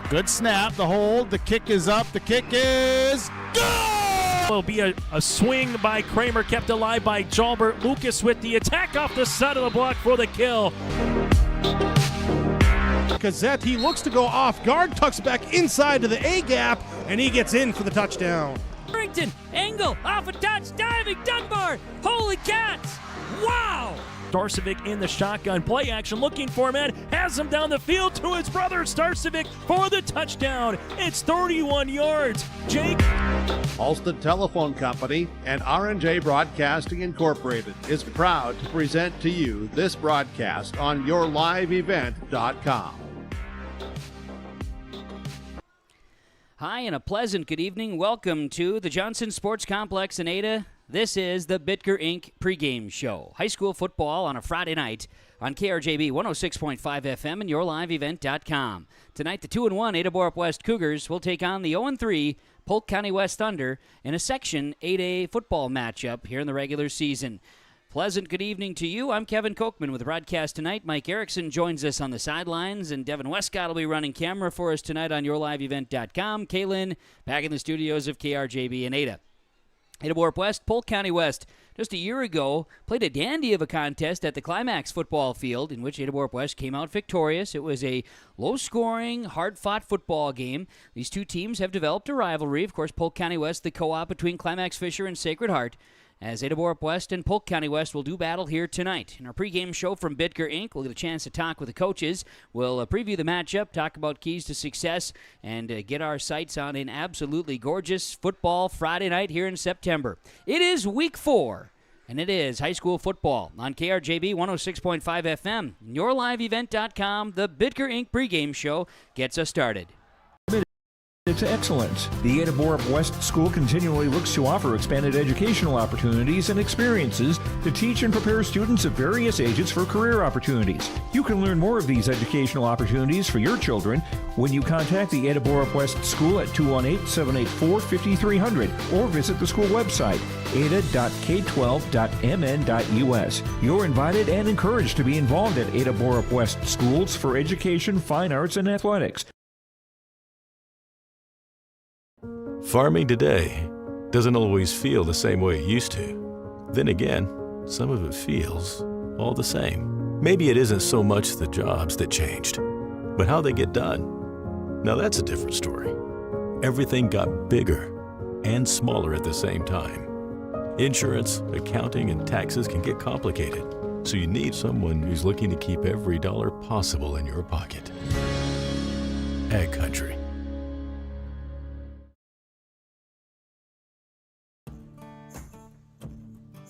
Good snap, the hold, the kick is up, the kick is good! Will be a swing by Kramer, kept alive by Jalbert. Lucas with the attack off the side of the block for the kill. Gazette, he looks to go off guard, tucks back inside to the A gap, and he gets in for the touchdown. Harrington, angle, off a touch, diving, Dunbar, holy cats, wow! Starcevic in the shotgun, play action, looking for a man, has him down the field to his brother Starcevic for the touchdown. It's 31 yards. Jake. Alston Telephone Company and R&J Broadcasting Incorporated is proud to present to you this broadcast on yourliveevent.com. Hi, and a pleasant good evening. Welcome to the Johnson Sports Complex in Ada. This is the Bitker Inc. pregame show. High school football on a Friday night on KRJB 106.5 FM and yourliveevent.com. Tonight, the 2-1 Ada-Borup-West Cougars will take on the 0-3 Polk County West Thunder in a Section 8A football matchup here in the regular season. Pleasant good evening to you. I'm Kevin Kochman with the broadcast tonight. Mike Erickson joins us on the sidelines, and Devin Westcott will be running camera for us tonight on yourliveevent.com. Kaylin back in the studios of KRJB in Ada. Ada-Borup-West, Polk County West, just a year ago, played a dandy of a contest at the Climax football field in which Ada-Borup-West came out victorious. It was a low-scoring, hard-fought football game. These two teams have developed a rivalry. Of course, Polk County West, the co-op between Climax Fisher and Sacred Heart, as Ada-Borup-West and Polk County West will do battle here tonight. In our pregame show from Bitker Inc., we'll get a chance to talk with the coaches. We'll preview the matchup, talk about keys to success, and get our sights on an absolutely gorgeous football Friday night here in September. It is week 4, and it is high school football on KRJB 106.5 FM. YourLiveEvent.com, the Bitker Inc. pregame show gets us started. To excellence. The Ada-Borup-West School continually looks to offer expanded educational opportunities and experiences to teach and prepare students of various ages for career opportunities. You can learn more of these educational opportunities for your children when you contact the Ada-Borup-West School at 218-784-5300 or visit the school website ada.k12.mn.us. You're invited and encouraged to be involved at Ada-Borup-West Schools for education, fine arts, and athletics. Farming today doesn't always feel the same way it used to. Then again, some of it feels all the same. Maybe it isn't so much the jobs that changed, but how they get done. Now that's a different story. Everything got bigger and smaller at the same time. Insurance, accounting, and taxes can get complicated, so you need someone who's looking to keep every dollar possible in your pocket. Ag Country.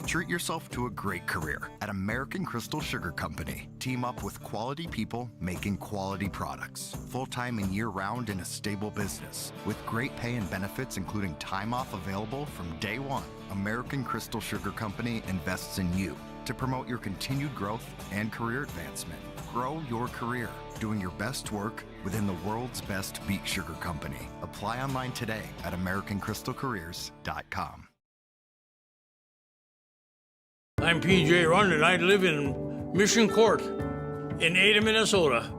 Treat yourself to a great career at American Crystal Sugar Company. Team up with quality people making quality products. Full-time and year-round in a stable business. With great pay and benefits including time off available from day one. American Crystal Sugar Company invests in you to promote your continued growth and career advancement. Grow your career, doing your best work within the world's best beet sugar company. Apply online today at AmericanCrystalCareers.com. I'm PJ Rundin. I live in Mission Court in Ada, Minnesota.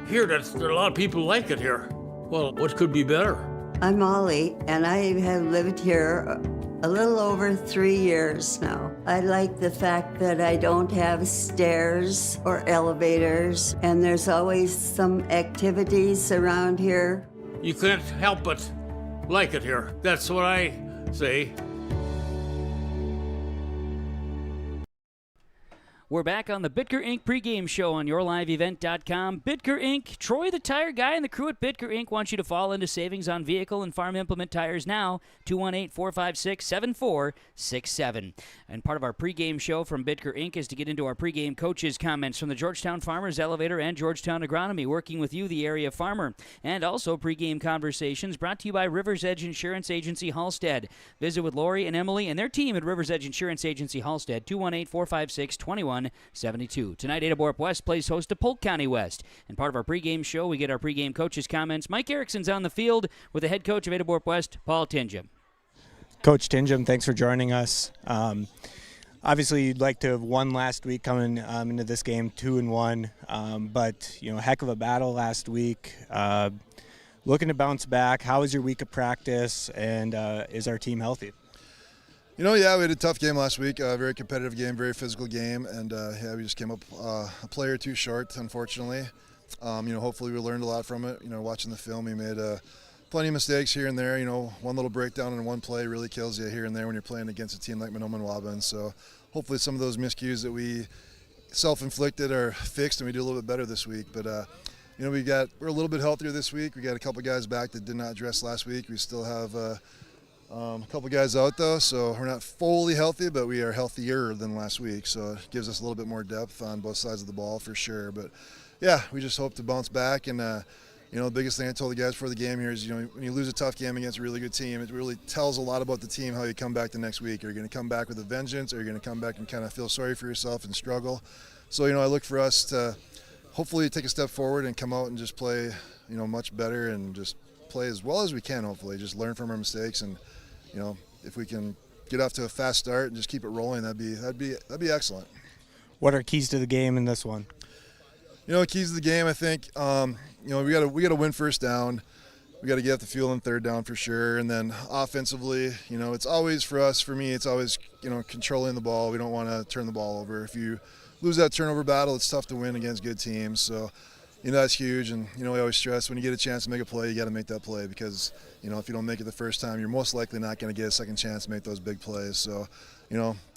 Here, there are a lot of people like it here. Well, what could be better? I'm Molly, and I have lived here a little over 3 years now. I like the fact that I don't have stairs or elevators, and there's always some activities around here. You can't help but like it here. That's what I say. We're back on the Bitker Inc. pregame show on yourliveevent.com. Bitker Inc., Troy the tire guy and the crew at Bitker Inc. wants you to fall into savings on vehicle and farm implement tires now. 218-456-7467. And part of our pregame show from Bitker Inc. is to get into our pregame coaches' comments from the Georgetown Farmers Elevator and Georgetown Agronomy, working with you, the area farmer. And also pregame conversations brought to you by Rivers Edge Insurance Agency Halstead. Visit with Lori and Emily and their team at Rivers Edge Insurance Agency Halstead, 218-456-2172. Tonight, Ada-Borup-West plays host to Polk County West. And part of our pregame show, we get our pregame coaches' comments. Mike Erickson's on the field with the head coach of Ada-Borup-West, Paul Tingham. Coach Tingham, thanks for joining us. Obviously, you'd like to have won last week coming into this game 2-1, but heck of a battle last week. looking to bounce back. How was your week of practice, and is our team healthy? We had a tough game last week, a very competitive game, very physical game, and we just came up a play or two short, unfortunately. Hopefully we learned a lot from it. Watching the film, we made plenty of mistakes here and there. One little breakdown in one play really kills you here and there when you're playing against a team like Mahnomen-Waban. So hopefully some of those miscues that we self-inflicted are fixed and we do a little bit better this week. But we're a little bit healthier this week. We got a couple guys back that did not dress last week. We still have a couple guys out though, so we're not fully healthy, but we are healthier than last week. So it gives us a little bit more depth on both sides of the ball for sure. But yeah, we just hope to bounce back. And the biggest thing I told the guys before the game here is, when you lose a tough game against a really good team, it really tells a lot about the team how you come back the next week. Are you going to come back with a vengeance, or are you going to come back and kind of feel sorry for yourself and struggle? So I look for us to hopefully take a step forward and come out and just play much better and just play as well as we can. Hopefully just learn from our mistakes, and if we can get off to a fast start and just keep it rolling, that'd be excellent. What are keys to the game in this one? Keys to the game, I think, we got to win first down. We got to get off the field on third down for sure. And then offensively, it's always for me, it's always, controlling the ball. We don't want to turn the ball over. If you lose that turnover battle, it's tough to win against good teams. So, that's huge. And, we always stress when you get a chance to make a play, you got to make that play, because, if you don't make it the first time, you're most likely not going to get a second chance to make those big plays. So,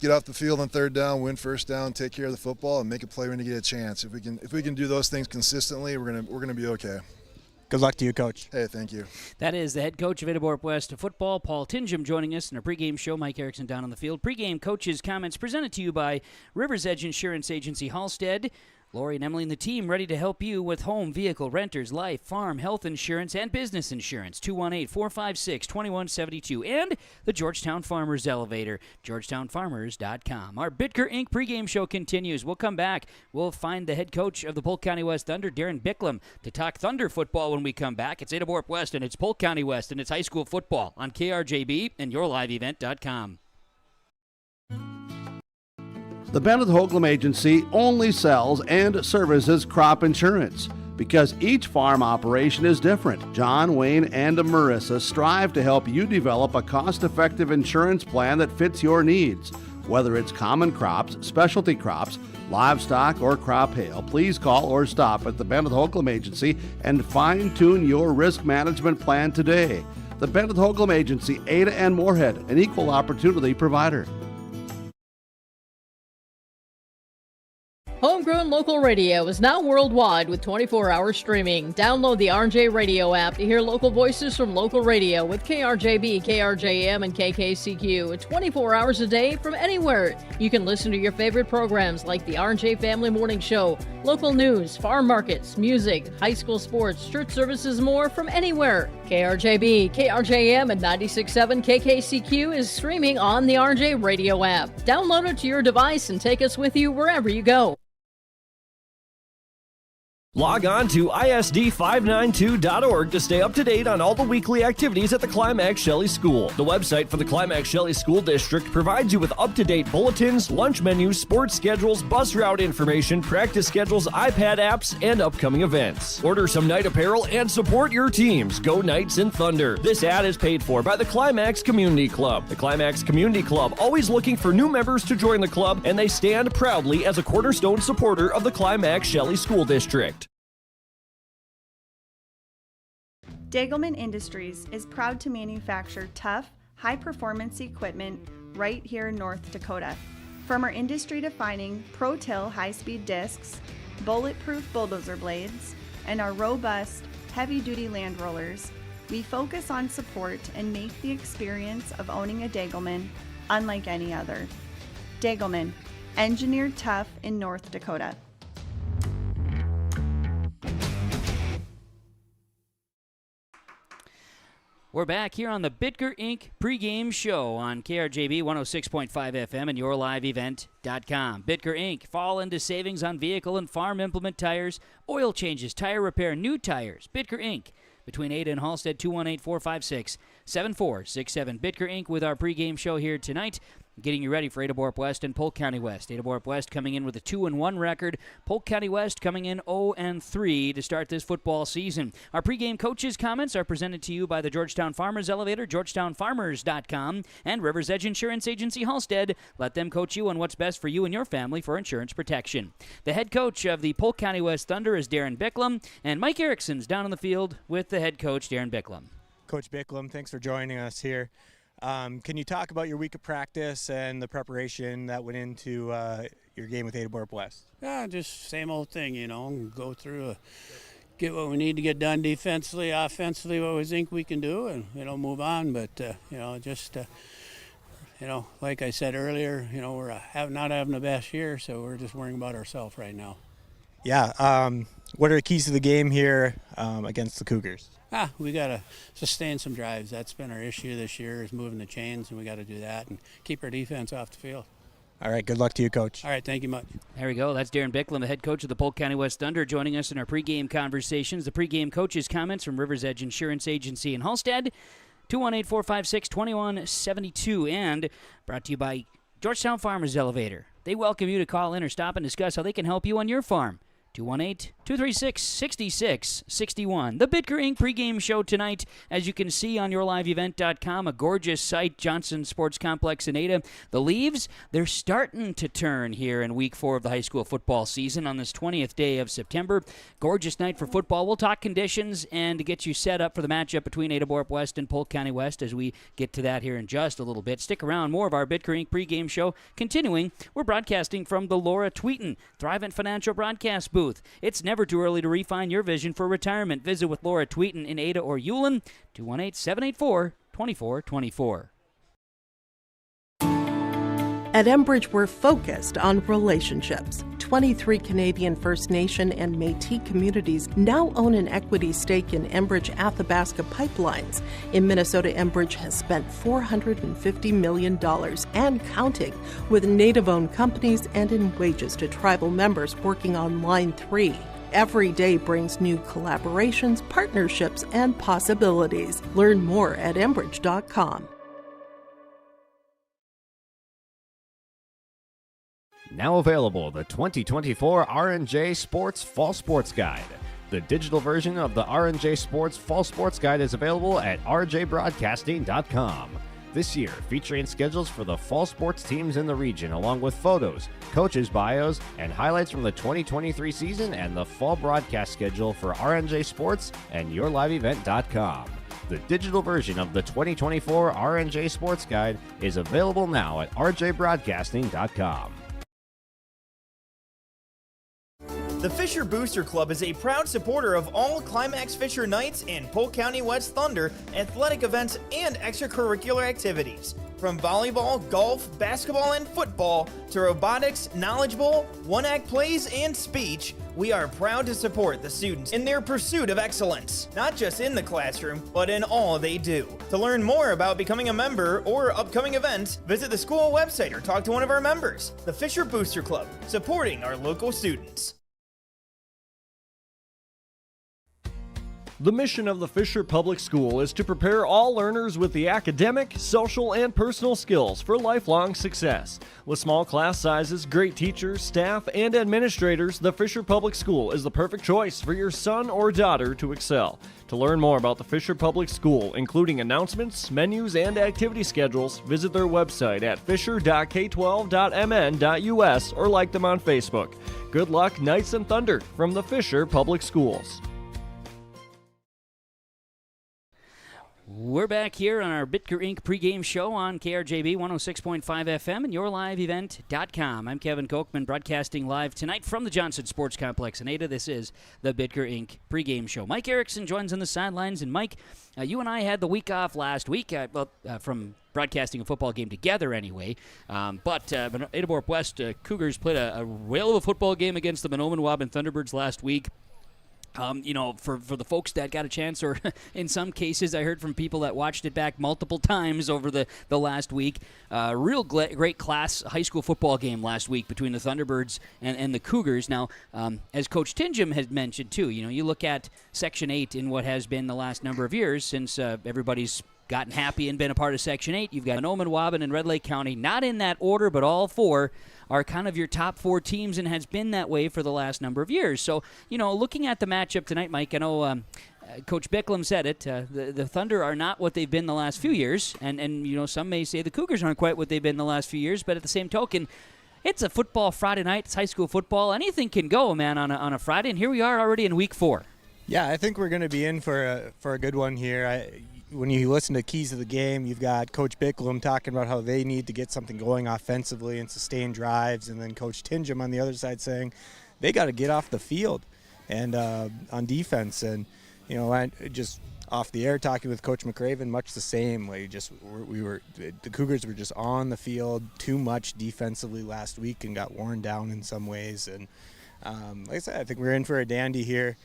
get off the field on third down, win first down, take care of the football, and make a play when you get a chance. If we can do those things consistently, we're gonna be okay. Good luck to you, Coach. Hey, thank you. That is the head coach of Ada-Borup-West football, Paul Tingham, joining us in our pregame show. Mike Erickson down on the field. Pregame coaches' comments presented to you by River's Edge Insurance Agency, Halstead. Lori and Emily and the team ready to help you with home, vehicle, renters, life, farm, health insurance, and business insurance. 218-456-2172. And the Georgetown Farmers Elevator, georgetownfarmers.com. Our Bitker Inc. pregame show continues. We'll come back. We'll find the head coach of the Polk County West Thunder, Darren Bicklem, to talk Thunder football when we come back. It's Ada-Borup-West, and it's Polk County West, and it's high school football on KRJB and yourliveevent.com. The Bennett Holcomb Agency only sells and services crop insurance because each farm operation is different. John, Wayne, and Marissa strive to help you develop a cost-effective insurance plan that fits your needs. Whether it's common crops, specialty crops, livestock, or crop hail, please call or stop at the Bennett Holcomb Agency and fine-tune your risk management plan today. The Bennett Holcomb Agency, Ada and Moorhead, an equal opportunity provider. Homegrown local radio is now worldwide with 24-hour streaming. Download the RJ Radio app to hear local voices from local radio with KRJB, KRJM, and KKCQ. 24 hours a day from anywhere. You can listen to your favorite programs like the RJ Family Morning Show, local news, farm markets, music, high school sports, church services, more from anywhere. KRJB, KRJM, and 96.7 KKCQ is streaming on the RJ Radio app. Download it to your device and take us with you wherever you go. Log on to ISD592.org to stay up to date on all the weekly activities at the Climax Shelley School. The website for the Climax Shelley School District provides you with up-to-date bulletins, lunch menus, sports schedules, bus route information, practice schedules, iPad apps, and upcoming events. Order some night apparel and support your teams. Go Knights and Thunder. This ad is paid for by the Climax Community Club. The Climax Community Club, always looking for new members to join the club, and they stand proudly as a cornerstone supporter of the Climax Shelley School District. Degelman Industries is proud to manufacture tough, high-performance equipment right here in North Dakota. From our industry-defining Pro-Till high-speed discs, bulletproof bulldozer blades, and our robust, heavy-duty land rollers, we focus on support and make the experience of owning a Degelman unlike any other. Degelman, engineered tough in North Dakota. We're back here on the Bitker Inc. pregame show on KRJB 106.5 FM and yourliveevent.com. Bitker Inc. Fall into savings on vehicle and farm implement tires, oil changes, tire repair, new tires. Bitker Inc. Between Ada and Halstead, 218-456-7467. Bitker Inc. with our pregame show here tonight. getting you ready for Ada-Borup-West and Polk County West. Ada-Borup-West coming in with a 2-1 record. Polk County West coming in 0-3 to start this football season. Our pregame coaches' comments are presented to you by the Georgetown Farmers Elevator, GeorgetownFarmers.com, and River's Edge Insurance Agency Halstead. Let them coach you on what's best for you and your family for insurance protection. The head coach of the Polk County West Thunder is Darren Bicklum, and Mike Erickson's down on the field with the head coach, Darren Bicklum. Coach Bicklum, thanks for joining us here. Can you talk about your week of practice and the preparation that went into your game with Ada-Borup-West? Yeah, just same old thing, go through, get what we need to get done defensively, offensively, what we think we can do, and, move on. But, like I said earlier, we're not having the best year, so we're just worrying about ourselves right now. Yeah, what are the keys to the game here against the Cougars? We got to sustain some drives. That's been our issue this year, is moving the chains, and we got to do that and keep our defense off the field. All right, good luck to you, Coach. All right, thank you much. There we go. That's Darren Bicklum, the head coach of the Polk County West Thunder, joining us in our pregame conversations. The pregame coaches' comments from River's Edge Insurance Agency in Halstead, 218-456-2172, and brought to you by Georgetown Farmers Elevator. They welcome you to call in or stop and discuss how they can help you on your farm. 218-236-6661. The Bitker Inc. pregame show tonight, as you can see on yourliveevent.com, a gorgeous site, Johnson Sports Complex in Ada. The leaves, they're starting to turn here in week 4 of the high school football season on this 20th day of September. Gorgeous night for football. We'll talk conditions and get you set up for the matchup between Ada-Borup-West and Polk County West as we get to that here in just a little bit. Stick around. More of our Bitker Inc. pregame show continuing. We're broadcasting from the Laura Tweeton Thrivent Financial Broadcast booth. It's never too early to refine your vision for retirement. Visit with Laura Tweeton in Ada or Ulen, 218-784-2424. At Enbridge, we're focused on relationships. 23 Canadian First Nation and Métis communities now own an equity stake in Enbridge Athabasca Pipelines. In Minnesota, Enbridge has spent $450 million and counting, with Native-owned companies and in wages to tribal members working on Line 3. Every day brings new collaborations, partnerships, and possibilities. Learn more at Enbridge.com. Now available, the 2024 R&J Sports Fall Sports Guide. The digital version of the R&J Sports Fall Sports Guide is available at rjbroadcasting.com. This year, featuring schedules for the fall sports teams in the region, along with photos, coaches' bios, and highlights from the 2023 season and the fall broadcast schedule for R&J Sports and yourliveevent.com. The digital version of the 2024 R&J Sports Guide is available now at rjbroadcasting.com. The Fisher Booster Club is a proud supporter of all Climax Fisher Knights and Polk County West Thunder athletic events and extracurricular activities. From volleyball, golf, basketball, and football to robotics, knowledge bowl, one-act plays, and speech, we are proud to support the students in their pursuit of excellence, not just in the classroom, but in all they do. To learn more about becoming a member or upcoming events, visit the school website or talk to one of our members. The Fisher Booster Club, supporting our local students. The mission of the Fisher Public School is to prepare all learners with the academic, social, and personal skills for lifelong success. With small class sizes, great teachers, staff, and administrators, the Fisher Public School is the perfect choice for your son or daughter to excel. To learn more about the Fisher Public School, including announcements, menus, and activity schedules, visit their website at fisher.k12.mn.us or like them on Facebook. Good luck, Knights and Thunder, from the Fisher Public Schools. We're back here on our Bitker Inc. pregame show on KRJB 106.5 FM and yourliveevent.com. I'm Kevin Kochman, broadcasting live tonight from the Johnson Sports Complex in Ada. This is the Bitker Inc. pregame show. Mike Erickson joins on the sidelines. And Mike, you and I had the week off last week, from broadcasting a football game together anyway. But Ada-Borup-West Cougars played a whale of a football game against the Mahnomen-Waban Thunderbirds last week. For the folks that got a chance, or in some cases I heard from people that watched it back multiple times over the last week, great class high school football game last week between the Thunderbirds and the Cougars. Now, as Coach Tinjum has mentioned too, you look at Section 8 in what has been the last number of years since everybody's gotten happy and been a part of Section 8. You've got Monoman, Waban, and Red Lake County, not in that order, but all four are kind of your top 4 teams and has been that way for the last number of years. So, looking at the matchup tonight, Mike, I know Coach Bicklum said it. The Thunder are not what they've been the last few years, and some may say the Cougars aren't quite what they've been the last few years, but at the same token, it's a football Friday night. It's high school football. Anything can go, man, on a Friday, and here we are already in week 4. Yeah, I think we're going to be in for a good one here. When you listen to Keys of the Game, you've got Coach Bicklum talking about how they need to get something going offensively and sustain drives, and then Coach Tingham on the other side saying they got to get off the field and on defense. And I just off the air talking with Coach McRaven, much the same. The Cougars were just on the field too much defensively last week and got worn down in some ways. And like I said, I think we're in for a dandy here.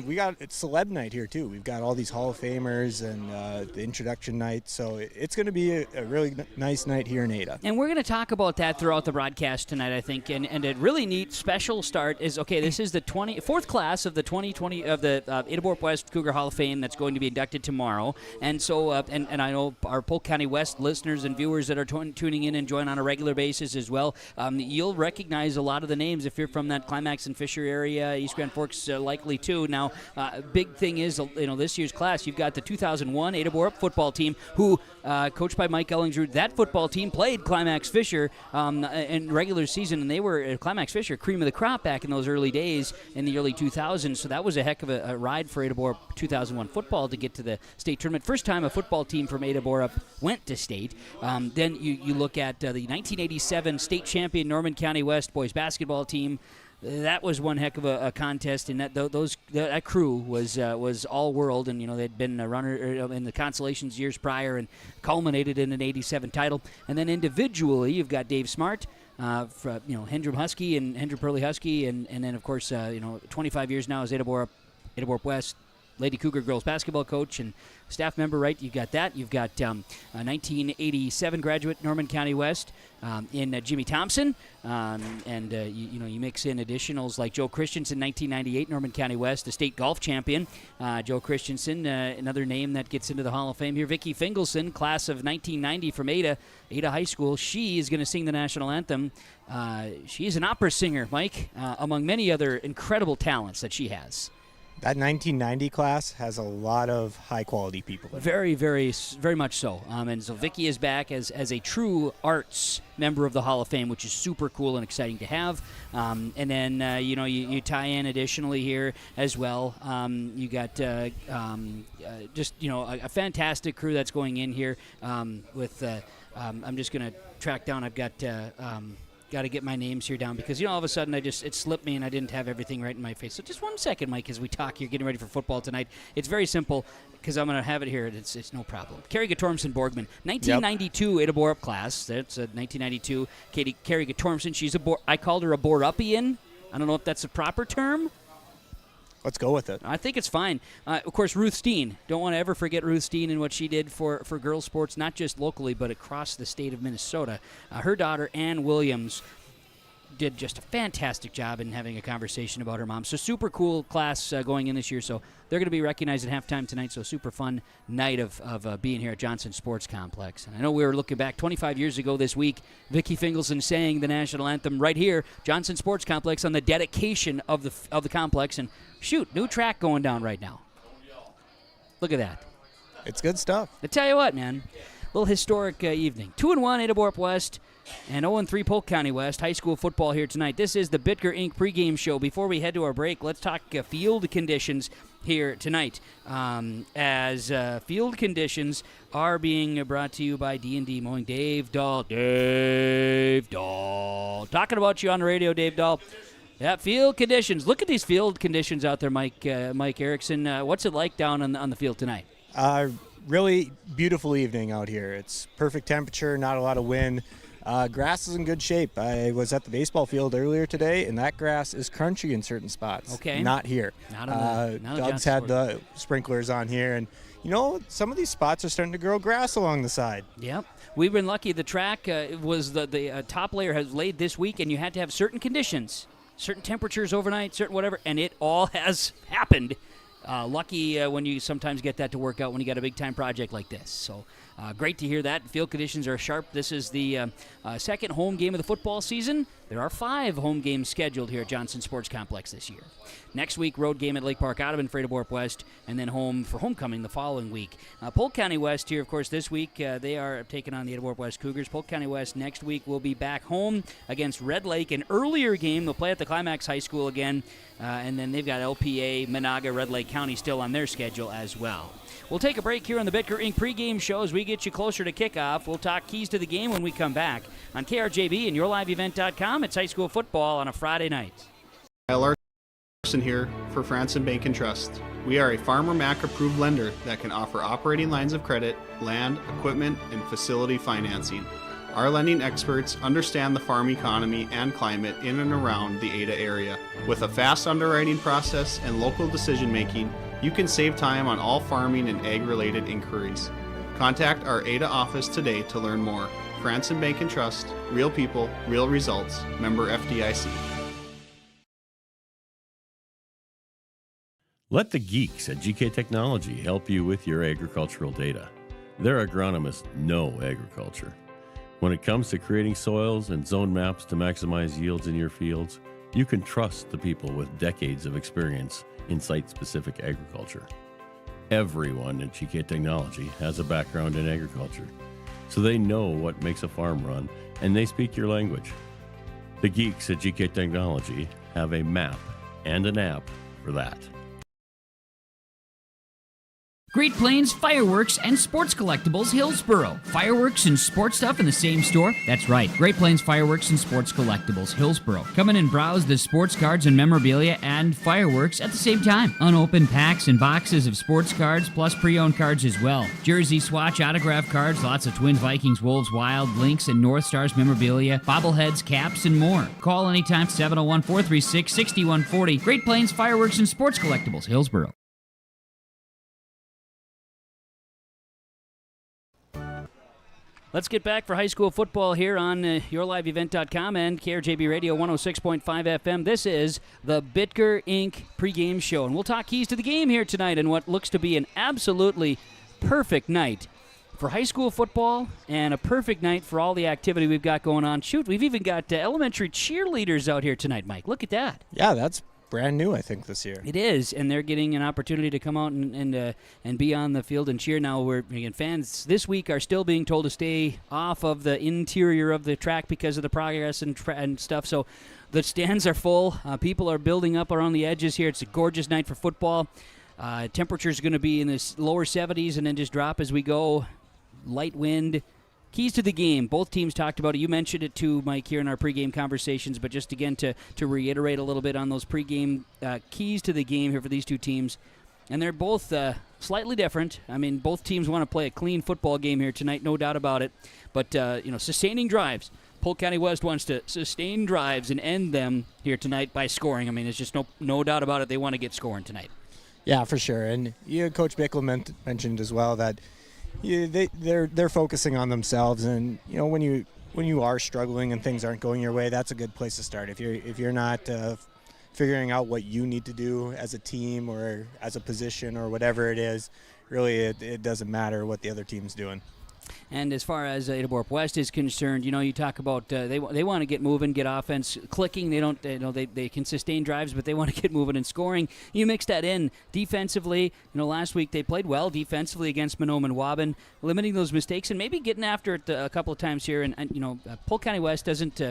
We got it's celeb night here too. We've got all these Hall of Famers and the introduction night, so it's going to be a really nice night here in Ada. And we're going to talk about that throughout the broadcast tonight, I think. And a really neat special start is this is the 4th class of the 2020 of the Ada-Borup-West Cougar Hall of Fame that's going to be inducted tomorrow. And so and I know our Polk County West listeners and viewers that are tuning in and join on a regular basis as well. You'll recognize a lot of the names if you're from that Climax and Fisher area, East Grand Forks. Likely too. Now, big thing is, this year's class, you've got the 2001 Ada-Borup football team who, coached by Mike Ellinger, that football team played Climax Fisher in regular season, and they were Climax Fisher, cream of the crop back in those early days in the early 2000s. So that was a heck of a ride for Ada-Borup 2001 football to get to the state tournament. First time a football team from Ada-Borup went to state. Then you look at the 1987 state champion Norman County West boys basketball team. That was one heck of a contest, and that crew was all world, and they'd been a runner in the consolations years prior, and culminated in an '87 title. And then individually, you've got Dave Smart, Hendrum Husky and Hendrum Pearly Husky, and then of course 25 years now as Ada-Borup-West Lady Cougar girls basketball coach and staff member, right? You've got that. You've got 1987 graduate Norman County West in Jimmy Thompson, you mix in additionals like Joe Christensen, 1998 Norman County West, the state golf champion. Joe Christensen, another name that gets into the Hall of Fame here. Vicki Fingelson, class of 1990 from Ada High School. She is going to sing the national anthem. She is an opera singer, Mike, among many other incredible talents that she has. That 1990 class has a lot of high-quality people in it. Very, very, very much so. And so Vicki is back as a true arts member of the Hall of Fame, which is super cool and exciting to have. And then, you tie in additionally here as well. You got a fantastic crew that's going in here with I'm just going to track down. I've got to get my names here down because all of a sudden it slipped me and I didn't have everything right in my face. So just 1 second, Mike, as we talk here, getting ready for football tonight. It's very simple because I'm going to have it here. It's no problem. Carrie Gatormson Borgman, 1992 Ada-Borup class. That's 1992. Carrie Gatormson. She's I called her a Borupian. I don't know if that's a proper term. Let's go with it. I think it's fine. Of course, Ruth Steen. Don't want to ever forget Ruth Steen and what she did for girls sports, not just locally, but across the state of Minnesota. Her daughter, Ann Williams, did just a fantastic job in having a conversation about her mom. So super cool class going in this year. So they're going to be recognized at halftime tonight. So super fun night of being here at Johnson Sports Complex. And I know we were looking back 25 years ago this week. Vicki Fingelson sang the national anthem right here, Johnson Sports Complex, on the dedication of the complex. And shoot, new track going down right now. Look at that. It's good stuff. I tell you what, man. Little historic evening. 2-1 Ada-Borup-West and 0-3 Polk County West. High school football here tonight. This is the Bitker Inc. pregame show. Before we head to our break, let's talk field conditions here tonight. As field conditions are being brought to you by D&D Mowing. Dave Dahl. Talking about you on the radio, Dave Dahl. Yeah, field conditions. Look at these field conditions out there, Mike Erickson. What's it like down on the field tonight? Really beautiful evening out here. It's perfect temperature, not a lot of wind. Grass is in good shape. I was at the baseball field earlier today, and that grass is crunchy in certain spots. Okay. Not here. Not on Doug's had the sprinklers on here, and some of these spots are starting to grow grass along the side. Yep. We've been lucky. The track was the top layer has laid this week, and you had to have certain conditions, certain temperatures overnight, certain whatever, and it all has happened. lucky when you sometimes get that to work out when you got a big-time project like this. So great to hear that. Field conditions are sharp. This is the second home game of the football season. There are 5 home games scheduled here at Johnson Sports Complex this year. Next week, road game at Lake Park Audubon for Ada-Borup-West, and then home for homecoming the following week. Polk County West here, of course, this week. They are taking on the Ada-Borup-West Cougars. Polk County West next week will be back home against Red Lake. An earlier game, they'll play at the Climax High School again, and then they've got LPA, Monaga, Red Lake County still on their schedule as well. We'll take a break here on the Bitker Inc. pregame show as we get you closer to kickoff. We'll talk keys to the game when we come back on KRJB and YourLiveEvent.com. It's high school football on a Friday night. Kyle Larson here for Franson Bank and Trust. We are a Farmer Mac approved lender that can offer operating lines of credit, land, equipment, and facility financing. Our lending experts understand the farm economy and climate in and around the Ada area. With a fast underwriting process and local decision making, you can save time on all farming and ag-related inquiries. Contact our Ada office today to learn more. Franson Bank and Trust, real people, real results. Member FDIC. Let the geeks at GK Technology help you with your agricultural data. Their agronomists know agriculture. When it comes to creating soils and zone maps to maximize yields in your fields, you can trust the people with decades of experience in site-specific agriculture. Everyone at GK Technology has a background in agriculture, so they know what makes a farm run, and they speak your language. The geeks at GK Technology have a map and an app for that. Great Plains Fireworks and Sports Collectibles, Hillsboro. Fireworks and sports stuff in the same store? That's right. Great Plains Fireworks and Sports Collectibles, Hillsboro. Come in and browse the sports cards and memorabilia and fireworks at the same time. Unopened packs and boxes of sports cards, plus pre-owned cards as well. Jersey, Swatch, autograph cards, lots of Twins, Vikings, Wolves, Wild, Lynx, and North Stars memorabilia, bobbleheads, caps, and more. Call anytime, 701-436-6140. Great Plains Fireworks and Sports Collectibles, Hillsboro. Let's get back for high school football here on YourLiveEvent.com and KRJB Radio 106.5 FM. This is the Bitker Inc. pregame show, and we'll talk keys to the game here tonight and what looks to be an absolutely perfect night for high school football and a perfect night for all the activity we've got going on. Shoot, we've even got elementary cheerleaders out here tonight, Mike. Look at that. Yeah, that's brand new, I think, this year. It is, and they're getting an opportunity to come out and be on the field and cheer. Now, fans this week are still being told to stay off of the interior of the track because of the progress and stuff. So the stands are full. People are building up around the edges here. It's a gorgeous night for football. Temperature's going to be in the lower 70s and then just drop as we go. Light wind. Keys to the game. Both teams talked about it. You mentioned it too, Mike, here in our pregame conversations, but just again to reiterate a little bit on those pregame keys to the game here for these two teams. And they're both slightly different. I mean, both teams want to play a clean football game here tonight, no doubt about it. But, sustaining drives. Polk County West wants to sustain drives and end them here tonight by scoring. I mean, it's just no doubt about it. They want to get scoring tonight. Yeah, for sure. And Coach Bickle mentioned as well that they're focusing on themselves, and when you are struggling and things aren't going your way, that's a good place to start. If you're not figuring out what you need to do as a team or as a position or whatever it is, really it doesn't matter what the other team's doing. And as far as Ada-Borup-West is concerned, you talk about they want to get moving, get offense clicking. They can sustain drives, but they want to get moving and scoring. You mix that in defensively. Last week they played well defensively against Monome and Waubun, limiting those mistakes and maybe getting after it a couple of times here. And Polk County West doesn't,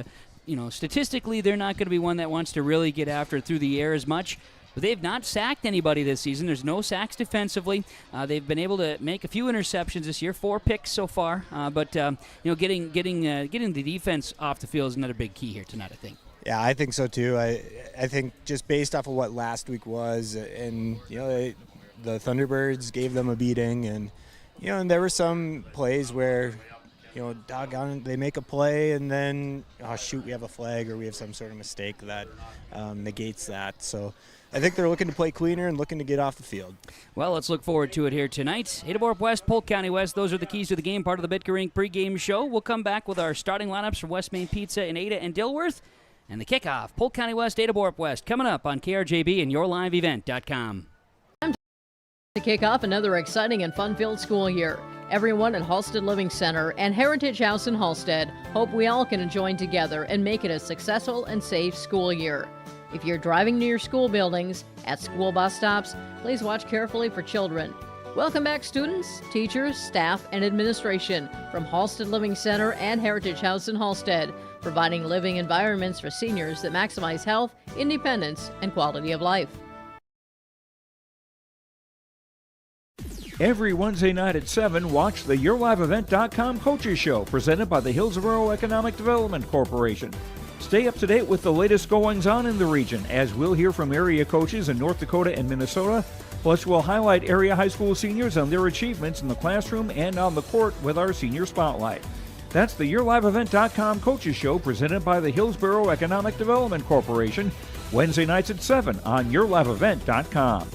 statistically they're not going to be one that wants to really get after it through the air as much. But they've not sacked anybody this season. There's no sacks defensively. They've been able to make a few interceptions this year, 4 picks so far. But getting the defense off the field is another big key here tonight, I think. Yeah, I think so too. I think just based off of what last week was, and the Thunderbirds gave them a beating, and and there were some plays where doggone it, they make a play and then we have a flag or we have some sort of mistake that negates that. So I think they're looking to play cleaner and looking to get off the field. Well, let's look forward to it here tonight. Ada-Borup-West, Polk County West, those are the keys to the game, part of the Bitker Inc. pregame show. We'll come back with our starting lineups from West Main Pizza in Ada and Dilworth. And the kickoff, Polk County West, Ada-Borup-West, coming up on KRJB and YourLiveEvent.com. To kick off another exciting and fun-filled school year, everyone at Halstead Living Center and Heritage House in Halstead hope we all can join together and make it a successful and safe school year. If you're driving near school buildings, at school bus stops, please watch carefully for children. Welcome back, students, teachers, staff, and administration from Halstead Living Center and Heritage House in Halstead, providing living environments for seniors that maximize health, independence, and quality of life. Every Wednesday night at 7, watch the YourLiveEvent.com Coaches Show presented by the Hillsborough Economic Development Corporation. Stay up to date with the latest goings-on in the region, as we'll hear from area coaches in North Dakota and Minnesota. Plus, we'll highlight area high school seniors on their achievements in the classroom and on the court with our Senior Spotlight. That's the YourLiveEvent.com Coaches Show presented by the Hillsborough Economic Development Corporation, Wednesday nights at 7 on YourLiveEvent.com.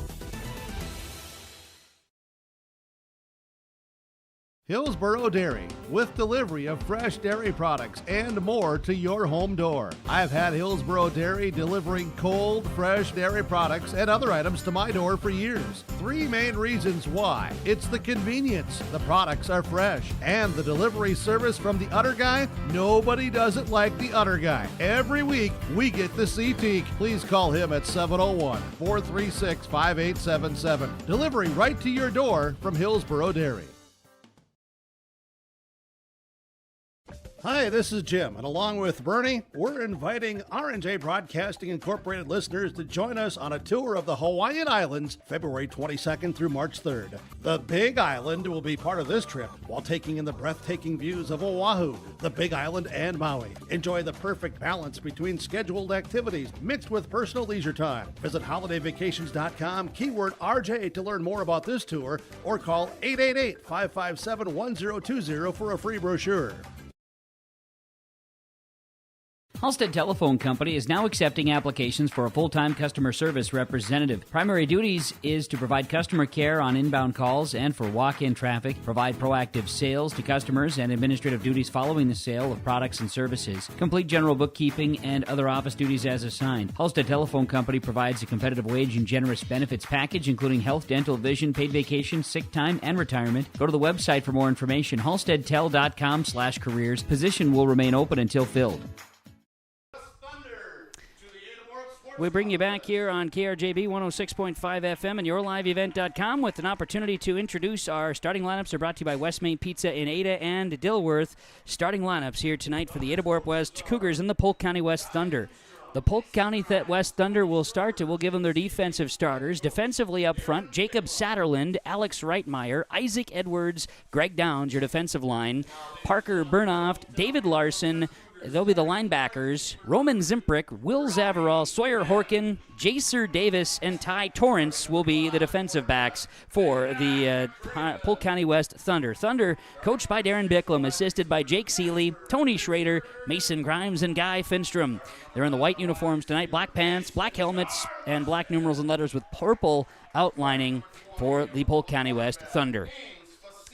Hillsborough Dairy, with delivery of fresh dairy products and more to your home door. I've had Hillsborough Dairy delivering cold, fresh dairy products and other items to my door for years. 3 main reasons why. It's the convenience, the products are fresh, and the delivery service from the Udder Guy. Nobody does it like the Udder Guy. Every week, we get the CT. Please call him at 701-436-5877. Delivery right to your door from Hillsborough Dairy. Hi, this is Jim, and along with Bernie, we're inviting R&J Broadcasting Incorporated listeners to join us on a tour of the Hawaiian Islands, February 22nd through March 3rd. The Big Island will be part of this trip, while taking in the breathtaking views of Oahu, the Big Island, and Maui. Enjoy the perfect balance between scheduled activities mixed with personal leisure time. Visit holidayvacations.com, keyword RJ to learn more about this tour, or call 888-557-1020 for a free brochure. Halstead Telephone Company is now accepting applications for a full-time customer service representative. Primary duties is to provide customer care on inbound calls and for walk-in traffic, provide proactive sales to customers and administrative duties following the sale of products and services, complete general bookkeeping and other office duties as assigned. Halstead Telephone Company provides a competitive wage and generous benefits package, including health, dental, vision, paid vacation, sick time, and retirement. Go to the website for more information, halsteadtel.com/careers. Position will remain open until filled. We bring you back here on KRJB 106.5 FM and YourLiveEvent.com with an opportunity to introduce our starting lineups. Are brought to you by West Main Pizza in Ada and Dilworth. Starting lineups here tonight for the Ada-Borup-West Cougars and the Polk County West Thunder. The Polk County West Thunder will start. We'll give them their defensive starters. Defensively up front, Jacob Satterland, Alex Reitmeyer, Isaac Edwards, Greg Downs, your defensive line, Parker Burnoft, David Larson. They'll be the linebackers. Roman Zimprick, Will Zavarall, Sawyer Horkin, Jaser Davis, and Ty Torrance will be the defensive backs for the Polk County West Thunder. Thunder coached by Darren Bicklum, assisted by Jake Seeley, Tony Schrader, Mason Grimes, and Guy Finstrom. They're in the white uniforms tonight, black pants, black helmets, and black numerals and letters with purple outlining for the Polk County West Thunder.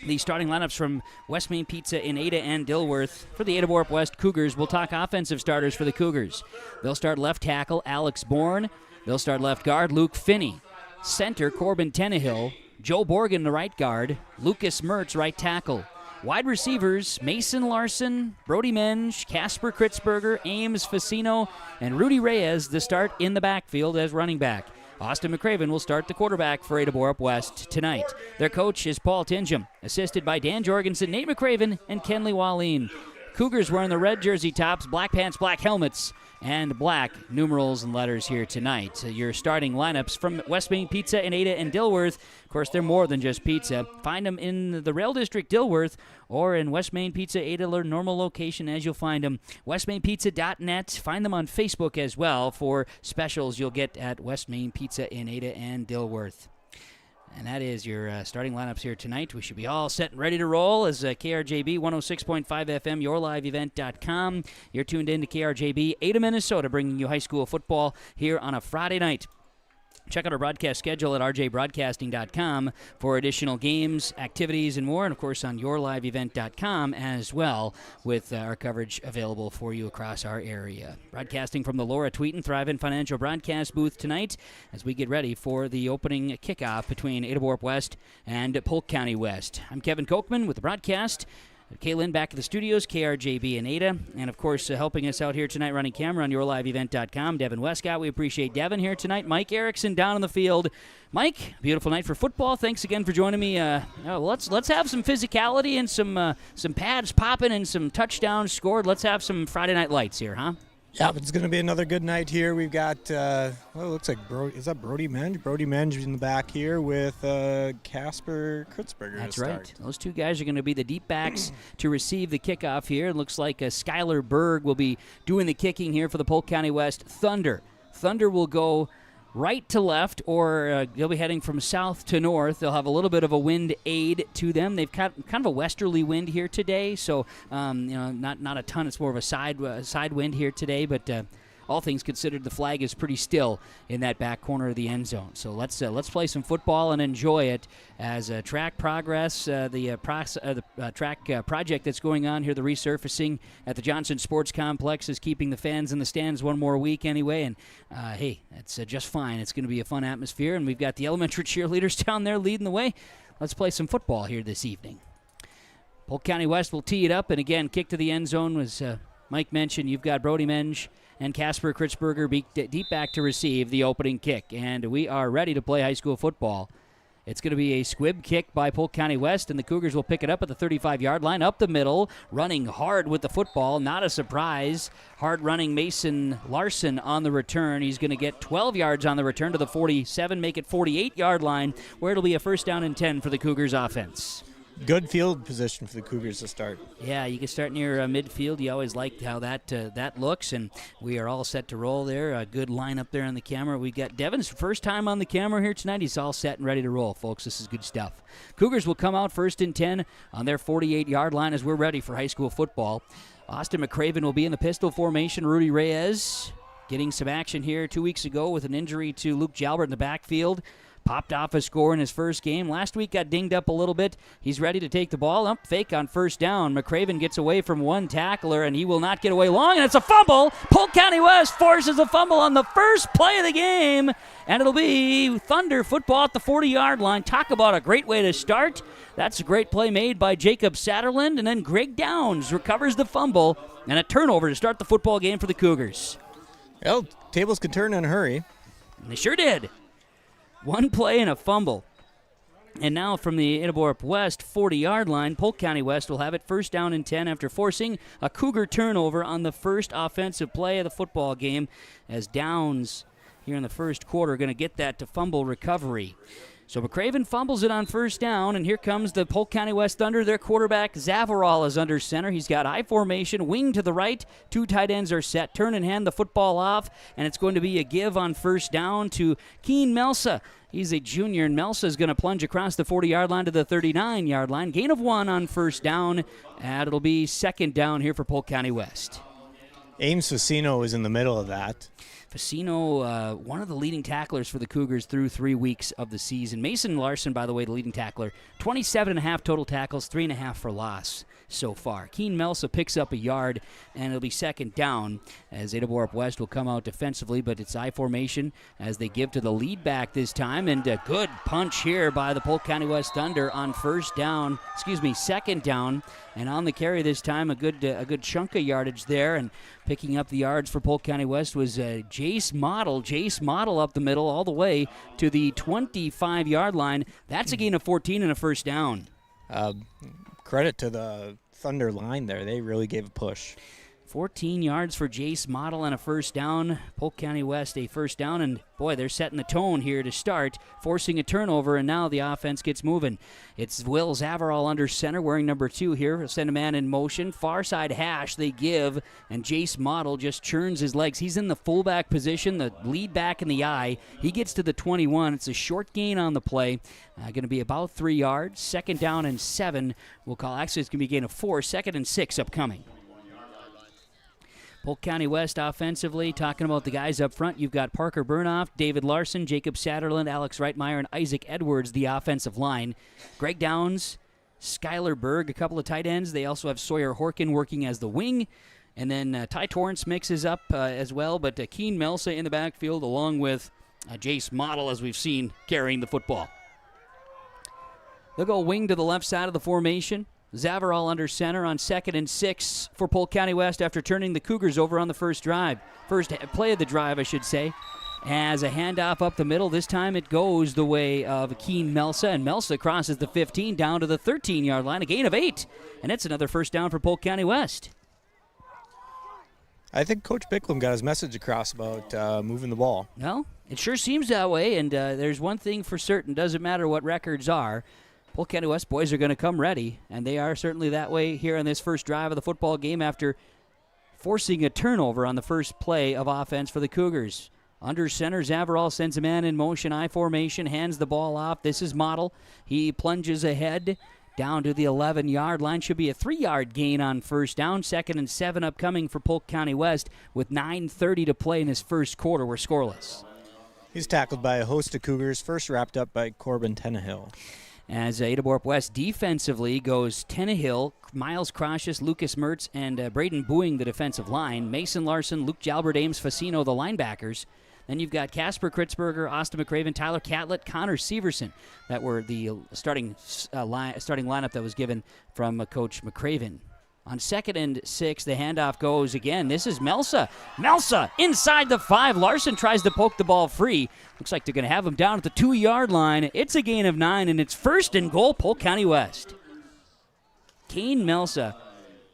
The starting lineups from West Main Pizza in Ada and Dilworth for the Ada-Borup-West Cougars. We'll talk offensive starters for the Cougars. They'll start left tackle Alex Bourne. They'll start left guard Luke Finney. Center Corbin Tenehill. Joe Borgen, the right guard. Lucas Mertz, right tackle. Wide receivers Mason Larson, Brody Menge, Casper Kritzberger, Ames Facino, and Rudy Reyes to start in the backfield as running back. Austin McCraven will start the quarterback for Ada-Borup-West tonight. Their coach is Paul Tingham, assisted by Dan Jorgensen, Nate McCraven, and Kenley Wallin. Cougars wearing the red jersey tops, black pants, black helmets, and black numerals and letters here tonight. Your starting lineups from West Main Pizza in Ada and Dilworth. Of course, they're more than just pizza. Find them in the Rail District Dilworth or in West Main Pizza Ada, their normal location as you'll find them. westmainpizza.net. Find them on Facebook as well for specials you'll get at West Main Pizza in Ada and Dilworth. And that is your starting lineups here tonight. We should be all set and ready to roll as KRJB 106.5 FM, YourLiveEvent.com. You're tuned in to KRJB, Ada, Minnesota, bringing you high school football here on a Friday night. Check out our broadcast schedule at rjbroadcasting.com for additional games, activities, and more. And, of course, on yourliveevent.com as well, with our coverage available for you across our area. Broadcasting from the Laura Tweeten Thrivent Financial Broadcast booth tonight as we get ready for the opening kickoff between Ada-Borup-West and Polk County West. I'm Kevin Kochman with the broadcast. Kaylin back at the studios, KRJB and Ada. And, of course, helping us out here tonight running camera on yourliveevent.com, Devin Westcott. We appreciate Devin here tonight. Mike Erickson down on the field. Mike, beautiful night for football. Thanks again for joining me. Let's have some physicality and some pads popping and some touchdowns scored. Let's have some Friday night lights here, huh? Yeah, it's going to be another good night here. We've got, it looks like, is that Brody Menge? Brody Menge in the back here with Casper Kritzberger. That's to start. right. Those two guys are going to be the deep backs to receive the kickoff here. It looks like Skylar Berg will be doing the kicking here for the Polk County West Thunder. Thunder will go right to left, or they'll be heading from south to north. They'll have a little bit of a wind aid to them. They've got kind of a westerly wind here today, so not a ton. It's more of a side wind here today, but all things considered, the flag is pretty still in that back corner of the end zone. So let's play some football and enjoy it as track progress, the track project that's going on here, the resurfacing at the Johnson Sports Complex is keeping the fans in the stands one more week anyway. And hey, it's just fine. It's going to be a fun atmosphere, and we've got the elementary cheerleaders down there leading the way. Let's play some football here this evening. Polk County West will tee it up, and again, kick to the end zone was Mike mentioned. You've got Brody Menge and Casper Kritzberger deep back to receive the opening kick. And we are ready to play high school football. It's going to be a squib kick by Polk County West, and the Cougars will pick it up at the 35-yard line, up the middle, running hard with the football. Not a surprise. Hard-running Mason Larson on the return. He's going to get 12 yards on the return to the 47, make it 48-yard line, where it'll be a 1st down and 10 for the Cougars offense. Good field position for the Cougars to start. Yeah, you can start near midfield. You always like how that looks, and we are all set to roll there. A good line up there on the camera. We got Devin's first time on the camera here tonight. He's all set and ready to roll, folks. This is good stuff. Cougars will come out 1st and 10 on their 48-yard line as we're ready for high school football. Austin McCraven will be in the pistol formation. Rudy Reyes getting some action here 2 weeks ago with an injury to Luke Jalbert in the backfield. Popped off a score in his first game. Last week got dinged up a little bit. He's ready to take the ball. Up fake on 1st down. McCraven gets away from one tackler, and he will not get away long, and it's a fumble. Polk County West forces a fumble on the first play of the game, and it'll be Thunder football at the 40-yard line. Talk about a great way to start. That's a great play made by Jacob Satterland, and then Greg Downs recovers the fumble, and a turnover to start the football game for the Cougars. Well, tables could turn in a hurry. And they sure did. One play and a fumble. And now from the Ada-Borup-West 40-yard line, Polk County West will have it 1st down and 10 after forcing a Cougar turnover on the first offensive play of the football game, as Downs here in the first quarter going to get that to fumble recovery. So McCraven fumbles it on 1st down, and here comes the Polk County West Thunder. Their quarterback, Zavarral, is under center. He's got I formation, wing to the right. 2 tight ends are set. Turn and hand the football off, and it's going to be a give on 1st down to Keen Melsa. He's a junior, and Melsa is going to plunge across the 40-yard line to the 39-yard line. Gain of 1 on 1st down, and it'll be 2nd down here for Polk County West. Ames Facino is in the middle of that. Facino, one of the leading tacklers for the Cougars through 3 weeks of the season. Mason Larson, by the way, the leading tackler. 27.5 total tackles, 3.5 for loss so far. Keen Melsa picks up a yard, and it'll be 2nd down as Ada-Borup-West will come out defensively, but it's I formation as they give to the lead back this time, and a good punch here by the Polk County West Thunder on 2nd down, and on the carry this time, a good chunk of yardage there, and picking up the yards for Polk County West was Jace Model up the middle all the way to the 25-yard line. That's a gain of 14 and a 1st down. Credit to the Thunder line there. They really gave a push. 14 yards for Jace Model and a 1st down. Polk County West a 1st down, and boy, they're setting the tone here to start, forcing a turnover, and now the offense gets moving. It's Will Zavarral under center, wearing number 2 here. He'll send a man in motion. Far side hash they give, and Jace Model just churns his legs. He's in the fullback position, the lead back in the eye. He gets to the 21. It's a short gain on the play. Going to be about 3 yards. 2nd down and 7. We'll call. Actually, it's going to be a gain of 4. 2nd and 6 upcoming. Polk County West offensively, talking about the guys up front, you've got Parker Burnoff, David Larson, Jacob Satterland, Alex Reitmeyer, and Isaac Edwards, the offensive line. Greg Downs, Skylar Berg, a couple of tight ends. They also have Sawyer Horkin working as the wing. And then Ty Torrance mixes up as well, but Keen Melsa in the backfield along with Jace Model, as we've seen, carrying the football. They'll go wing to the left side of the formation. Zavarall under center on 2nd and 6 for Polk County West after turning the Cougars over on the first play of the drive, I should say. As a handoff up the middle, this time it goes the way of Keen Melsa, and Melsa crosses the 15 down to the 13-yard line, a gain of 8, and it's another first down for Polk County West. I think Coach Bicklum got his message across about moving the ball. Well, it sure seems that way, and there's one thing for certain, doesn't matter what records are, Polk County West boys are going to come ready, and they are certainly that way here on this first drive of the football game after forcing a turnover on the first play of offense for the Cougars. Under center, Zavarall sends a man in motion, I formation, hands the ball off. This is Model. He plunges ahead down to the 11-yard line. Should be a 3-yard gain on first down. 2nd and 7 upcoming for Polk County West with 9:30 to play in this first quarter. We're scoreless. He's tackled by a host of Cougars, first wrapped up by Corbin Tenahill. As Ada-Borup-West defensively goes Tenahill, Miles Crocious, Lucas Mertz, and Braden Boeing, the defensive line. Mason Larson, Luke Jalbert, Ames Facino, the linebackers. Then you've got Casper Kritzberger, Austin McCraven, Tyler Catlett, Connor Severson. That were the starting lineup that was given from Coach McCraven. On 2nd and 6, the handoff goes again. This is Melsa. Melsa inside the 5. Larson tries to poke the ball free. Looks like they're going to have him down at the 2-yard line. It's a gain of 9, and it's 1st and goal, Polk County West. Kane Melsa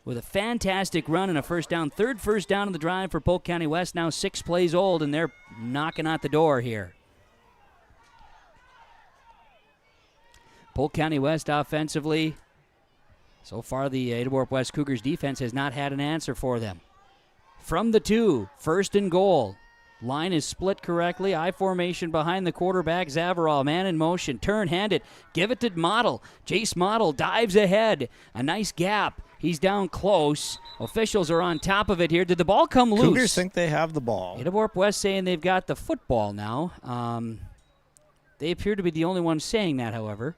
with a fantastic run and a first down. 3rd first down in the drive for Polk County West. Now 6 plays old, and they're knocking at the door here. Polk County West offensively. So far, the Ada-Borup-West Cougars defense has not had an answer for them. From the 2, 1st and goal. Line is split correctly. I formation behind the quarterback. Zavarall, man in motion. Turn, hand it. Give it to Model. Jace Model dives ahead. A nice gap. He's down close. Officials are on top of it here. Did the ball come loose? Cougars think they have the ball. Ada-Borup-West saying they've got the football now. They appear to be the only ones saying that, however.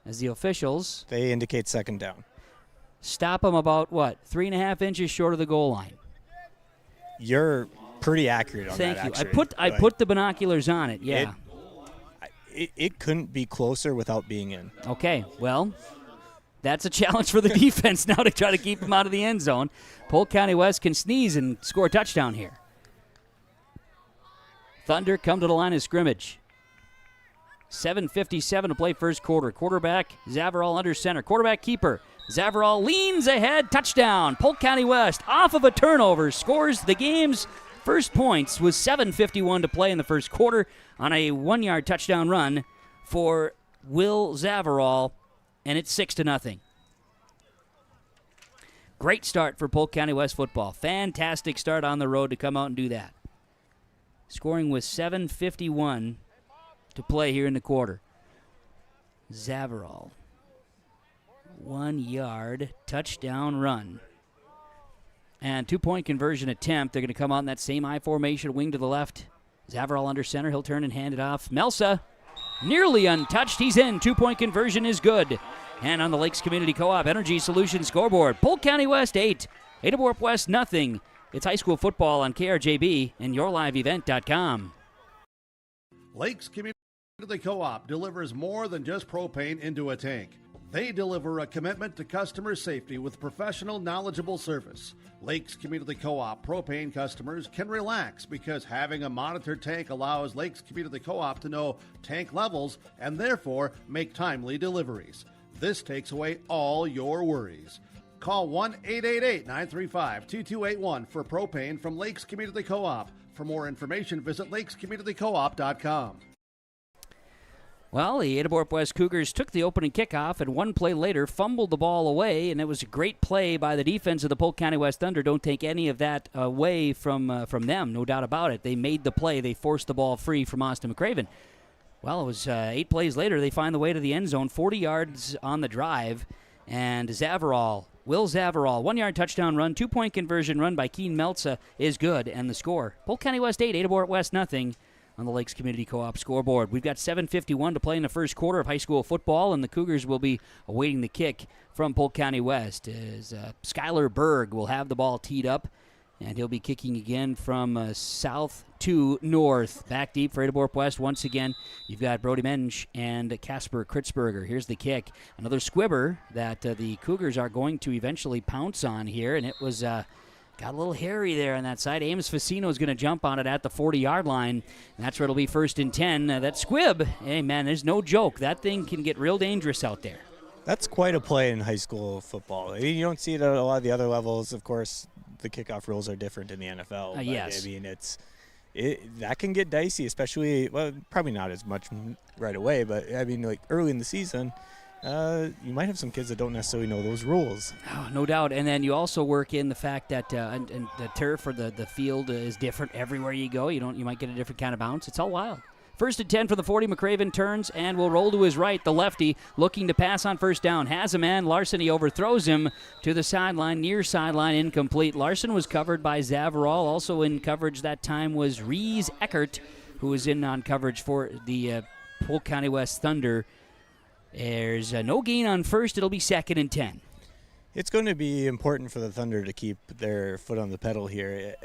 As the officials... They indicate 2nd down. Stop them about, 3.5 inches short of the goal line. You're pretty accurate on that, actually. Thank you. I put the binoculars on it, yeah. It couldn't be closer without being in. Okay, well, that's a challenge for the defense now to try to keep them out of the end zone. Polk County West can sneeze and score a touchdown here. Thunder come to the line of scrimmage. 7:57 to play first quarter. Quarterback, Zavarall under center. Quarterback keeper, Zavarall leans ahead. Touchdown. Polk County West off of a turnover scores the game's first points with 7:51 to play in the first quarter on a 1-yard touchdown run for Will Zavarall, and it's 6-0. Great start for Polk County West football. Fantastic start on the road to come out and do that. Scoring with 7:51 to play here in the quarter. Zavarall, 1-yard touchdown run. And 2-point conversion attempt. They're going to come out in that same I formation, wing to the left. Zavarall under center. He'll turn and hand it off. Melsa, nearly untouched. He's in. 2-point conversion is good. And on the Lakes Community Co-op Energy Solutions scoreboard, Polk County West 8, Ada-Borup-West nothing. It's high school football on KRJB and YourLiveEvent.com. Lakes Community Co-op delivers more than just propane into a tank. They deliver a commitment to customer safety with professional, knowledgeable service. Lakes Community Co-op propane customers can relax because having a monitored tank allows Lakes Community Co-op to know tank levels and therefore make timely deliveries. This takes away all your worries. Call 1-888-935-2281 for propane from Lakes Community Co-op. For more information, visit lakescommunitycoop.com. Well, the Ada-Borup-West Cougars took the opening kickoff and 1 play later fumbled the ball away, and it was a great play by the defense of the Polk County West Thunder. Don't take any of that away from them, no doubt about it. They made the play. They forced the ball free from Austin McCraven. Well, it was 8 plays later. They find the way to the end zone, 40 yards on the drive, and Zavarall Will Zavarall, 1-yard touchdown run, 2-point conversion run by Keen Meltza is good, and the score, Polk County West 8, Ada-Borup-West nothing on the Lakes Community Co-op scoreboard. We've got 7:51 to play in the first quarter of high school football, and the Cougars will be awaiting the kick from Polk County West as Skylar Berg will have the ball teed up, and he'll be kicking again from south to north. Back deep for Ada-Borup-West once again. You've got Brody Mensch and Casper Kritzberger. Here's the kick. Another squibber that the Cougars are going to eventually pounce on here, and it was got a little hairy there on that side. Amos Facino is going to jump on it at the 40-yard line, and that's where it'll be 1st and 10. That squib, hey, man, there's no joke. That thing can get real dangerous out there. That's quite a play in high school football. I mean, you don't see it at a lot of the other levels. Of course, the kickoff rules are different in the NFL. But yes. I mean, that can get dicey, especially, well, probably not as much right away, but I mean, like early in the season, you might have some kids that don't necessarily know those rules. Oh, no doubt. And then you also work in the fact that and the turf or the field is different everywhere you go. You might get a different kind of bounce. It's all wild. 1st and 10 for the 40. McRaven turns and will roll to his right. The lefty looking to pass on 1st down. Has a man. Larson, he overthrows him to the sideline. Near sideline, incomplete. Larson was covered by Zavarall. Also in coverage that time was Reese Eckert, who was in on coverage for the Polk County West Thunder. There's no gain on 1st. It'll be 2nd and 10. It's going to be important for the Thunder to keep their foot on the pedal here.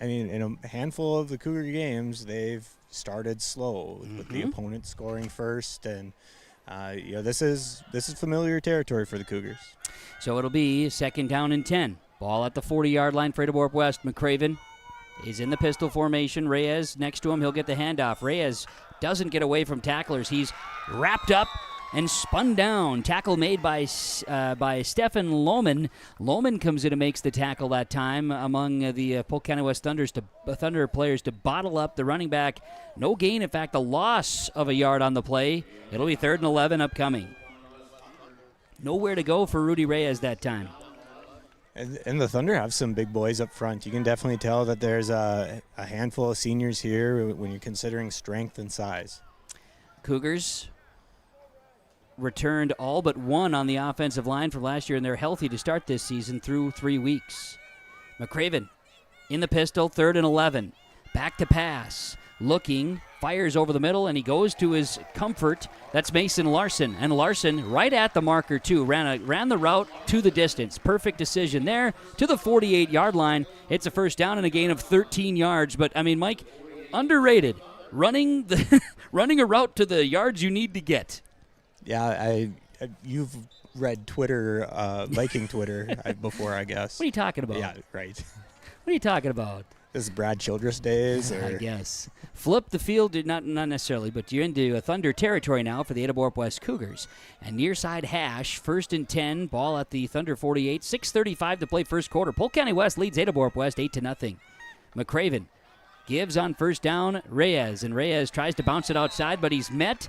In a handful of the Cougar games, they've started slow with the opponent scoring first, and this is familiar territory for the Cougars. So it'll be 2nd down and 10. Ball at the 40-yard line for Ada-Borup-West. McRaven is in the pistol formation. Reyes next to him. He'll get the handoff. Reyes doesn't get away from tacklers. He's wrapped up and spun down. Tackle made by Stefan Lohman. Lohman comes in and makes the tackle that time among the Polk County West Thunder players to bottle up the running back. No gain, in fact, a loss of a yard on the play. It'll be 3rd and 11 upcoming. Nowhere to go for Rudy Reyes that time. And the Thunder have some big boys up front. You can definitely tell that there's a handful of seniors here when you're considering strength and size. Cougars returned all but one on the offensive line from last year, and they're healthy to start this season through 3 weeks. McRaven in the pistol, 3rd and 11. Back to pass. Looking, fires over the middle, and he goes to his comfort. That's Mason Larson. And Larson right at the marker, too. Ran the route to the distance. Perfect decision there to the 48-yard line. It's a 1st down and a gain of 13 yards. But, I mean, Mike, underrated. Running a route to the yards you need to get. Yeah, you've read Twitter, Viking Twitter before, I guess. What are you talking about? Yeah, right. What are you talking about? This is Brad Childress days? Or? I guess. Flip the field, not necessarily, but you're into Thunder territory now for the Ada-Borup-West Cougars. And near side hash, 1st and 10, ball at the Thunder 48, 6:35 to play first quarter. Polk County West leads Ada-Borup-West 8-0. McRaven gives on 1st down, Reyes, and Reyes tries to bounce it outside, but he's met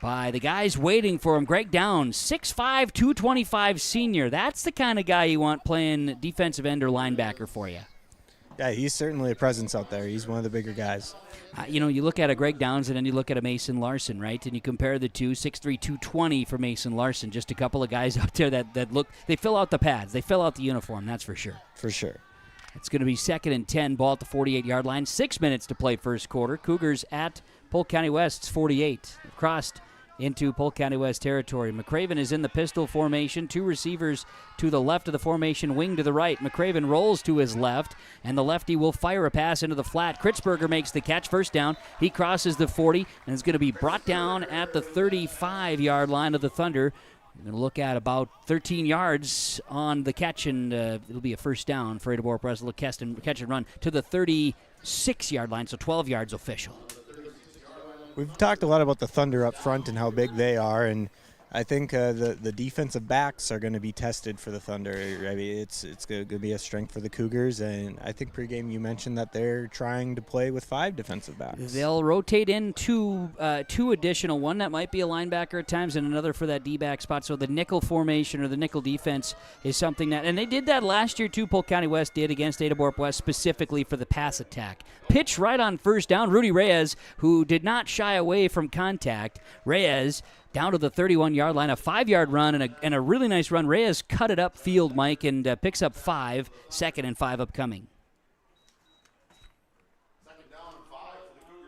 by the guys waiting for him. Greg Downs, 6'5", 225 senior. That's the kind of guy you want playing defensive end or linebacker for you. Yeah, he's certainly a presence out there. He's one of the bigger guys. You look at a Greg Downs and then you look at a Mason Larson, right? And you compare the two, 6'3", 220 for Mason Larson. Just a couple of guys out there that look, they fill out the pads. They fill out the uniform, that's for sure. For sure. It's going to be 2nd and 10, ball at the 48-yard line. 6 minutes to play first quarter. Cougars at Polk County West's 48. Crossed into Polk County West territory. McRaven is in the pistol formation. 2 receivers to the left of the formation, wing to the right. McRaven rolls to his left, and the lefty will fire a pass into the flat. Kritzberger makes the catch, 1st down. He crosses the 40, and is going to be brought down at the 35-yard line of the Thunder. We're going to look at about 13 yards on the catch, and it'll be a 1st down for Ada-Borup-West. Catch and run to the 36-yard line, so 12 yards official. We've talked a lot about the Thunder up front and how big they are, and I think the defensive backs are going to be tested for the Thunder. I mean, it's going to be a strength for the Cougars, and I think pregame you mentioned that they're trying to play with 5 defensive backs. They'll rotate in two additional, one that might be a linebacker at times and another for that D-back spot. So the nickel formation or the nickel defense is something that, and they did that last year too, Polk County West did against Ada-Borup-West specifically for the pass attack. Pitch right on 1st down, Rudy Reyes, who did not shy away from contact. Reyes down to the 31-yard line, a 5-yard run and a really nice run. Reyes cut it upfield, Mike, and picks up 5, 2nd and 5 upcoming.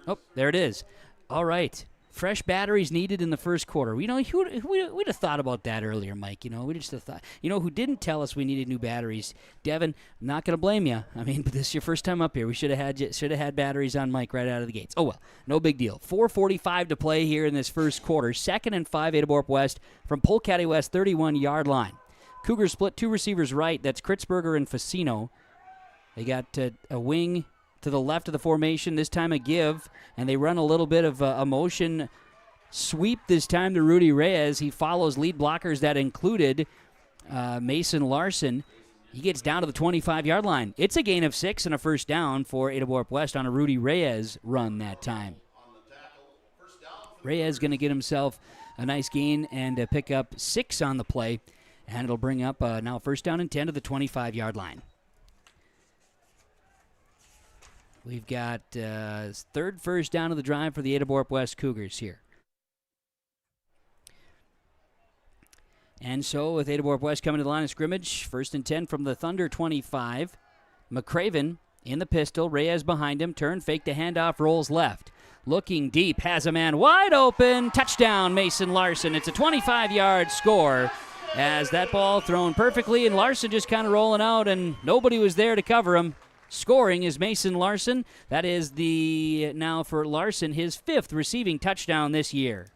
Oh, there it is. All right. Fresh batteries needed in the first quarter. We'd have thought about that earlier, Mike. We just have thought. Who didn't tell us we needed new batteries? Devin, I'm not going to blame you. I mean, but this is your first time up here. We should have had batteries on Mike right out of the gates. Oh, well, no big deal. 4:45 to play here in this first quarter. 2nd and 5, Ada-Borup-West from Polk County West 31-yard line. Cougars split 2 receivers right. That's Kritzberger and Facino. They got a wing to the left of the formation, this time a give, and they run a little bit of a motion sweep this time to Rudy Reyes. He follows lead blockers that included Mason Larson. He gets down to the 25-yard line. It's a gain of 6 and a first down for Ada-Borup-West on a Rudy Reyes run that time. Reyes going to get himself a nice gain and pick up 6 on the play, and it'll bring up now first down and 10 to the 25-yard line. We've got 3rd first down of the drive for the Ada-Borup-West Cougars here. And so with Ada-Borup-West coming to the line of scrimmage, 1st and 10 from the Thunder 25. McCraven in the pistol, Reyes behind him, turn, fake to handoff, rolls left. Looking deep, has a man wide open, touchdown Mason Larson. It's a 25-yard score as that ball thrown perfectly, and Larson just kind of rolling out, and nobody was there to cover him. Scoring is Mason Larson. That is now for Larson, his 5th receiving touchdown this year.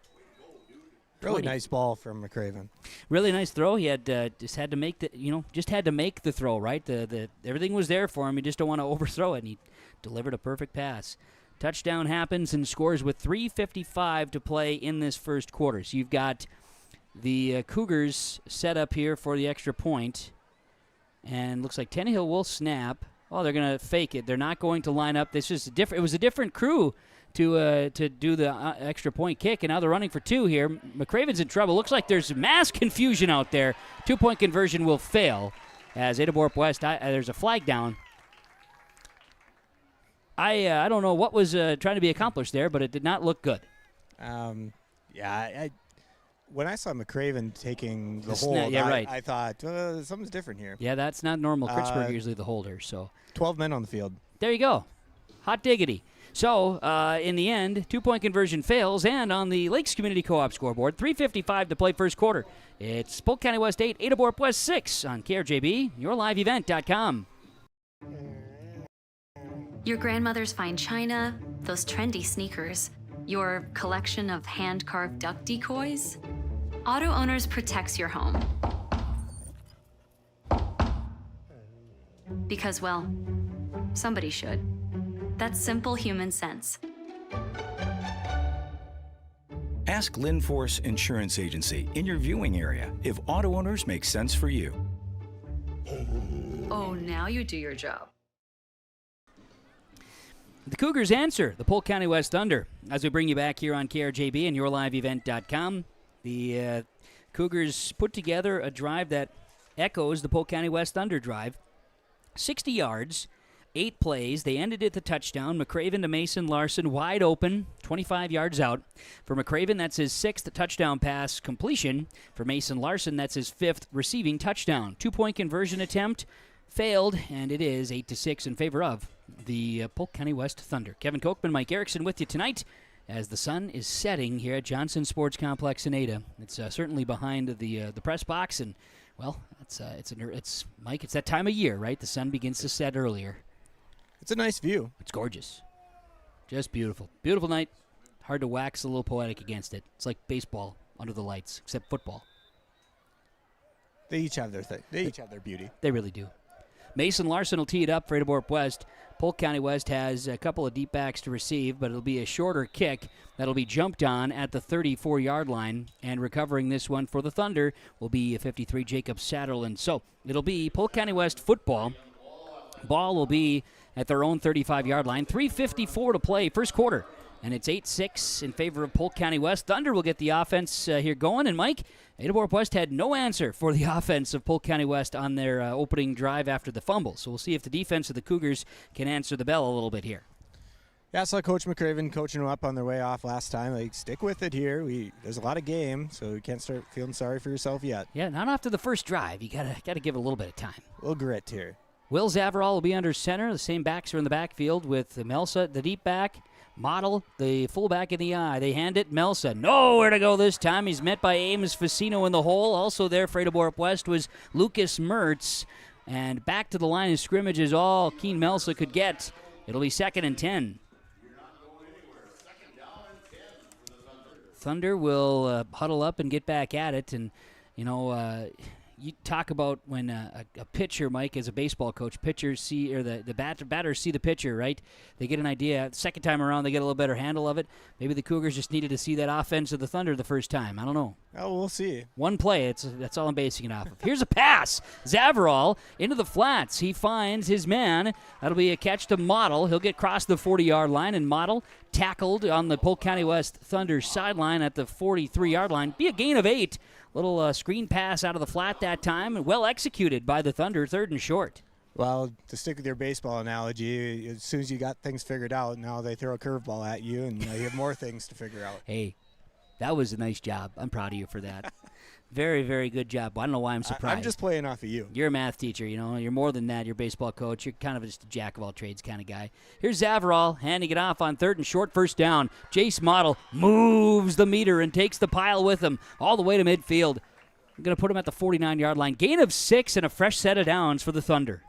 Really nice ball from McCraven. Really nice throw. He had just had to make the throw, right? The everything was there for him. You just don't want to overthrow it, and he delivered a perfect pass. Touchdown happens and scores with 3:55 to play in this first quarter. So you've got the Cougars set up here for the extra point, and looks like Tannehill will snap. Oh, they're going to fake it. They're not going to line up. This is it was a different crew to do the extra point kick, and now they're running for 2 here. McCraven's in trouble. Looks like there's mass confusion out there. 2-point conversion will fail as Ada-Borup-West, there's a flag down. I don't know what was trying to be accomplished there, but it did not look good. When I saw McCraven taking the hold, right. I thought something's different here. Yeah, that's not normal. Kritzberger usually the holder. So 12 men on the field. There you go. Hot diggity. So, in the end, 2-point conversion fails, and on the Lakes Community Co-op scoreboard, 3:55 to play first quarter. It's Polk County West 8, Ada-Borup-West 6 on KRJB, yourliveevent.com. Your grandmother's fine china, those trendy sneakers, your collection of hand-carved duck decoys. Auto Owners protects your home. Because, well, somebody should. That's simple human sense. Ask Linforce Insurance Agency in your viewing area if Auto Owners makes sense for you. Oh, now you do your job. The Cougars answer the Polk County West Thunder as we bring you back here on KRJB and yourliveevent.com. The Cougars put together a drive that echoes the Polk County West Thunder drive. 60 yards, 8 plays. They ended at the touchdown. McCraven to Mason Larson, wide open, 25 yards out. For McCraven, that's his 6th touchdown pass completion. For Mason Larson, that's his 5th receiving touchdown. 2-point conversion attempt failed, and it is 8-6 in favor of the Polk County West Thunder. Kevin Kochman, Mike Erickson with you tonight as the sun is setting here at Johnson Sports Complex in Ada. It's certainly behind the press box, and well, it's Mike. It's that time of year, right? The sun begins to set earlier. It's a nice view. It's gorgeous, just beautiful. Beautiful night. Hard to wax a little poetic against it. It's like baseball under the lights, except football. They each have their thing. They each have their beauty. They really do. Mason Larson will tee it up for Ada-Borup-West. Polk County West has a couple of deep backs to receive, but it'll be a shorter kick that'll be jumped on at the 34-yard line. And recovering this one for the Thunder will be 53 Jacob Satterland. So it'll be Polk County West football. Ball will be at their own 35-yard line. 3:54 to play, first quarter. And it's 8-6 in favor of Polk County West. Thunder will get the offense here going. And, Mike, Ada-Borup-West had no answer for the offense of Polk County West on their opening drive after the fumble. So we'll see if the defense of the Cougars can answer the bell a little bit here. Yeah, I saw Coach McCraven coaching them up on their way off last time. Like, stick with it here. There's a lot of game, so you can't start feeling sorry for yourself yet. Yeah, not after the first drive. You gotta give it a little bit of time. A little grit here. Will Zavarol will be under center. The same backs are in the backfield with Melsa, the deep back, Model, the fullback in the eye. They hand it. Melsa, nowhere to go this time. He's met by Amos Facino in the hole. Also there for Ada-Borup-West was Lucas Mertz. And back to the line of scrimmage is all Keen Melsa could get. It'll be 2nd and 10. Thunder will huddle up and get back at it. And, you talk about when a pitcher, Mike, as a baseball coach, pitchers see, or the batters see the pitcher, right? They get an idea. Second time around, they get a little better handle of it. Maybe the Cougars just needed to see that offense of the Thunder the first time. I don't know. Oh, we'll see. One play, that's all I'm basing it off of. Here's a pass. Zavarol into the flats. He finds his man. That'll be a catch to Model. He'll get across the 40-yard line, and Model tackled on the Polk County West Thunder sideline at the 43-yard line. Be a gain of 8. Little screen pass out of the flat that time, and well executed by the Thunder, 3rd and short. Well, to stick with your baseball analogy, as soon as you got things figured out, now they throw a curveball at you, and you have more things to figure out. Hey, that was a nice job. I'm proud of you for that. Very, very good job. I don't know why I'm surprised. I'm just playing off of you. You're a math teacher, You're more than that. You're a baseball coach. You're kind of just a jack-of-all-trades kind of guy. Here's Zavarol handing it off on 3rd and short, 1st down. Jace Model moves the meter and takes the pile with him all the way to midfield. I'm going to put him at the 49-yard line. Gain of 6 and a fresh set of downs for the Thunder.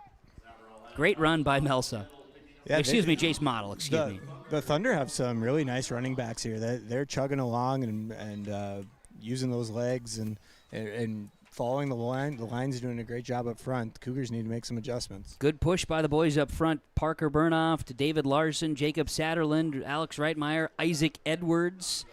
Great run by Melsa. Yeah, Jace Model, The Thunder have some really nice running backs here. They're chugging along and using those legs and following the line. The line's doing a great job up front. The Cougars need to make some adjustments. Good push by the boys up front. Parker Burnoff to David Larson, Jacob Satterland, Alex Reitmeyer, Isaac Edwards.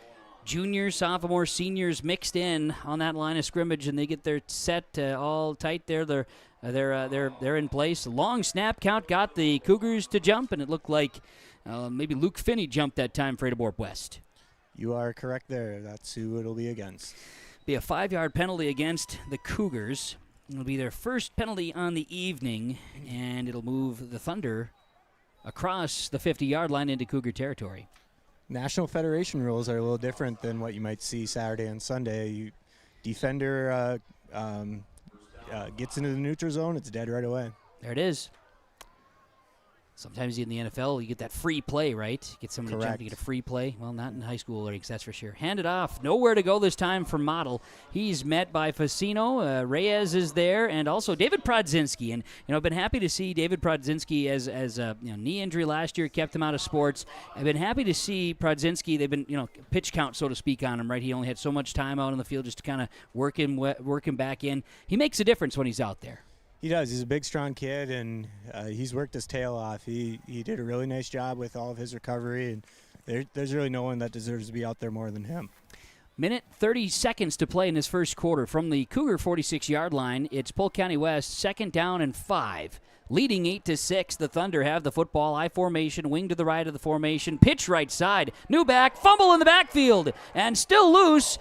Juniors, sophomores, seniors mixed in on that line of scrimmage, and they get their set all tight there. They're in place. Long snap count got the Cougars to jump, and it looked like maybe Luke Finney jumped that time for Ada-Borup-West. You are correct there. That's who it'll be against. Be a 5-yard penalty against the Cougars. It'll be their first penalty on the evening, and it'll move the Thunder across the 50-yard line into Cougar territory. National Federation rules are a little different than what you might see Saturday and Sunday. Defender gets into the neutral zone, it's dead right away. There it is. Sometimes in the NFL, you get that free play, right? Get someone to jump, you get a free play. Well, not in high school leagues, that's for sure. Hand it off. Nowhere to go this time for Model. He's met by Facino. Reyes is there, and also David Prodzinski. And, I've been happy to see David Prodzinski as a knee injury last year kept him out of sports. I've been happy to see Prodzinski. They've been, pitch count, so to speak, on him, right? He only had so much time out on the field just to kind of work him back in. He makes a difference when he's out there. He does. He's a big, strong kid, and he's worked his tail off. He did a really nice job with all of his recovery, and there's really no one that deserves to be out there more than him. Minute 30 seconds to play in this first quarter. From the Cougar 46-yard line, it's Polk County West, 2nd down and 5. Leading 8-6, the Thunder have the football. I formation, wing to the right of the formation, pitch right side, new back, fumble in the backfield, and still loose.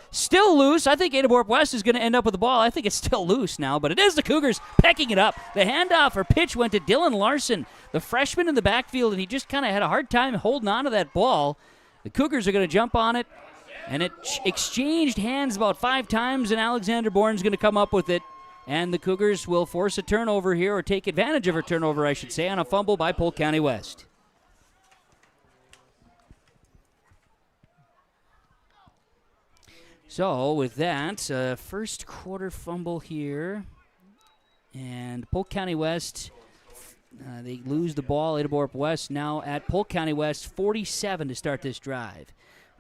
I think Ada-Borup-West is going to end up with the ball. I think it's still loose now, but it is the Cougars pecking it up. The handoff or pitch went to Dylan Larson, the freshman in the backfield, and he just kind of had a hard time holding on to that ball. The Cougars are going to jump on it, and it exchanged hands about 5 times, and Alexander Bourne's going to come up with it. And the Cougars will force a turnover here, or take advantage of a turnover, I should say, on a fumble by Polk County West. So with that, first quarter fumble here. And Polk County West, they lose the ball. Ada-Borup-West now at Polk County West 47 to start this drive.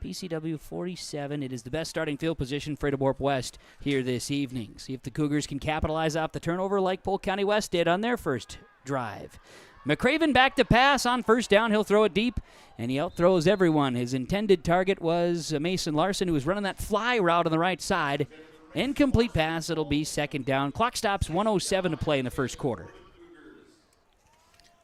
PCW 47. It is the best starting field position for Ada-Borup-West here this evening. See if the Cougars can capitalize off the turnover like Polk County West did on their first drive. McCraven back to pass on 1st down. He'll throw it deep, and he outthrows everyone. His intended target was Mason Larson, who was running that fly route on the right side. Incomplete pass. It'll be 2nd down. Clock stops, 1:07 to play in the first quarter.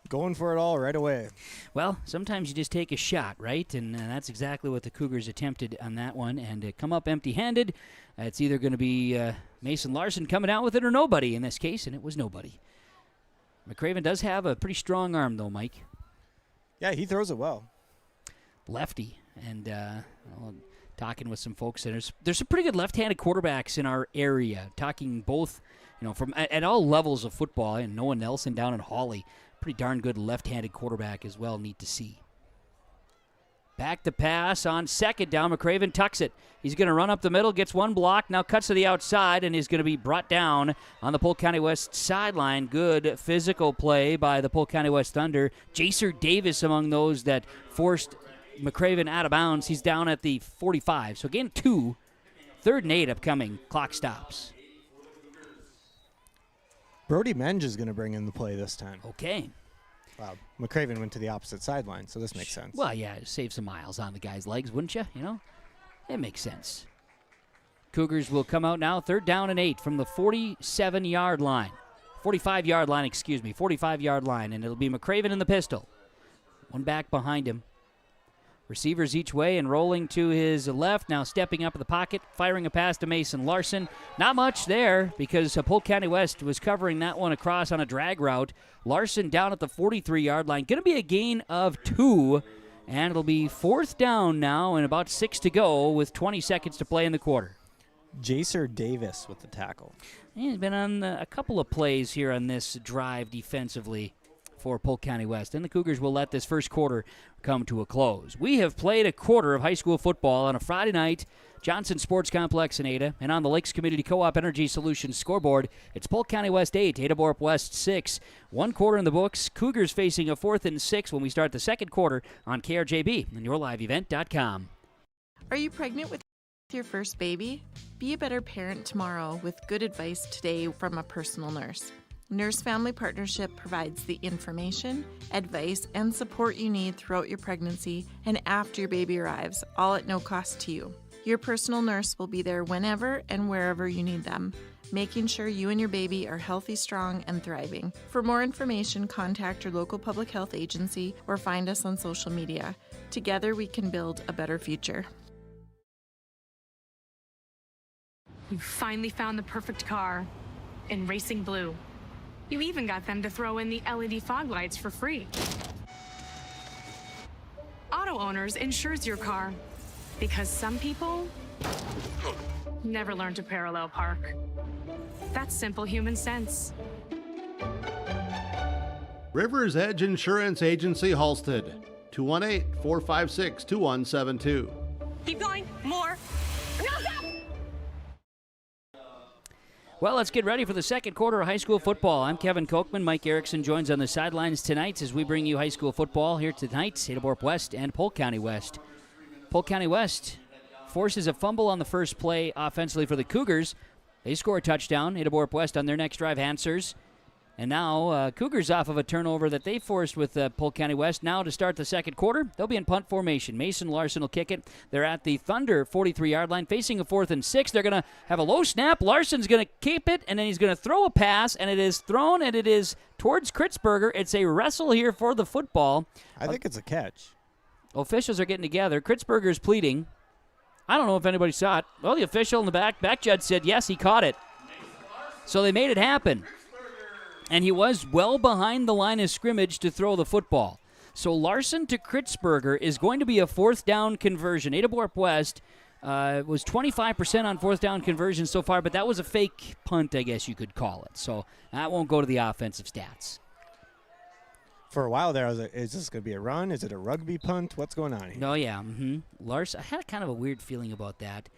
Going for it all right away. Well, sometimes you just take a shot, right? And that's exactly what the Cougars attempted on that one. And come up empty-handed. It's either going to be Mason Larson coming out with it or nobody in this case, and it was nobody. McCraven does have a pretty strong arm, though, Mike. Yeah, he throws it well. lefty. And talking with some folks, and there's some pretty good left-handed quarterbacks in our area. Talking both, from at all levels of football. And Noah Nelson down in Hawley, pretty darn good left-handed quarterback as well. Neat to see. Back to pass on second down. McCraven tucks it. He's going to run up the middle, gets one block, now cuts to the outside, and is going to be brought down on the Polk County West sideline. Good physical play by the Polk County West Thunder. Jacer Davis among those that forced McCraven out of bounds. He's down at the 45. So gain 2. 3rd and 8 upcoming. Clock stops. Brody Menge is going to bring in the play this time. Okay. Wow. McCraven went to the opposite sideline, so this makes sense. Well, yeah, save some miles on the guy's legs, wouldn't you? It makes sense. Cougars will come out now, 3rd down and 8 from the 47-yard line. 45-yard line, 45-yard line, and it'll be McCraven in the pistol. One back behind him. Receivers each way and rolling to his left. Now stepping up in the pocket, firing a pass to Mason Larson. Not much there because Polk County West was covering that one across on a drag route. Larson down at the 43-yard line. Going to be a gain of 2, and it'll be 4th down now and about 6 to go with 20 seconds to play in the quarter. Jacer Davis with the tackle. He's been on a couple of plays here on this drive defensively for Polk County West, and the Cougars will let this first quarter come to a close. We have played a quarter of high school football on a Friday night, Johnson Sports Complex in Ada, and on the Lakes Community Co-op Energy Solutions scoreboard, it's Polk County West 8, Ada-Borup-West 6. 1 quarter in the books, Cougars facing a 4th and 6 when we start the second quarter on KRJB and yourliveevent.com. Are you pregnant with your first baby? Be a better parent tomorrow with good advice today from a personal nurse. Nurse Family Partnership provides the information, advice, and support you need throughout your pregnancy and after your baby arrives, all at no cost to you. Your personal nurse will be there whenever and wherever you need them, making sure you and your baby are healthy, strong, and thriving. For more information, contact your local public health agency or find us on social media. Together, we can build a better future. You finally found the perfect car in racing blue. You even got them to throw in the LED fog lights for free. Auto Owners insures your car because some people never learn to parallel park. That's simple human sense. Rivers Edge Insurance Agency, Halsted, 218-456-2172. Keep going. More. No, stop! Well, let's get ready for the second quarter of high school football. I'm Kevin Kochman. Mike Erickson joins on the sidelines tonight as we bring you high school football here tonight. Ada-Borup-West and Polk County West. Polk County West forces a fumble on the first play offensively for the Cougars. They score a touchdown. Ada-Borup-West on their next drive answers. And now Cougars off of a turnover that they forced with Polk County West. Now to start the second quarter, they'll be in punt formation. Mason Larson will kick it. They're at the Thunder 43-yard line, facing a 4th and 6. They're going to have a low snap. Larson's going to keep it, and then he's going to throw a pass, and it is thrown, and it is towards Kritzberger. It's a wrestle here for the football. I think it's a catch. Officials are getting together. Kritzberger's pleading. I don't know if anybody saw it. Well, the official in the back judge said, yes, he caught it. So they made it happen. And he was well behind the line of scrimmage to throw the football. So Larson to Kritzberger is going to be a 4th down conversion. Ada-Borup-West was 25% on 4th down conversion so far, but that was a fake punt, I guess you could call it. So that won't go to the offensive stats. For a while there, I was like, is this going to be a run? Is it a rugby punt? What's going on here? Oh, yeah. Larson, I had kind of a weird feeling about that.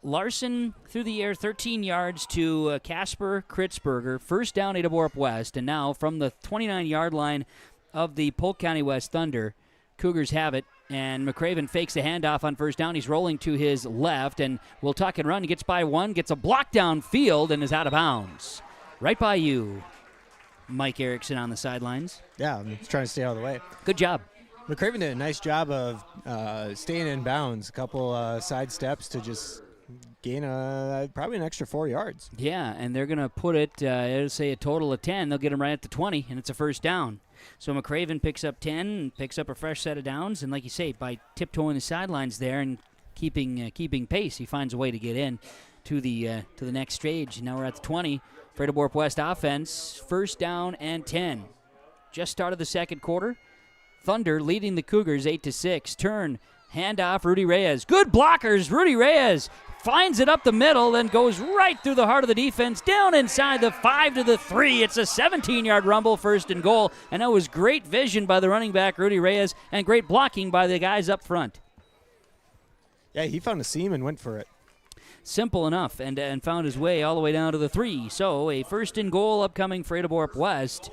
Larson through the air, 13 yards to Casper Kritzberger. First down, Ada-Borup-West. And now from the 29-yard line of the Polk County West Thunder, Cougars have it. And McCraven fakes the handoff on first down. He's rolling to his left and will tuck and run. He gets by one, gets a block downfield, and is out of bounds. Right by you, Mike Erickson on the sidelines. Yeah, I'm trying to stay out of the way. Good job. McCraven did a nice job of staying in bounds. A couple side steps to just gain probably an extra 4 yards. Yeah, and they're going to put it, it'll say a total of 10. They'll get him right at the 20, and it's a first down. So McCraven picks up 10 and picks up a fresh set of downs. And like you say, by tiptoeing the sidelines there and keeping pace, he finds a way to get in to the next stage. Now we're at the 20 for Ada-Borup-West offense. First down and 10. Just started the second quarter. Thunder leading the Cougars 8-6. Turn, handoff, Rudy Reyes. Good blockers, Rudy Reyes finds it up the middle, then goes right through the heart of the defense, down inside the 5 to the 3. It's a 17-yard rumble, 1st and goal, and that was great vision by the running back, Rudy Reyes, and great blocking by the guys up front. Yeah, he found a seam and went for it. Simple enough, and found his way all the way down to the 3. So a 1st and goal upcoming for Ada-Borup-West.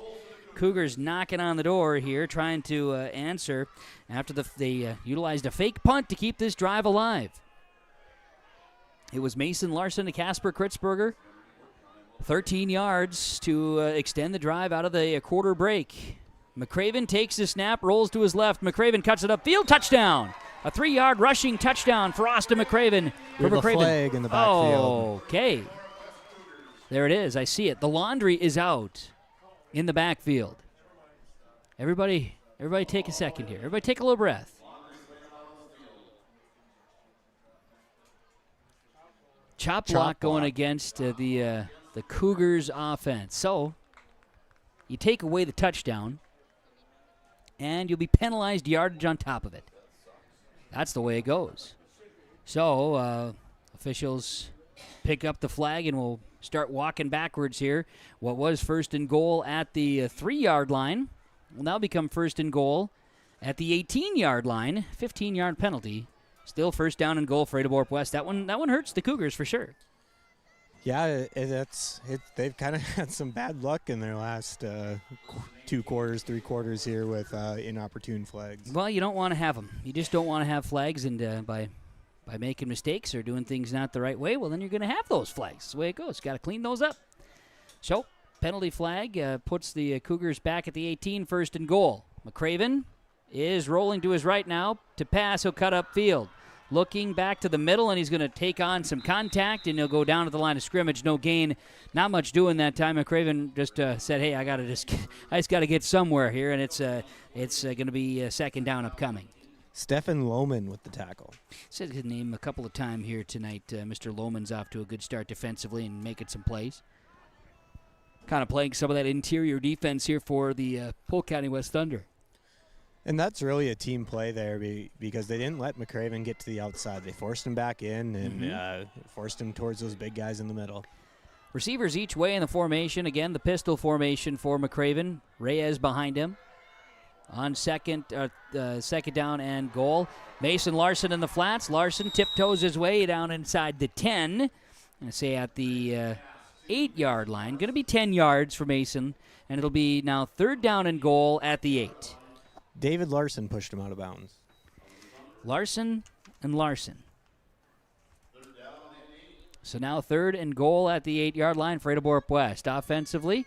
Cougars knocking on the door here, trying to answer after they utilized a fake punt to keep this drive alive. It was Mason Larson to Casper Kritzberger. 13 yards to extend the drive out of the quarter break. McCraven takes the snap, rolls to his left. McCraven cuts it upfield, touchdown. A 3-yard rushing touchdown for Austin McCraven. There's a flag in the backfield. Okay. There it is. I see it. The laundry is out in the backfield. Everybody take a second here. Everybody take a little breath. Chop block going against the Cougars offense. So you take away the touchdown, and you'll be penalized yardage on top of it. That's the way it goes. So officials pick up the flag, and we'll start walking backwards here. What was 1st and goal at the 3-yard line will now become 1st and goal at the 18-yard line. 15-yard penalty. Still 1st down and goal for Ada-Borup-West. That one hurts the Cougars for sure. Yeah, they've kind of had some bad luck in their last 2 quarters, 3 quarters here with inopportune flags. Well, you don't want to have them. You just don't want to have flags, and by making mistakes or doing things not the right way, well, then you're going to have those flags. That's the way it goes. Got to clean those up. So, penalty flag puts the Cougars back at the 18, 1st and goal. McCraven is rolling to his right now to pass. He'll cut upfield. Looking back to the middle, and he's going to take on some contact, and he'll go down to the line of scrimmage. No gain. Not much doing that time. McCraven just said, hey, I just got to get somewhere here, and it's going to be 2nd down upcoming. Stefan Lohman with the tackle. Said his name a couple of times here tonight. Mr. Lohman's off to a good start defensively and making some plays. Kind of playing some of that interior defense here for the Polk County West Thunder. And that's really a team play there because they didn't let McCraven get to the outside. They forced him back in and forced him towards those big guys in the middle. Receivers each way in the formation. Again, the pistol formation for McCraven. Reyes behind him. On second down and goal. Mason Larson in the flats. Larson tiptoes his way down inside the 10. I'm going to say at the 8-yard line. Going to be 10 yards for Mason. And it'll be now 3rd down and goal at the 8. David Larson pushed him out of bounds. Larson and Larson. So now 3rd and goal at the 8-yard line for Ada-Borup-West. Offensively,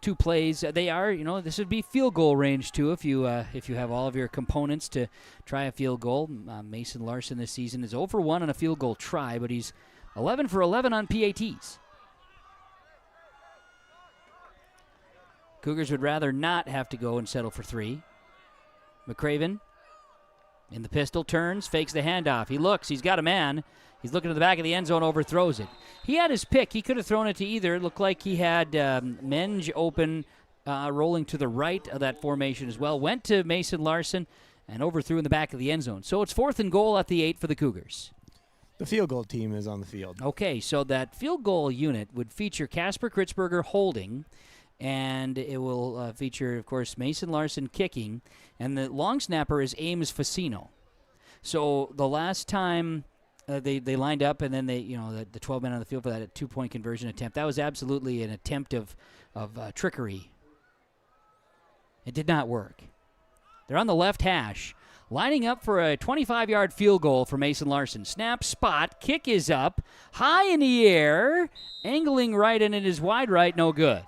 2 plays. They are, this would be field goal range too if you have all of your components to try a field goal. Mason Larson this season is 0 for 1 on a field goal try, but he's 11 for 11 on PATs. Cougars would rather not have to go and settle for 3. McCraven in the pistol, turns, fakes the handoff. He looks, he's got a man. He's looking to the back of the end zone, overthrows it. He had his pick. He could have thrown it to either. It looked like he had Menge open, rolling to the right of that formation as well. Went to Mason Larson and overthrew in the back of the end zone. So it's 4th and goal at the 8 for the Cougars. The field goal team is on the field. Okay, so that field goal unit would feature Casper Kritzberger holding, and it will feature, of course, Mason Larson kicking, and the long snapper is Ames Facino. So the last time they lined up, and then the 12 men on the field for that 2-point conversion attempt, that was absolutely an attempt of trickery. It did not work. They're on the left hash, lining up for a 25-yard field goal for Mason Larson. Snap, spot, kick is up, high in the air, angling right, and it is wide right, no good.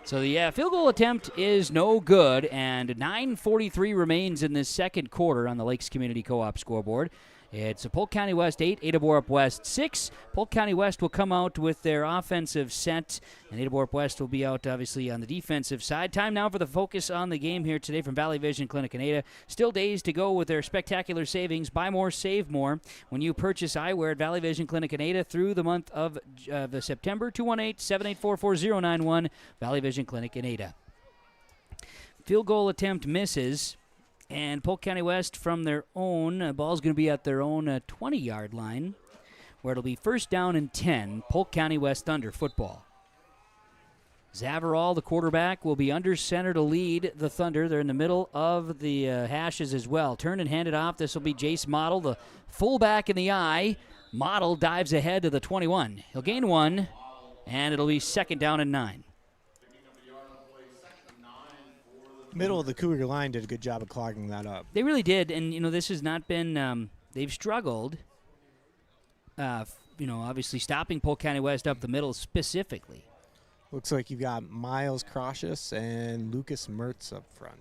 So the field goal attempt is no good, and 9:43 remains in this second quarter on the Lakes Community Co-op scoreboard. It's a Polk County West 8, Ada-Borup-West 6. Polk County West will come out with their offensive set, and Ada-Borup-West will be out, obviously, on the defensive side. Time now for the focus on the game here today from Valley Vision Clinic in Ada. Still days to go with their spectacular savings. Buy more, save more when you purchase eyewear at Valley Vision Clinic in Ada through the month of September. 218-784-4091, Valley Vision Clinic in Ada. Field goal attempt misses. And Polk County West from their own, ball's going to be at their own 20-yard line, where it'll be first down and 10, Polk County West Thunder football. Zavarall, the quarterback, will be under center to lead the Thunder. They're in the middle of the hashes as well. Turn and hand it off. This will be Jace Model, the fullback in the eye. Model dives ahead to the 21. He'll gain 1, and it'll be second down and 9. Middle of the Cougar line did a good job of clogging that up. They really did, and, this has not been, they've struggled, obviously stopping Polk County West up the middle specifically. Looks like you've got Miles Cautious and Lucas Mertz up front.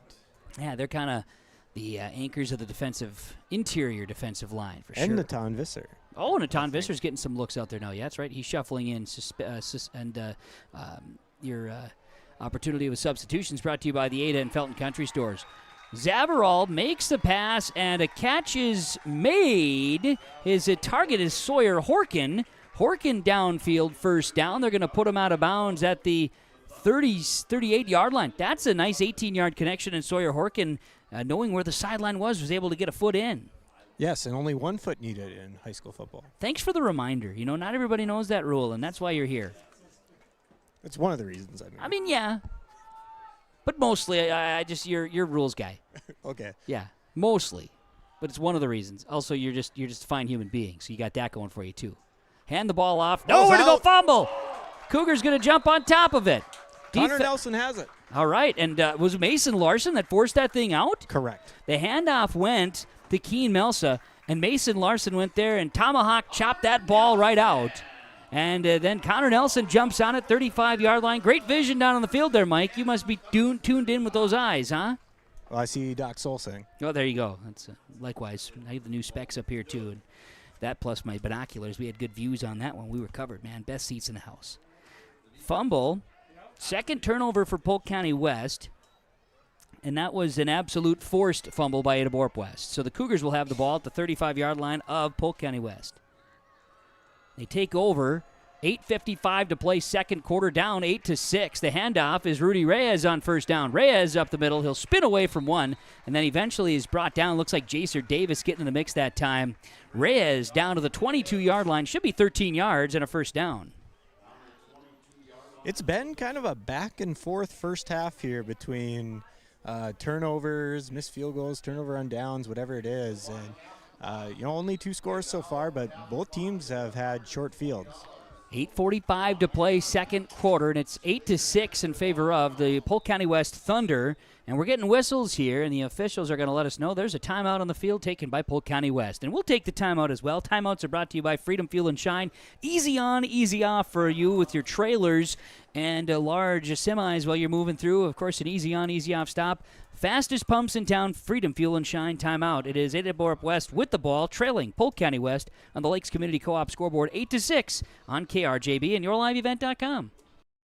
Yeah, they're kind of the anchors of the interior defensive line, for sure. And Natan Visser. Oh, Natan Visser's getting some looks out there now. Yeah, that's right. He's shuffling in, your opportunity with substitutions brought to you by the Ada and Felton Country Stores. Zavarall makes the pass, and a catch is made. His target is Sawyer Horkin. Horkin downfield, first down. They're going to put him out of bounds at the 38-yard line. That's a nice 18-yard connection, and Sawyer Horkin, knowing where the sideline was able to get a foot in. Yes, and only 1 foot needed in high school football. Thanks for the reminder. Not everybody knows that rule, and that's why you're here. It's one of the reasons. I mean, yeah. But mostly, I just you're rules guy. Okay. Yeah, mostly. But it's one of the reasons. Also, you're just a fine human being, so you got that going for you, too. Hand the ball off. Nowhere to go, fumble. Cougar's going to jump on top of it. Connor Nelson has it. All right, and was it Mason Larson that forced that thing out? Correct. The handoff went to Keen Melsa, and Mason Larson went there and tomahawk chopped that ball right out. And then Connor Nelson jumps on it, 35-yard line. Great vision down on the field there, Mike. You must be tuned in with those eyes, huh? Well, I see Doc Solsing. Oh, there you go. That's likewise. I have the new specs up here, too. And that plus my binoculars. We had good views on that one. We were covered, man. Best seats in the house. Fumble. Second turnover for Polk County West. And that was an absolute forced fumble by Ada-Borup-West. So the Cougars will have the ball at the 35-yard line of Polk County West. They take over. 8:55 to play, second quarter, down 8-6. The handoff is Rudy Reyes on first down. Reyes up the middle. He'll spin away from one, and then eventually is brought down. Looks like Jacer Davis getting in the mix that time. Reyes down to the 22-yard line. Should be 13 yards and a first down. It's been kind of a back and forth first half here between turnovers, missed field goals, turnover on downs, whatever it is. And only 2 scores so far, but both teams have had short fields. 8:45 to play, second quarter, and it's 8-6 in favor of the Polk County West Thunder. And we're getting whistles here, and the officials are going to let us know there's a timeout on the field taken by Polk County West. And we'll take the timeout as well. Timeouts are brought to you by Freedom Fuel and Shine. Easy on, easy off for you with your trailers and large semis while you're moving through. Of course, an easy on, easy off stop. Fastest pumps in town, Freedom Fuel and Shine timeout. It is Ada-Borup-West with the ball, trailing Polk County West on the Lakes Community Co-op scoreboard 8-6 on KRJB and YourLiveEvent.com.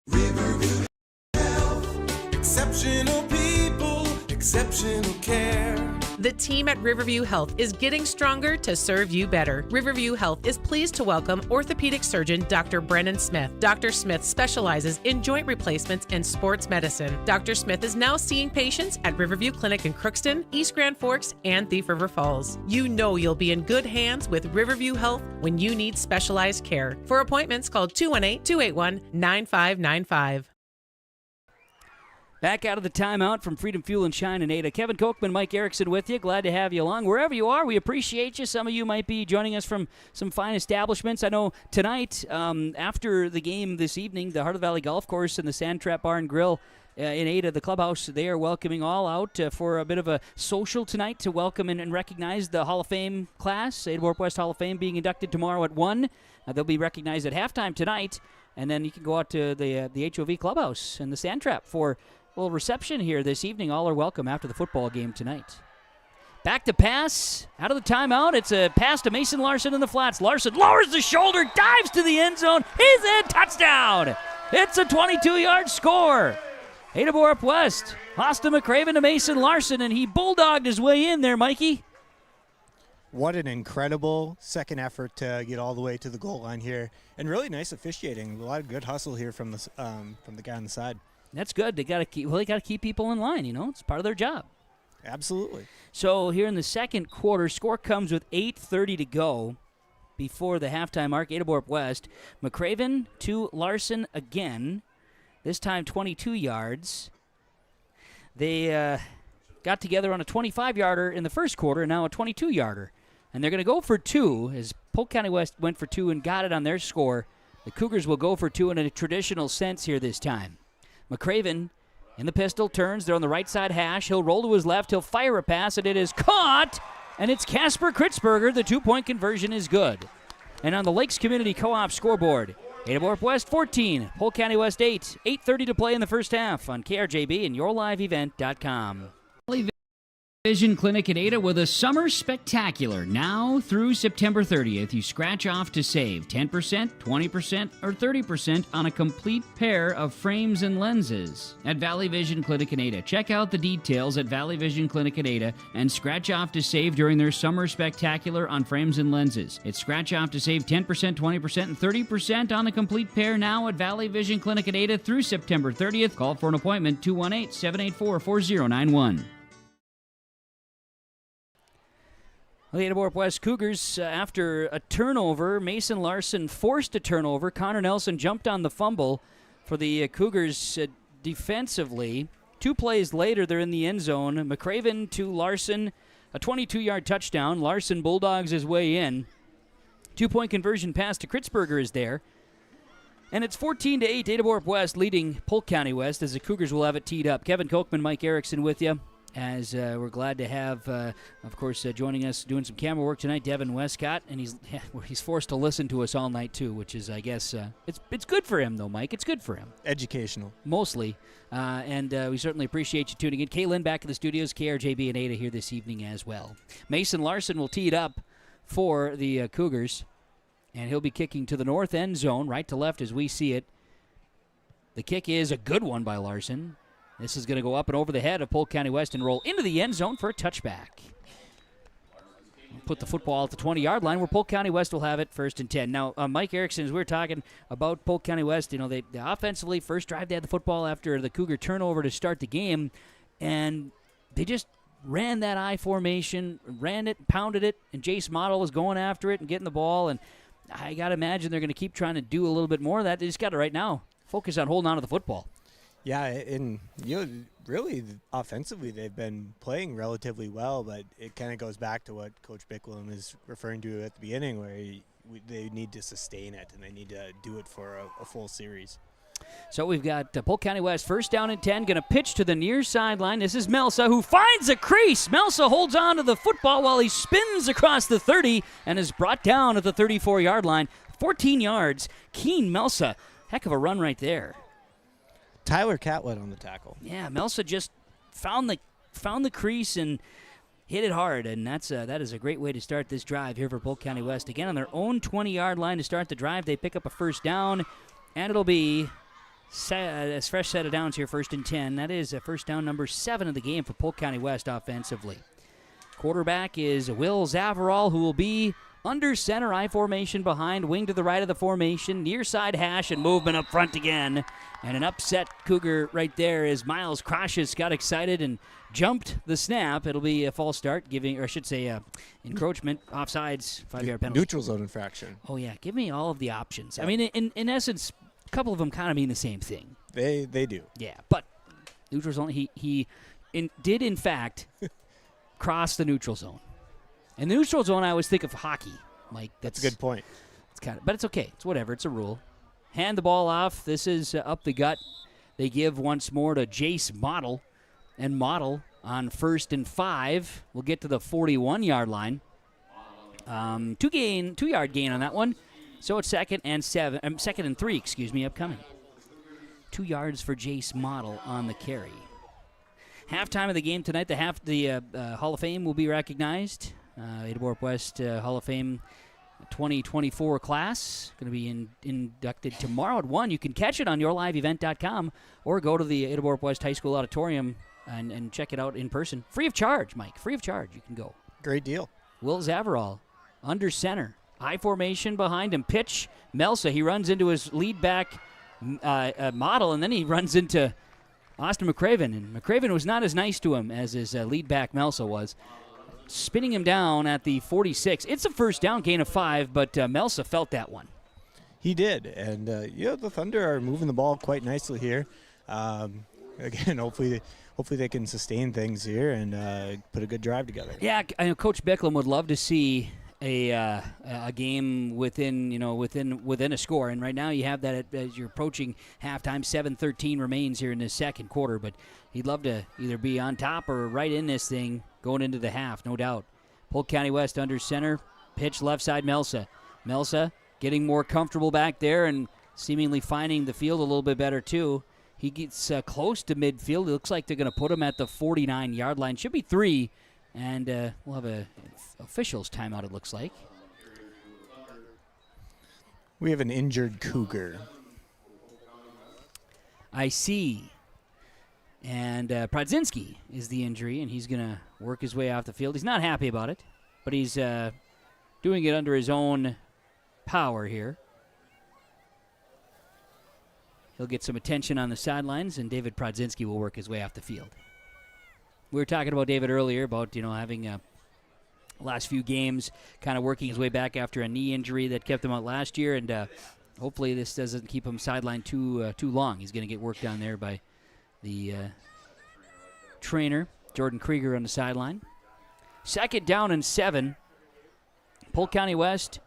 Riverview Health, exceptional people, exceptional care. The team at Riverview Health is getting stronger to serve you better. Riverview Health is pleased to welcome orthopedic surgeon Dr. Brennan Smith. Dr. Smith specializes in joint replacements and sports medicine. Dr. Smith is now seeing patients at Riverview Clinic in Crookston, East Grand Forks, and Thief River Falls. You know you'll be in good hands with Riverview Health when you need specialized care. For appointments, call 218-281-9595. Back out of the timeout from Freedom Fuel and Shine and Ada. Kevin Kochman, Mike Erickson with you. Glad to have you along. Wherever you are, we appreciate you. Some of you might be joining us from some fine establishments. I know tonight, after the game this evening, the Heart of the Valley Golf Course and the Sand Trap Bar and Grill in Ada, the clubhouse, they are welcoming all out for a bit of a social tonight to welcome and recognize the Hall of Fame class. Ada-Borup-West Hall of Fame being inducted tomorrow at 1. They'll be recognized at halftime tonight, and then you can go out to the HOV clubhouse and the Sand Trap for little reception here this evening. All are welcome after the football game tonight. Back to pass. Out of the timeout. It's a pass to Mason Larson in the flats. Larson lowers the shoulder, dives to the end zone. He's in. Touchdown. It's a 22-yard score. Ada-Borup-West. Austin McCraven to Mason Larson, and he bulldogged his way in there, Mikey. What an incredible second effort to get all the way to the goal line here. And really nice officiating. A lot of good hustle here from the guy on the side. That's good. They got to keep people in line, It's part of their job. Absolutely. So here in the second quarter, score comes with 8:30 to go before the halftime mark. Ada-Borup-West. McCraven to Larson again, this time 22 yards. They got together on a 25-yarder in the first quarter, and now a 22-yarder. And they're going to go for two, as Polk County West went for two and got it on their score. The Cougars will go for two in a traditional sense here this time. McCraven in the pistol, turns. They're on the right side hash. He'll roll to his left. He'll fire a pass, and it is caught. And it's Casper Kritzberger. The two-point conversion is good. And on the Lakes Community Co-op scoreboard, Ada-Borup-West 14, Polk County West 8. 8:30 to play in the first half on KRJB and YourLiveEvent.com. Vision Clinic at Ada with a summer spectacular now through September 30th. You scratch off to save 10%, 20%, or 30% on a complete pair of frames and lenses at Valley Vision Clinic at Ada. Check out the details at Valley Vision Clinic at Ada and scratch off to save during their summer spectacular on frames and lenses. It's scratch off to save 10%, 20%, and 30% on a complete pair now at Valley Vision Clinic at Ada through September 30th. Call for an appointment 218-784-4091. The Ada-Borup-West Cougars, after a turnover, Mason Larson forced a turnover. Connor Nelson jumped on the fumble for the Cougars defensively. 2 plays later, they're in the end zone. McCraven to Larson, a 22-yard touchdown. Larson bulldogs his way in. 2-point conversion pass to Kritzberger is there. And it's 14-8, Ada-Borup-West leading Polk County West as the Cougars will have it teed up. Kevin Kochman, Mike Erickson with you. As we're glad to have, of course, joining us doing some camera work tonight, Devin Westcott, and he's forced to listen to us all night too, which is, I guess, it's good for him though, Mike. It's good for him. Educational, mostly, and we certainly appreciate you tuning in. Kaylin back in the studios, KRJB and Ada here this evening as well. Mason Larson will tee it up for the Cougars, and he'll be kicking to the north end zone, right to left as we see it. The kick is a good one by Larson. This is going to go up and over the head of Polk County West and roll into the end zone for a touchback. Put the football at the 20-yard line where Polk County West will have it first and 10. Now, Mike Erickson, as we were talking about Polk County West, they offensively, first drive they had the football after the Cougar turnover to start the game, and they just ran that I formation, ran it, pounded it, and Jace Model was going after it and getting the ball, and I got to imagine they're going to keep trying to do a little bit more of that. They just got to right now focus on holding on to the football. Yeah, and really offensively they've been playing relatively well, but it kind of goes back to what Coach Bicklum is referring to at the beginning, where they need to sustain it and they need to do it for a full series. So we've got Polk County West first down and 10, going to pitch to the near sideline. This is Melsa, who finds a crease. Melsa holds on to the football while he spins across the 30 and is brought down at the 34-yard line. 14 yards. Keen Melsa. Heck of a run right there. Tyler Catlett on the tackle. Yeah, Melsa just found the crease and hit it hard, and that is a great way to start this drive here for Polk County West. Again, on their own 20-yard line to start the drive, they pick up a first down, and it'll be a fresh set of downs here, first and 10. That is a first down number 7 of the game for Polk County West offensively. Quarterback is Will Zavarall, who will be under center, I formation behind, wing to the right of the formation, near side hash, and movement up front again. And an upset Cougar right there as Miles Croshes got excited and jumped the snap. It'll be a false start, encroachment, offsides, 5-yard penalty. Neutral zone infraction. Oh, yeah. Give me all of the options. I mean, in essence, a couple of them kind of mean the same thing. They do. Yeah, but neutral zone, he did, in fact, cross the neutral zone. In the neutral zone, I always think of hockey. Like that's a good point. But it's okay. It's whatever. It's a rule. Hand the ball off. This is up the gut. They give once more to Jace Model. And Model on 1st and 5 will get to the 41-yard line. 2-yard gain on that one. So it's 2nd and 3, upcoming. 2 yards for Jace Model on the carry. Halftime of the game tonight. The Hall of Fame will be recognized. Ada-Borup-West Hall of Fame 2024 class going to be inducted tomorrow at 1. You can catch it on YourLiveEvent.com or go to the Ada-Borup-West High School Auditorium and check it out in person. Free of charge, Mike. Free of charge. You can go. Great deal. Will Zavarall under center. I formation behind him. Pitch. Melsa. He runs into his lead back Model, and then he runs into Austin McCraven, and McCraven was not as nice to him as his lead back Melsa was, spinning him down at the 46. It's a first down, gain of 5, but Melsa felt that one. He did, and the Thunder are moving the ball quite nicely here. Again, hopefully they can sustain things here and put a good drive together. Yeah, I know Coach Bicklum would love to see a game within a score, and right now you have that as you're approaching halftime. 7:13 remains here in the second quarter, but he'd love to either be on top or right in this thing going into the half, no doubt. Polk County West under center, pitch left side Melsa. Melsa getting more comfortable back there and seemingly finding the field a little bit better too. He gets close to midfield. It looks like they're going to put him at the 49-yard line. Should be 3. And we'll have a officials timeout, it looks like. We have an injured Cougar. I see. And Prodzinski is the injury, and he's going to work his way off the field. He's not happy about it, but he's doing it under his own power here. He'll get some attention on the sidelines, and David Prodzinski will work his way off the field. We were talking about David earlier about, having last few games kind of working his way back after a knee injury that kept him out last year, and hopefully this doesn't keep him sidelined too long. He's going to get work down there by the trainer, Jordan Krieger, on the sideline. 2nd down and 7. Polk County West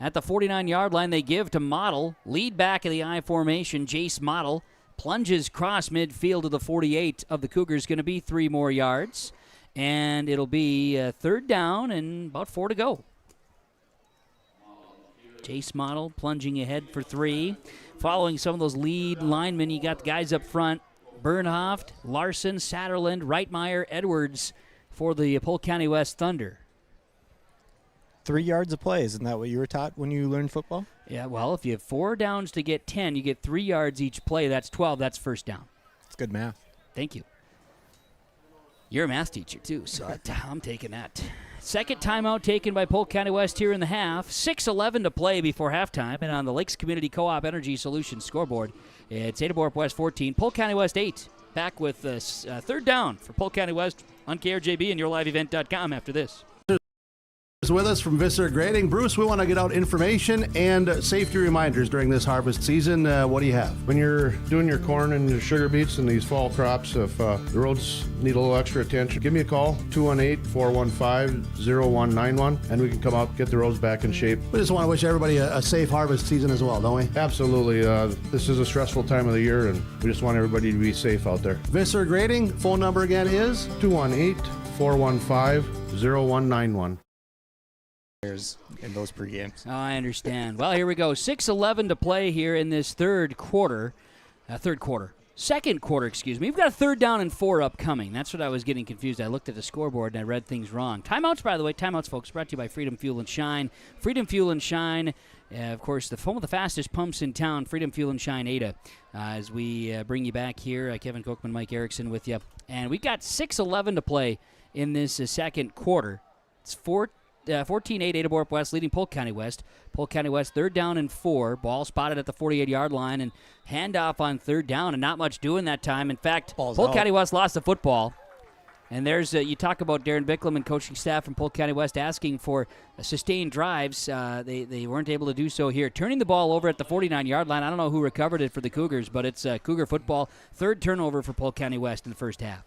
at the 49-yard line. They give to Model. Lead back in the I formation, Jace Model. Plunges cross midfield to the 48 of the Cougars. Going to be 3 more yards. And it'll be 3rd down and about 4 to go. Jace Model plunging ahead for 3. Following some of those lead linemen, you got the guys up front. Bernhoft, Larson, Satterland, Reitmeyer, Edwards for the Polk County West Thunder. 3 yards of play, isn't that what you were taught when you learned football? Yeah, well, if you have 4 downs to get 10, you get 3 yards each play. That's 12. That's first down. It's good math. Thank you. You're a math teacher, too, so I'm taking that. Second timeout taken by Polk County West here in the half. 6:11 to play before halftime. And on the Lakes Community Co-op Energy Solutions scoreboard, it's Ada-Borup-West 14, Polk County West 8. Back with third down for Polk County West on KRJB and YourLiveEvent.com after this. With us from Visser Grading. Bruce, we want to get out information and safety reminders during this harvest season. What do you have? When you're doing your corn and your sugar beets and these fall crops, if the roads need a little extra attention, give me a call, 218-415-0191, and we can come out and get the roads back in shape. We just want to wish everybody a safe harvest season as well, don't we? Absolutely. This is a stressful time of the year, and we just want everybody to be safe out there. Visser Grading, phone number again is? 218-415-0191. In those pre-games. Oh, I understand. Well, here we go. 6:11 to play here in this second quarter, excuse me. We've got a 3rd down and 4 upcoming. That's what I was getting confused. I looked at the scoreboard and I read things wrong. Timeouts, by the way, folks, brought to you by Freedom Fuel and Shine. Freedom Fuel and Shine, of course, one of the fastest pumps in town, Freedom Fuel and Shine Ada. As we bring you back here, Kevin Kochman, Mike Erickson with you. And we've got 6:11 to play in this second quarter. It's 14-8 Ada-Borup-West leading Polk County West. Polk County West 3rd down and 4. Ball spotted at the 48-yard line and handoff on 3rd down and not much doing that time. In fact, Polk County West lost the football. And there's you talk about Darren Bicklum and coaching staff from Polk County West asking for sustained drives. They weren't able to do so here. Turning the ball over at the 49-yard line. I don't know who recovered it for the Cougars, but it's Cougar football. 3rd turnover for Polk County West in the first half.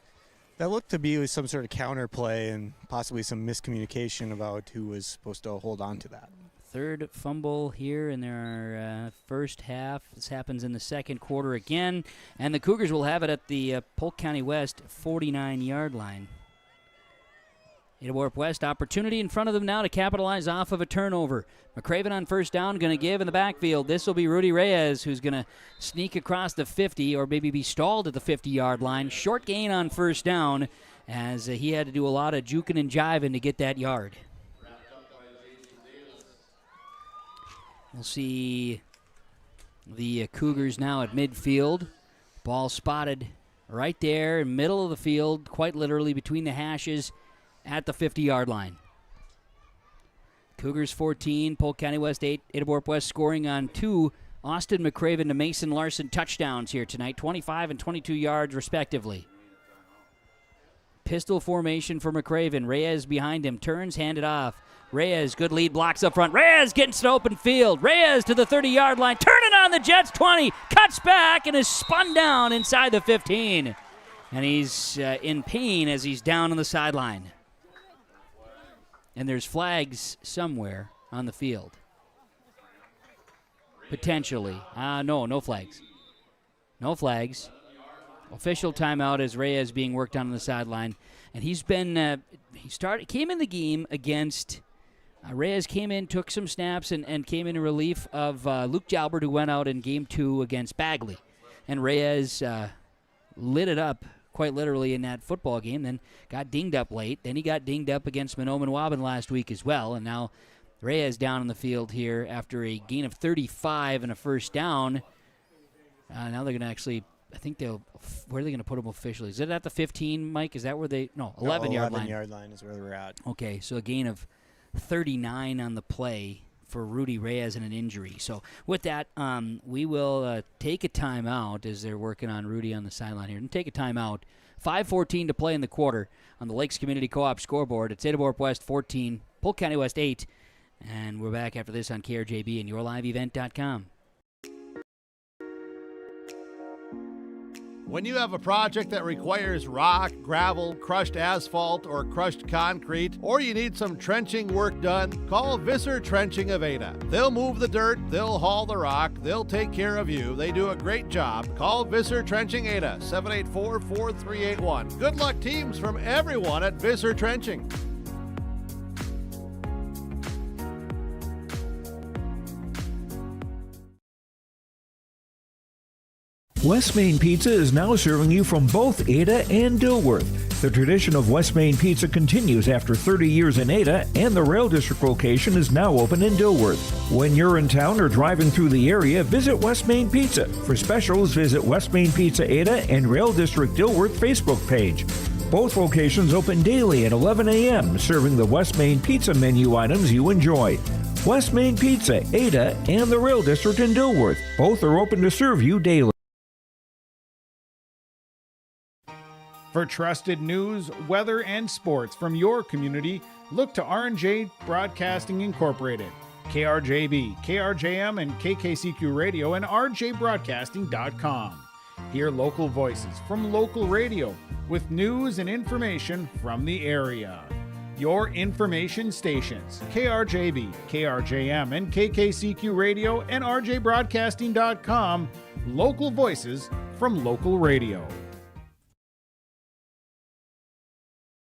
That looked to be some sort of counter play and possibly some miscommunication about who was supposed to hold on to that. 3rd fumble here in their first half. This happens in the second quarter again. And the Cougars will have it at the Polk County West 49-yard line. Ada-Borup-West opportunity in front of them now to capitalize off of a turnover. McCraven on 1st down, going to give in the backfield. This will be Rudy Reyes, who's going to sneak across the 50 or maybe be stalled at the 50-yard line. Short gain on 1st down as he had to do a lot of juking and jiving to get that yard. We'll see the Cougars now at midfield. Ball spotted right there in the middle of the field, quite literally between the hashes at the 50-yard line. Cougars 14, Polk County West 8. Ada-Borup-West scoring on 2 Austin McCraven to Mason Larson touchdowns here tonight, 25 and 22 yards respectively. Pistol formation for McCraven. Reyes behind him, turns, handed off. Reyes, good lead, blocks up front. Reyes getting to open field. Reyes to the 30-yard line, turning on the Jets 20, cuts back and is spun down inside the 15. And he's in pain as he's down on the sideline. And there's flags somewhere on the field. Potentially. No flags. No flags. Official timeout as Reyes being worked on the sideline. And he's been, came in the game against, Reyes came in, took some snaps, and came in relief of Luke Jalbert, who went out in game 2 against Bagley. And Reyes lit it up quite literally in that football game, then got dinged up late. Then he got dinged up against Mahnomen Waubun last week as well. And now Reyes down on the field here after a gain of 35 and a first down. Now they're going to actually, I think where are they going to put him officially? Is it at the 15, Mike? Is that where 11-yard line? 11-yard line is where we're at. Okay, so a gain of 39 on the play for Rudy Reyes and an injury. So with that, we will take a timeout as they're working on Rudy on the sideline here. And take a timeout. 5:14 to play in the quarter on the Lakes Community Co-op scoreboard. It's Ada-Borup-West 14, Polk County West 8. And we're back after this on KRJB and YourLiveEvent.com. When you have a project that requires rock, gravel, crushed asphalt, or crushed concrete, or you need some trenching work done, call Visser Trenching of Ada. They'll move the dirt, they'll haul the rock, they'll take care of you. They do a great job. Call Visser Trenching Ada, 784-4381. Good luck, teams, from everyone at Visser Trenching. West Main Pizza is now serving you from both Ada and Dilworth. The tradition of West Main Pizza continues after 30 years in Ada, and the Rail District location is now open in Dilworth. When you're in town or driving through the area, visit West Main Pizza. For specials, visit West Main Pizza Ada and Rail District Dilworth Facebook page. Both locations open daily at 11 a.m., serving the West Main Pizza menu items you enjoy. West Main Pizza, Ada, and the Rail District in Dilworth. Both are open to serve you daily. For trusted news, weather, and sports from your community, look to R&J Broadcasting Incorporated, KRJB, KRJM, and KKCQ Radio, and rjbroadcasting.com. Hear local voices from local radio with news and information from the area. Your information stations, KRJB, KRJM, and KKCQ Radio, and rjbroadcasting.com. Local voices from local radio.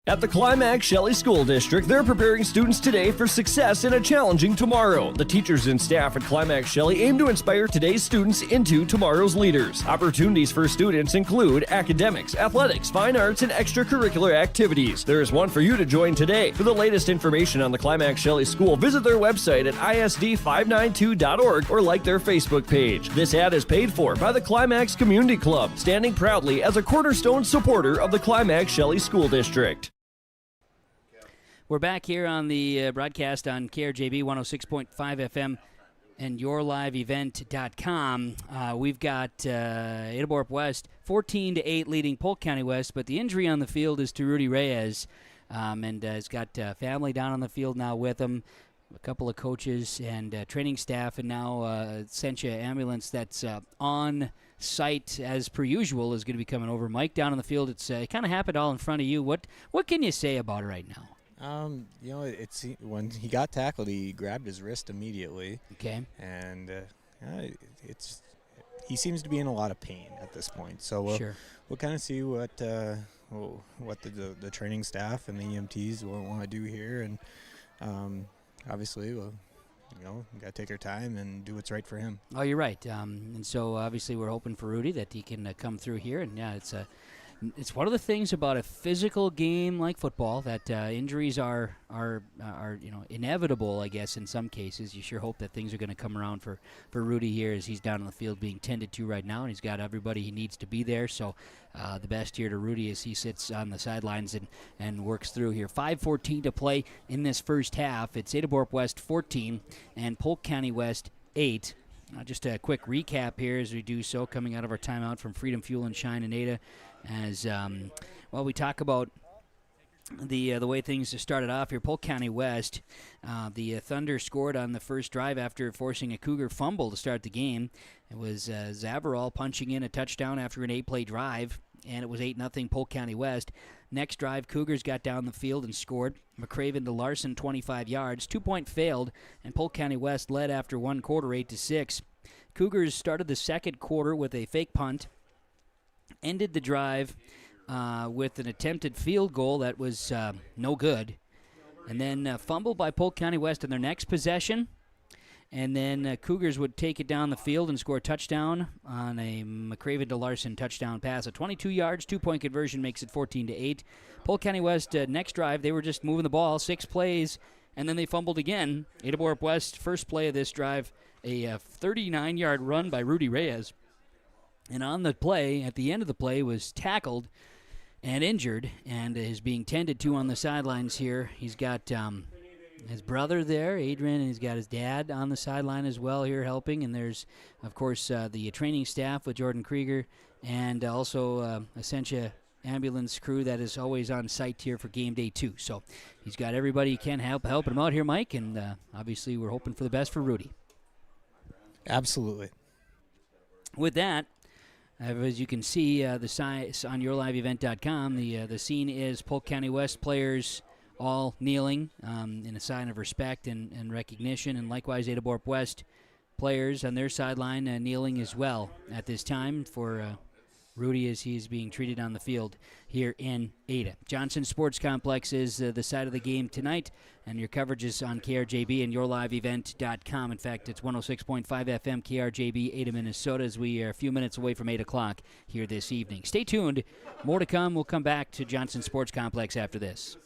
At the Climax Shelley School District, they're preparing students today for success in a challenging tomorrow. The teachers and staff at Climax Shelley aim to inspire today's students into tomorrow's leaders. Opportunities for students include academics, athletics, fine arts, and extracurricular activities. There is one for you to join today. For the latest information on the Climax Shelley School, visit their website at isd592.org or like their Facebook page. This ad is paid for by the Climax Community Club, standing proudly as a cornerstone supporter of the Climax Shelley School District. We're back here on the broadcast on KRJB 106.5 FM and YourLiveEvent.com. We've got Ada-Borup-West 14-8 leading Polk County West, but the injury on the field is to Rudy Reyes, and has got family down on the field now with him, a couple of coaches and training staff, and now Essentia ambulance that's on site as per usual is going to be coming over. Mike, down on the field, it kind of happened all in front of you. What can you say about it right now? It's when he got tackled, he grabbed his wrist immediately. Okay. And he seems to be in a lot of pain at this point. So we'll kind of see what the training staff and the EMTs will want to do here, and obviously we'll. We got to take our time and do what's right for him. Oh, you're right. And so obviously we're hoping for Rudy that he can come through here. And yeah, it's one of the things about a physical game like football that injuries are inevitable, I guess, in some cases. You sure hope that things are going to come around for Rudy here as he's down on the field being tended to right now, and he's got everybody he needs to be there. So the best here to Rudy as he sits on the sidelines and works through here. 5:14 to play in this first half. It's Ada-Borup-West 14 and Polk County West 8. Just a quick recap here as we do so, coming out of our timeout from Freedom Fuel and Shine and Ada, as we talk about the way things started off here. Polk County West, the Thunder scored on the first drive after forcing a Cougar fumble to start the game. It was Zavarol punching in a touchdown after an 8-play drive, and it was 8-0 Polk County West. Next drive, Cougars got down the field and scored. McCraven to Larson, 25 yards. 2-point failed, and Polk County West led after one quarter, 8-6. Cougars started the second quarter with a fake punt, ended the drive with an attempted field goal that was no good, and then fumbled by Polk County West in their next possession. And then Cougars would take it down the field and score a touchdown on a McCraven to Larson touchdown pass. A 22 yards, 2-point conversion makes it 14-8. Polk County West, next drive, they were just moving the ball, 6 plays, and then they fumbled again. Ada-Borup-West, first play of this drive, a 39-yard run by Rudy Reyes. And on the play, at the end of the play, was tackled and injured and is being tended to on the sidelines here. He's got his brother there, Adrian, and he's got his dad on the sideline as well here helping. And there's, of course, the training staff with Jordan Krieger and also Essentia ambulance crew that is always on site here for game day 2. So he's got everybody he can helping him out here, Mike, and obviously we're hoping for the best for Rudy. Absolutely. With that, as you can see, the sign on yourliveevent.com, the scene is Polk County West players all kneeling in a sign of respect and recognition, and likewise Ada-Borup-West players on their sideline kneeling as well at this time for Rudy as he's being treated on the field here in Ada. Johnson Sports Complex is the side of the game tonight, and your coverage is on KRJB and yourliveevent.com. In fact, it's 106.5 FM KRJB, Ada, Minnesota, as we are a few minutes away from 8 o'clock here this evening. Stay tuned. More to come. We'll come back to Johnson Sports Complex after this.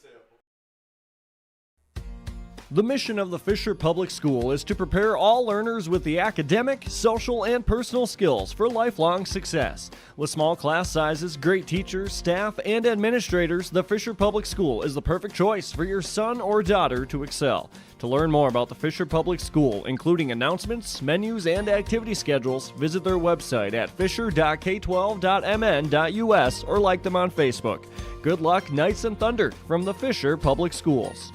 The mission of the Fisher Public School is to prepare all learners with the academic, social, and personal skills for lifelong success. With small class sizes, great teachers, staff, and administrators, the Fisher Public School is the perfect choice for your son or daughter to excel. To learn more about the Fisher Public School, including announcements, menus, and activity schedules, visit their website at fisher.k12.mn.us or like them on Facebook. Good luck, Knights and Thunder, from the Fisher Public Schools.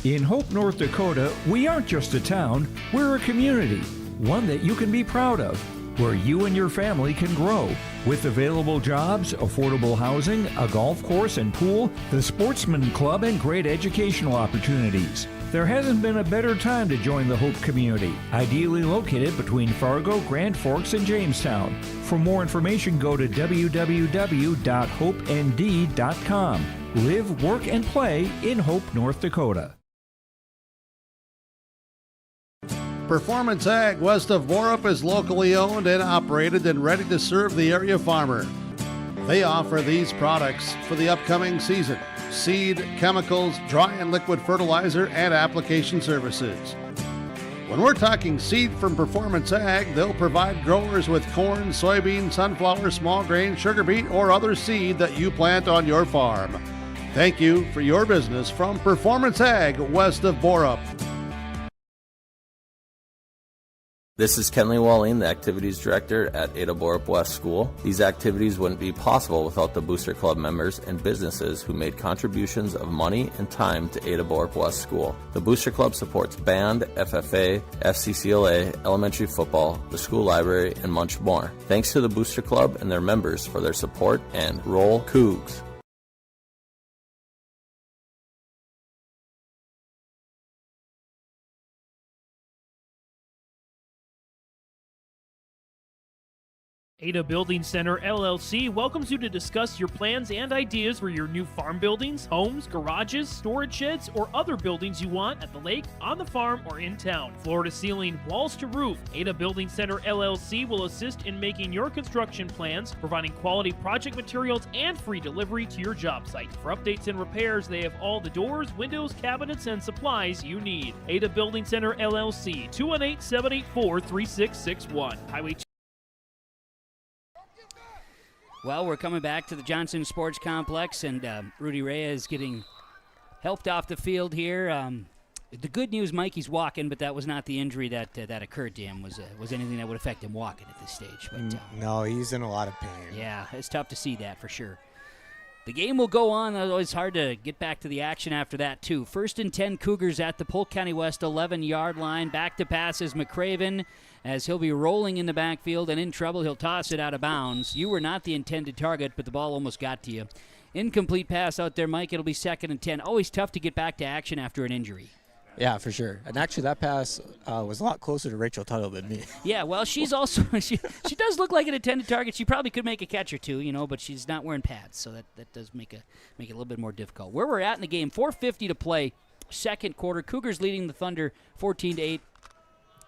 In Hope, North Dakota, we aren't just a town, we're a community, one that you can be proud of, where you and your family can grow. With available jobs, affordable housing, a golf course and pool, the Sportsman Club, and great educational opportunities. There hasn't been a better time to join the Hope community, ideally located between Fargo, Grand Forks, and Jamestown. For more information, go to www.hopend.com. Live, work, and play in Hope, North Dakota. Performance Ag west of Borup is locally owned and operated and ready to serve the area farmer. They offer these products for the upcoming season: seed, chemicals, dry and liquid fertilizer, and application services. When we're talking seed from Performance Ag, they'll provide growers with corn, soybean, sunflower, small grain, sugar beet, or other seed that you plant on your farm. Thank you for your business from Performance Ag west of Borup. This is Kenley Walling, the Activities Director at Ada-Borup-West School. These activities wouldn't be possible without the Booster Club members and businesses who made contributions of money and time to Ada-Borup-West School. The Booster Club supports band, FFA, FCCLA, elementary football, the school library, and much more. Thanks to the Booster Club and their members for their support, and roll Cougs. Ada Building Center LLC welcomes you to discuss your plans and ideas for your new farm buildings, homes, garages, storage sheds, or other buildings you want at the lake, on the farm, or in town. Floor to ceiling, walls to roof, Ada Building Center LLC will assist in making your construction plans, providing quality project materials and free delivery to your job site. For updates and repairs, they have all the doors, windows, cabinets, and supplies you need. Ada Building Center LLC, 218-784-3661. Highway. Well, we're coming back to the Johnson Sports Complex, and Rudy Reyes getting helped off the field here. The good news, Mikey's walking, but that was not the injury that occurred to him. Was anything that would affect him walking at this stage? But no, he's in a lot of pain. yeah, it's tough to see that for sure. The game will go on. It's hard to get back to the action after that, too. 1st and 10 Cougars at the Polk County West 11-yard line. Back to pass is McCraven, as he'll be rolling in the backfield and in trouble. He'll toss it out of bounds. You were not the intended target, but the ball almost got to you. Incomplete pass out there, Mike. It'll be 2nd and 10. Always tough to get back to action after an injury. Yeah, for sure. And actually, that pass was a lot closer to Rachel Tuttle than me. Yeah, well, she's also she does look like an intended target. She probably could make a catch or two, but she's not wearing pads, so that does make it a little bit more difficult. Where we're at in the game, 4:50 to play, second quarter. Cougars leading the Thunder 14-8.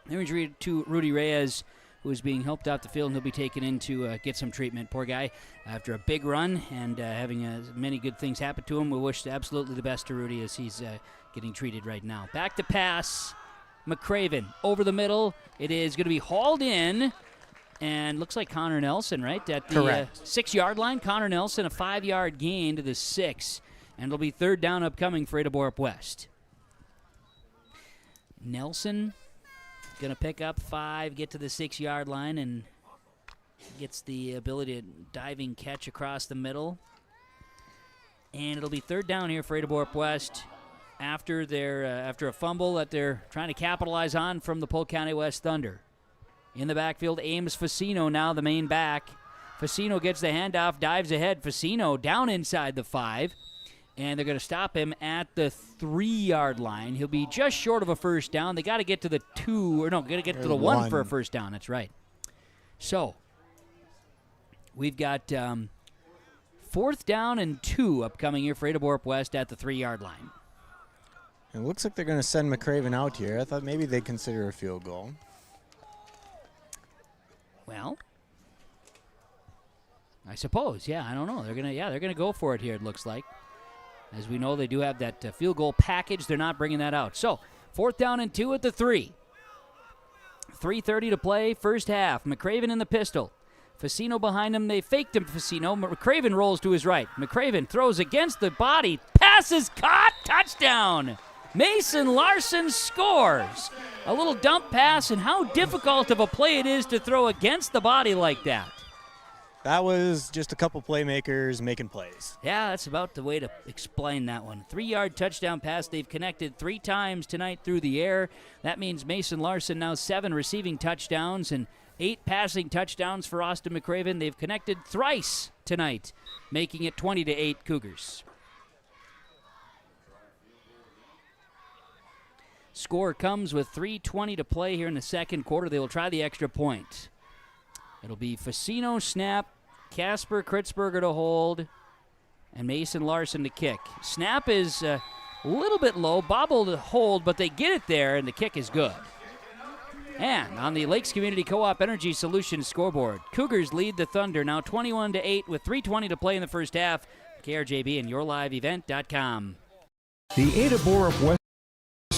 Their injury to Rudy Reyes, who is being helped out the field, and he'll be taken in to get some treatment. Poor guy, after a big run and having many good things happen to him. We wish absolutely the best to Rudy as he's getting treated right now. Back to pass, McCraven over the middle. It is going to be hauled in, and looks like Connor Nelson, right? At the 6-yard line. Connor Nelson, a 5-yard gain to the 6, and it'll be 3rd down upcoming for Ada-Borup-West. Nelson going to pick up 5, get to the 6-yard line, and gets the ability to diving catch across the middle. And it'll be 3rd down here for Ada-Borup-West after a fumble that they're trying to capitalize on from the Polk County West Thunder. In the backfield, Ames Facino now the main back. Facino gets the handoff, dives ahead. Facino down inside the 5. And they're going to stop him at the 3-yard line. He'll be just short of a 1st down. They got to get to the 2, or no, got to get to the 1 for a 1st down. That's right. So we've got 4th down and 2 upcoming here for Ada-Borup-West at the 3-yard line. It looks like they're going to send McCraven out here. I thought maybe they'd consider a field goal. Well, I suppose. Yeah, I don't know. They're gonna go for it here. It looks like. As we know, they do have that field goal package. They're not bringing that out. So, 4th down and 2 at the 3. 3:30 to play, first half. McCraven in the pistol. Facino behind him. They faked him, Facino. McCraven rolls to his right. McCraven throws against the body. Pass is caught. Touchdown. Mason Larson scores. A little dump pass, and how difficult of a play it is to throw against the body like that. That was just a couple playmakers making plays. Yeah, that's about the way to explain that one. 3-yard touchdown pass. They've connected 3 times tonight through the air. That means Mason Larson now 7 receiving touchdowns and 8 passing touchdowns for Austin McCraven. They've connected thrice tonight, making it 20-8 Cougars. Score comes with 3:20 to play here in the second quarter. They will try the extra point. It'll be Facino snap, Casper Kritzberger to hold, and Mason Larson to kick. Snap is a little bit low, bobble to hold, but they get it there, and the kick is good. And on the Lakes Community Co-op Energy Solutions scoreboard, Cougars lead the Thunder now 21-8 with 3:20 to play in the first half. KRJB and YourLiveEvent.com. The Ada-Borup-West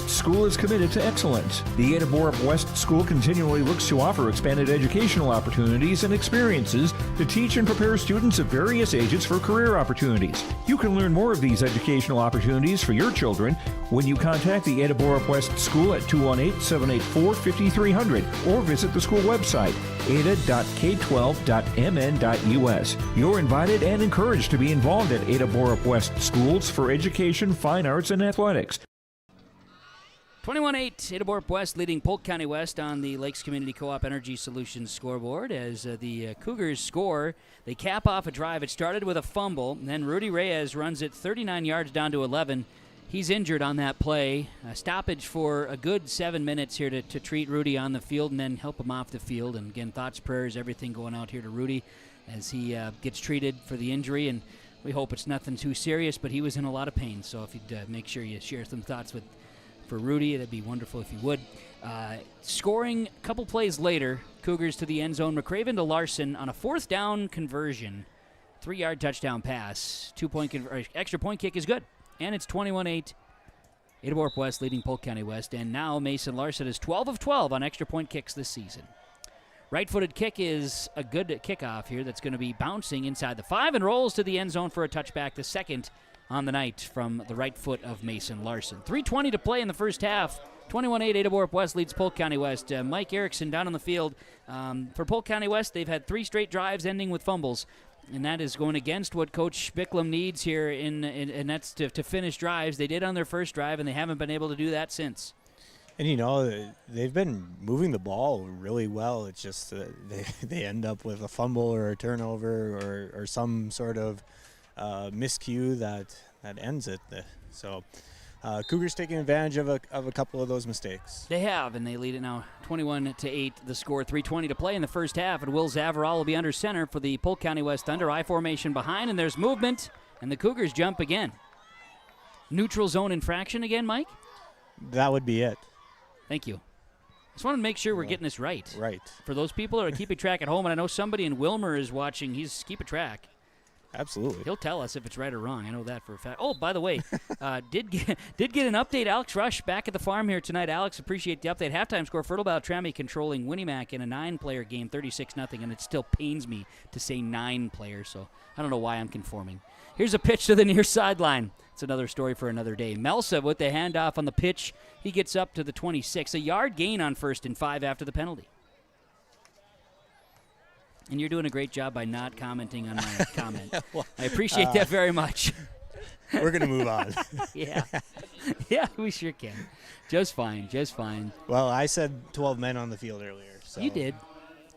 School is committed to excellence. The Ada-Borup-West School continually looks to offer expanded educational opportunities and experiences to teach and prepare students of various ages for career opportunities. You can learn more of these educational opportunities for your children when you contact the Ada-Borup-West School at 218-784-5300 or visit the school website, ada.k12.mn.us. You're invited and encouraged to be involved at Ada-Borup-West Schools for education, fine arts, and athletics. 21-8, Ada-Borup-West leading Polk County West on the Lakes Community Co-op Energy Solutions scoreboard. As the Cougars score, they cap off a drive. It started with a fumble, and then Rudy Reyes runs it 39 yards down to 11. He's injured on that play. A stoppage for a good 7 minutes here to treat Rudy on the field and then help him off the field. And again, thoughts, prayers, everything going out here to Rudy as he gets treated for the injury. And we hope it's nothing too serious, but he was in a lot of pain. So if you'd make sure you share some thoughts for Rudy, that'd be wonderful if you would. Scoring a couple plays later, Cougars to the end zone. McCraven to Larson on a 4th down conversion. 3-yard touchdown pass. 2-point extra point kick is good. And it's 21-8. Ada-Borup-West leading Polk County West. And now Mason Larson is 12 of 12 on extra point kicks this season. Right-footed kick is a good kickoff here that's going to be bouncing inside the 5 and rolls to the end zone for a touchback. The second on the night from the right foot of Mason Larson. 3:20 to play in the first half. 21-8, Ada-Borup-West leads Polk County West. Mike Erickson down on the field. For Polk County West, they've had 3 straight drives ending with fumbles, and that is going against what Coach Bicklum needs here, and that's to finish drives. They did on their first drive, and they haven't been able to do that since. And, they've been moving the ball really well. It's just they end up with a fumble or a turnover or some sort of miscue that ends it. So Cougars taking advantage of a couple of those mistakes. They have, and they lead it now 21-8, the score. 3:20 to play in the first half, and Will Zavarall will be under center for the Polk County West Thunder. I formation behind, and there's movement, and the Cougars jump again. Neutral zone infraction again, Mike? That would be it. Thank you. Just wanted to make sure we're getting this right. Right. For those people that are keeping track at home, and I know somebody in Wilmer is watching, he's keeping track. Absolutely. He'll tell us if it's right or wrong. I know that for a fact. Oh, by the way, did get an update. Alex Rush back at the farm here tonight. Alex, appreciate the update. Halftime score, Fertile Beltrami controlling Winnimac in a 9-player game, 36-0, and it still pains me to say 9 players, so I don't know why I'm conforming. Here's a pitch to the near sideline. It's another story for another day. Melsa with the handoff on the pitch. He gets up to the 26. A yard gain on 1st and 5 after the penalty. And you're doing a great job by not commenting on my comment. Well, I appreciate that very much. We're going to move on. Yeah. Yeah, we sure can. Just fine, just fine. Well, I said 12 men on the field earlier. So. You did.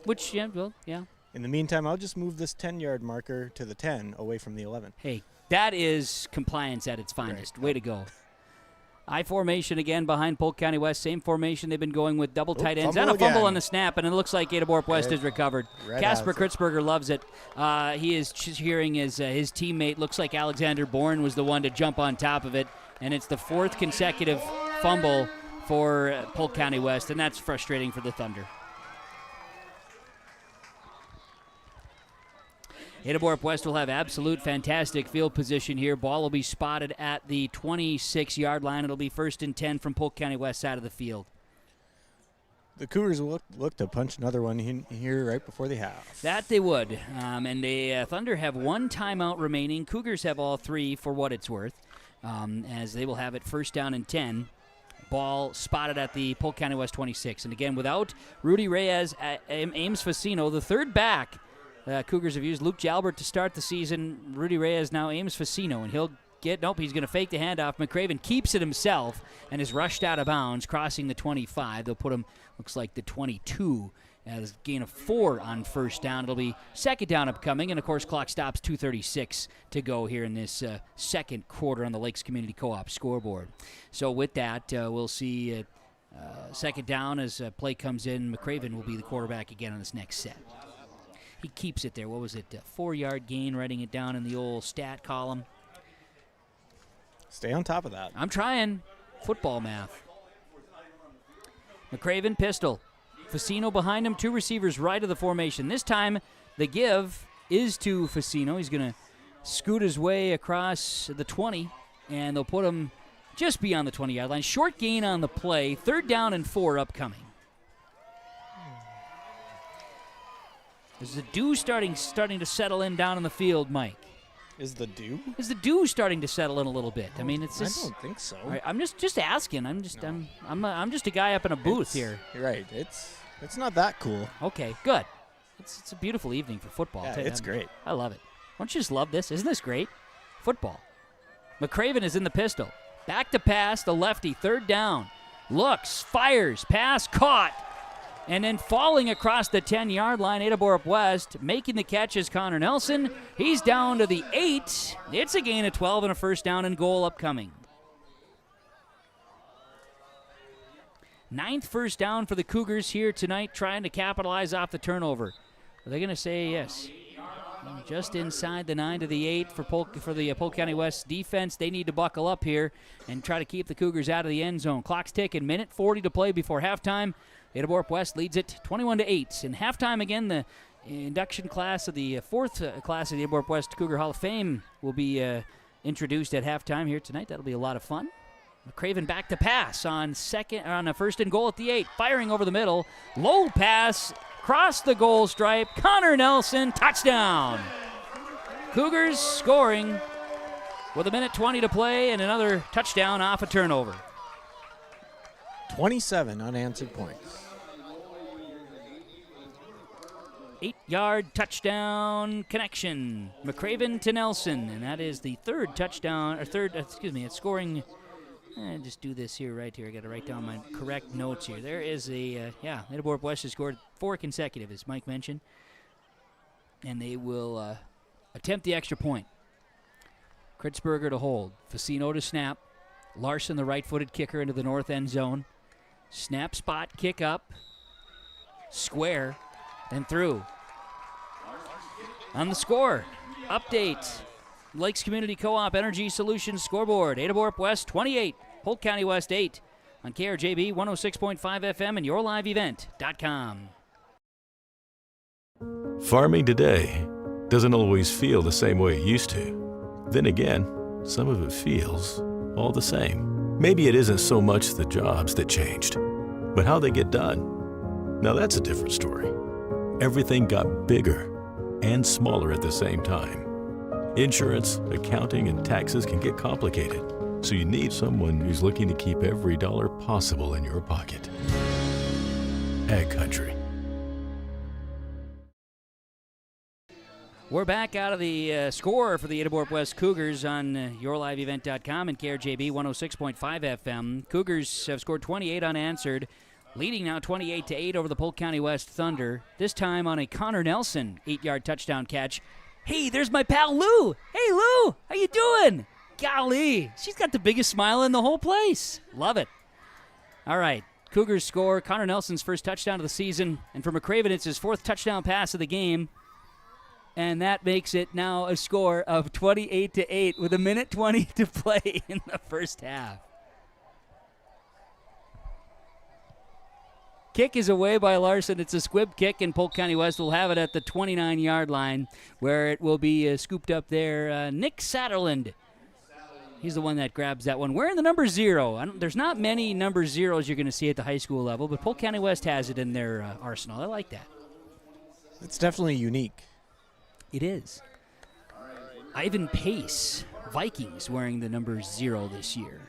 Which, yeah, well, yeah. In the meantime, I'll just move this 10-yard marker to the 10 away from the 11. Hey, that is compliance at its finest. Right. Way to go. I formation again behind Polk County West. Same formation they've been going with, double tight ends and a fumble on the snap, and it looks like Ada-Borup-West is recovered. Casper Kritzberger loves it. He is cheering his teammate. Looks like Alexander Bourne was the one to jump on top of it, and it's the 4th consecutive fumble for Polk County West, and that's frustrating for the Thunder. Ada-Borup-West will have absolute fantastic field position here. Ball will be spotted at the 26-yard line. It'll be 1st and 10 from Polk County West side of the field. The Cougars look to punch another one here right before the half. That they would. And the Thunder have 1 timeout remaining. Cougars have all 3 for what it's worth, as they will have it 1st down and 10. Ball spotted at the Polk County West 26. And again, without Rudy Reyes, Ames Facino, the 3rd back, Cougars have used Luke Jalbert to start the season. Rudy Reyes now Ames Facino, and he's going to fake the handoff. McCraven keeps it himself and is rushed out of bounds, crossing the 25. They'll put him, looks like the 22, as gain of 4 on 1st down. It'll be 2nd down upcoming, and of course clock stops 2:36 to go here in this 2nd quarter on the Lakes Community Co-op scoreboard. So with that, we'll see 2nd down as play comes in. McCraven will be the quarterback again on this next set. He keeps it there. What was it? 4-yard gain, writing it down in the old stat column. Stay on top of that. I'm trying. Football math. McCraven, pistol. Facino behind him, 2 receivers right of the formation. This time, the give is to Facino. He's going to scoot his way across the 20, and they'll put him just beyond the 20-yard line. Short gain on the play. 3rd down and 4 upcoming. Is the dew starting to settle in down in the field, Mike? Is the dew? Is the dew starting to settle in a little bit? I mean, it's just. I don't think so. Right, I'm just asking. I'm just a guy up in a booth here. You're right. It's not that cool. Okay, good. It's a beautiful evening for football. Yeah, it's great. I love it. Don't you just love this? Isn't this great? Football. McCraven is in the pistol. Back to pass, the lefty, 3rd down. Looks, fires, pass, caught. And then falling across the 10-yard line, Ada-Borup-West making the catch is Connor Nelson. He's down to the 8. It's a gain of 12 and a 1st down and goal upcoming. 9th 1st down for the Cougars here tonight, trying to capitalize off the turnover. Are they going to say yes? Just inside the 9 to the 8 for the Polk County West defense. They need to buckle up here and try to keep the Cougars out of the end zone. Clock's ticking. 1:40 to play before halftime. Ada-Borup-West leads it 21-8. In halftime, again, the induction class of the 4th class of the Ada-Borup-West Cougar Hall of Fame will be introduced at halftime here tonight. That'll be a lot of fun. McCraven back to pass on a 1st and goal at the 8. Firing over the middle. Low pass. Cross the goal stripe. Connor Nelson, touchdown. Cougars scoring with 1:20 to play and another touchdown off a turnover. 27 unanswered points. 8-yard touchdown connection. McCraven to Nelson, and that is the third touchdown, it's scoring. Just do this here right here. I got to write down my correct notes here. There is Ada-Borup-West has scored 4 consecutive, as Mike mentioned, and they will attempt the extra point. Kritzberger to hold. Facino to snap. Larson, the right-footed kicker, into the north end zone. Snap spot, kick up. Square, and through. On the score, update. Lakes Community Co-op Energy Solutions scoreboard. Ada-Borup-West 28, Polk County West 8 on KRJB 106.5 FM and yourliveevent.com. Farming today doesn't always feel the same way it used to. Then again, some of it feels all the same. Maybe it isn't so much the jobs that changed, but how they get done. Now that's a different story. Everything got bigger and smaller at the same time. Insurance, accounting, and taxes can get complicated, so you need someone who's looking to keep every dollar possible in your pocket. Ag Country. We're back out of the score for the Ada-Borup-West Cougars on yourliveevent.com and KRJB 106.5 FM. Cougars have scored 28 unanswered, leading now 28-8 over the Polk County West Thunder, this time on a Connor Nelson 8-yard touchdown catch. Hey, there's my pal Lou. Hey, Lou, how you doing? Golly, she's got the biggest smile in the whole place. Love it. All right, Cougars score. Connor Nelson's first touchdown of the season, and for McCraven, it's his 4th touchdown pass of the game. And that makes it now a score of 28-8 with 1:20 to play in the first half. Kick is away by Larson. It's a squib kick, and Polk County West will have it at the 29-yard line, where it will be scooped up there. Nick Satterland. He's the one that grabs that one. Wearing the number 0. There's not many number 0s you're going to see at the high school level, but Polk County West has it in their arsenal. I like that. It's definitely unique. It is. Ivan Pace, Vikings, wearing the number 0 this year.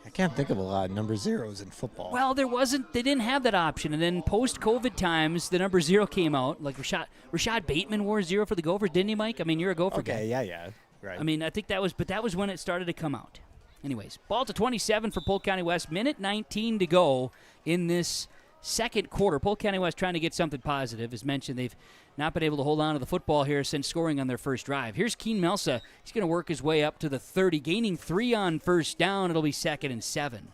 I can't think of a lot of number 0s in football. Well, they didn't have that option. And then post-COVID times, the number 0 came out. Like Rashad Bateman wore 0 for the Gophers, didn't he, Mike? I mean, you're a Gopher guy. Okay, yeah, right. I mean, I think that was when it started to come out. Anyways, ball to 27 for Polk County West. 1:19 to go in this second quarter. Polk County West trying to get something positive. As mentioned, they've not been able to hold on to the football here since scoring on their first drive. Here's Keen Melsa. He's going to work his way up to the 30, gaining 3 on first down. It'll be 2nd and 7.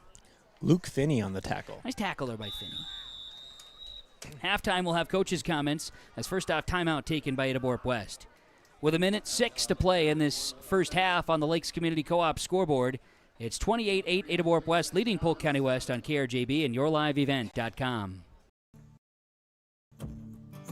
Luke Finney on the tackle. Nice tackle there by Finney. Halftime, we'll have coaches' comments as first off timeout taken by Ada-Borup-West. With 1:06 to play in this first half on the Lakes Community Co-op scoreboard, it's 28-8 Ada-Borup-West leading Polk County West on KRJB and yourliveevent.com.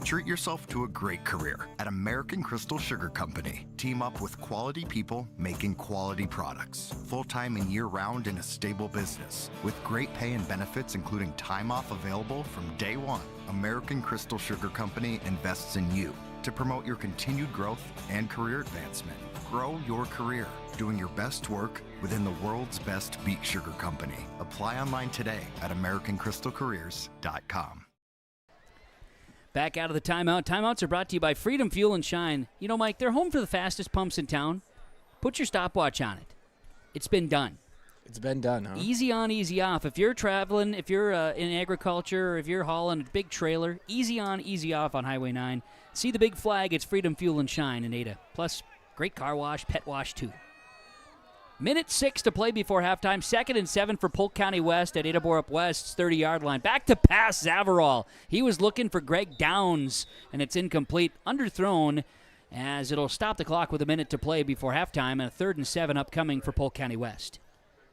Treat yourself to a great career at American Crystal Sugar Company. Team up with quality people making quality products. Full-time and year-round in a stable business. With great pay and benefits including time off available from day one. American Crystal Sugar Company invests in you to promote your continued growth and career advancement. Grow your career doing your best work within the world's best beet sugar company. Apply online today at AmericanCrystalCareers.com. Back out of the timeout. Timeouts are brought to you by Freedom Fuel and Shine. You know, Mike, they're home for the fastest pumps in town. Put your stopwatch on it. It's been done. It's been done, huh? Easy on, easy off. If you're traveling, if you're in agriculture, or if you're hauling a big trailer, easy on, easy off on Highway 9. See the big flag. It's Freedom Fuel and Shine in Ada. Plus, great car wash, pet wash, too. 1:06 to play before halftime. 2nd and 7 for Polk County West at Ada-Borup-West's 30-yard line. Back to pass, Zavarol. He was looking for Greg Downs, and it's incomplete. Underthrown as it'll stop the clock with 1 minute to play before halftime, and a 3rd and 7 upcoming for Polk County West.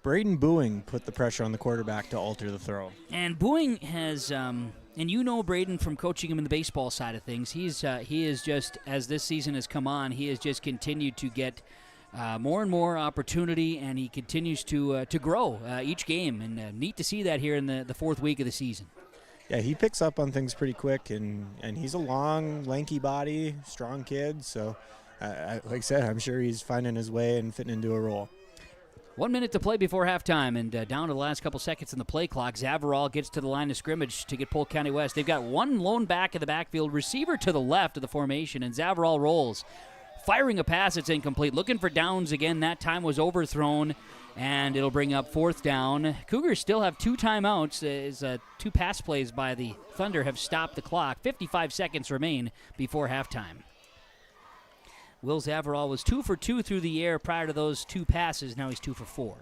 Braden Booing put the pressure on the quarterback to alter the throw. And Booing has, and you know Braden from coaching him in the baseball side of things. He is just, as this season has come on, he has just continued to get more and more opportunity, and he continues to grow each game. And neat to see that here in the 4th week of the season. Yeah, he picks up on things pretty quick, and he's a long, lanky body, strong kid. So like I said, I'm sure he's finding his way and fitting into a role. 1 minute to play before halftime, and down to the last couple seconds in the play clock. Zavarral gets to the line of scrimmage to get Polk County West. They've got one lone back in the backfield, receiver to the left of the formation, and Zavarral rolls. Firing a pass, it's incomplete. Looking for downs again. That time was overthrown, and it'll bring up fourth down. Cougars still have 2 timeouts as 2 pass plays by the Thunder have stopped the clock. 55 seconds remain before halftime. Will Zavarral was 2 for 2 through the air prior to those 2 passes. Now he's 2 for 4.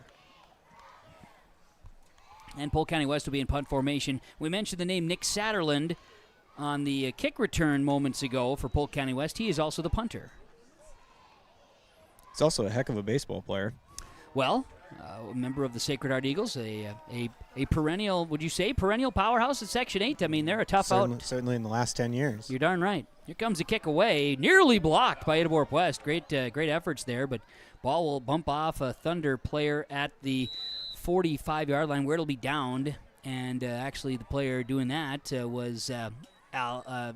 And Polk County West will be in punt formation. We mentioned the name Nick Satterland on the kick return moments ago for Polk County West. He is also the punter. He's also a heck of a baseball player. Well, a member of the Sacred Heart Eagles, a perennial, would you say, perennial powerhouse at Section 8? I mean, they're a tough out. Certainly in the last 10 years. You're darn right. Here comes a kick away, nearly blocked by Ada-Borup-West. Great efforts there, but ball will bump off a Thunder player at the 45-yard line where it'll be downed. And actually the player doing that was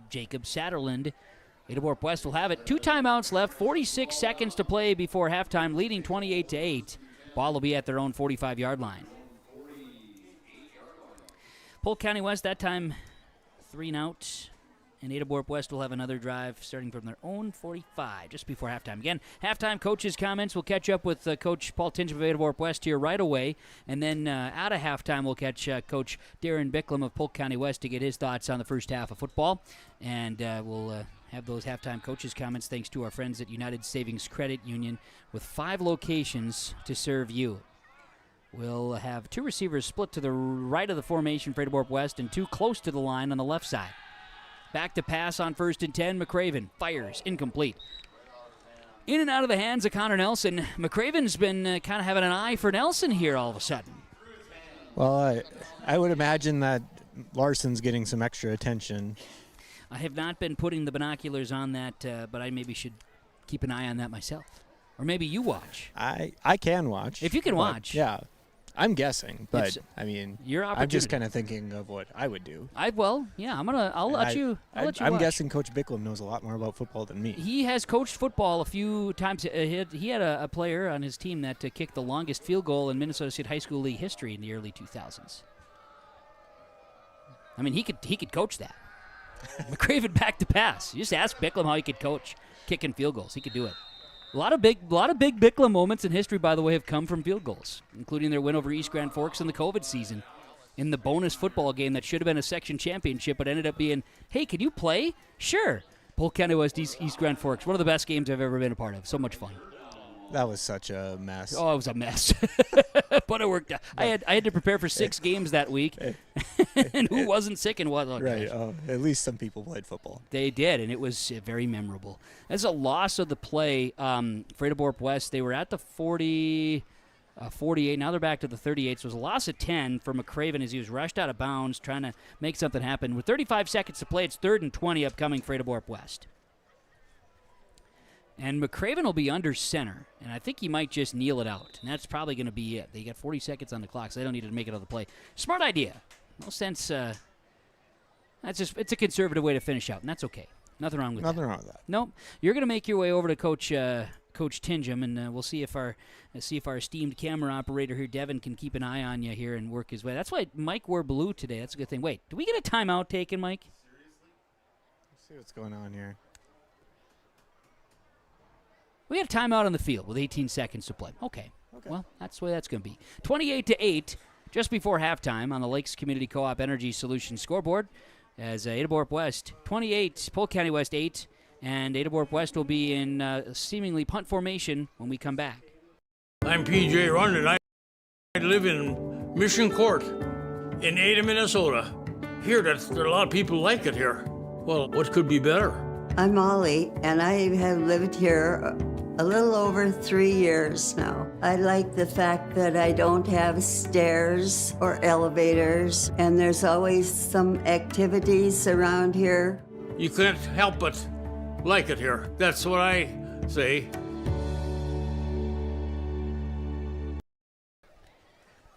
Jacob Satterland. Ada-Borup-West will have it. 2 timeouts left, 46 seconds to play before halftime, leading 28-8. Ball will be at their own 45-yard line. Polk County West, that time 3 and out. And Ada-Borup-West will have another drive starting from their own 45 just before halftime. Again, halftime coaches' comments. We'll catch up with Coach Paul Tingem of Ada-Borup-West here right away. And then out of halftime, we'll catch Coach Darren Bicklem of Polk County West to get his thoughts on the first half of football. And we'll have those halftime coaches' comments thanks to our friends at United Savings Credit Union with 5 locations to serve you. We'll have 2 receivers split to the right of the formation for Ada-Borup-West and 2 close to the line on the left side. Back to pass on 1st and 10. McCraven fires, incomplete. In and out of the hands of Connor Nelson. McCraven's been kind of having an eye for Nelson here all of a sudden. Well, I would imagine that Larson's getting some extra attention. I have not been putting the binoculars on that, but I maybe should keep an eye on that myself. Or maybe you watch. I can watch. If you can watch. Yeah. I'm guessing, but I mean, I'm just kind of thinking of what I would do. I'll let you I'm watch. guessing Coach Bicklem knows a lot more about football than me. He has coached football a few times. He had a player on his team that kicked the longest field goal in Minnesota State High School League history in the early 2000s. I mean, he could coach that. McCraven back to pass. You just ask Bicklem how he could coach kicking field goals. He could do it. A lot of big Bicklem moments in history, by the way, have come from field goals, including their win over East Grand Forks in the COVID season in the bonus football game that should have been a section championship, but ended up being, hey, can you play? Sure. Polk County West, East Grand Forks, one of the best games I've ever been a part of. So much fun. That was such a mess. Oh, it was a mess. But it worked out. I had to prepare for 6 games that week. And who wasn't sick and what? Right. At least some people played football. They did, and it was very memorable. As a loss of the play for Ada-Borup-West, they were at the 48. Now they're back to the 38. So it was a loss of 10 for McCraven as he was rushed out of bounds trying to make something happen. With 35 seconds to play, it's 3rd and 20 upcoming for Ada-Borup-West. And McCraven will be under center, and I think he might just kneel it out. And that's probably going to be it. They got 40 seconds on the clock, so they don't need to make another play. Smart idea. No sense. It's a conservative way to finish out, and that's okay. Nothing wrong with that. Nothing wrong with that. Nope. You're going to make your way over to Coach Tingem, and we'll see if our esteemed camera operator here, Devin, can keep an eye on you here and work his way. That's why Mike wore blue today. That's a good thing. Wait, do we get a timeout taken, Mike? Let's see what's going on here. We have timeout on the field with 18 seconds to play. Okay. Well, that's the way that's going to be. 28-8, just before halftime on the Lakes Community Co-op Energy Solutions scoreboard. As Ada-Borup-West 28, Polk County West 8, and Ada-Borup-West will be in seemingly punt formation when we come back. I'm PJ Rundon. I live in Mission Court in Ada, Minnesota. Here, there are a lot of people like it here. Well, what could be better? I'm Molly, and I have lived here a little over 3 years now. I like the fact that I don't have stairs or elevators, and there's always some activities around here. You can't help but like it here. That's what I say.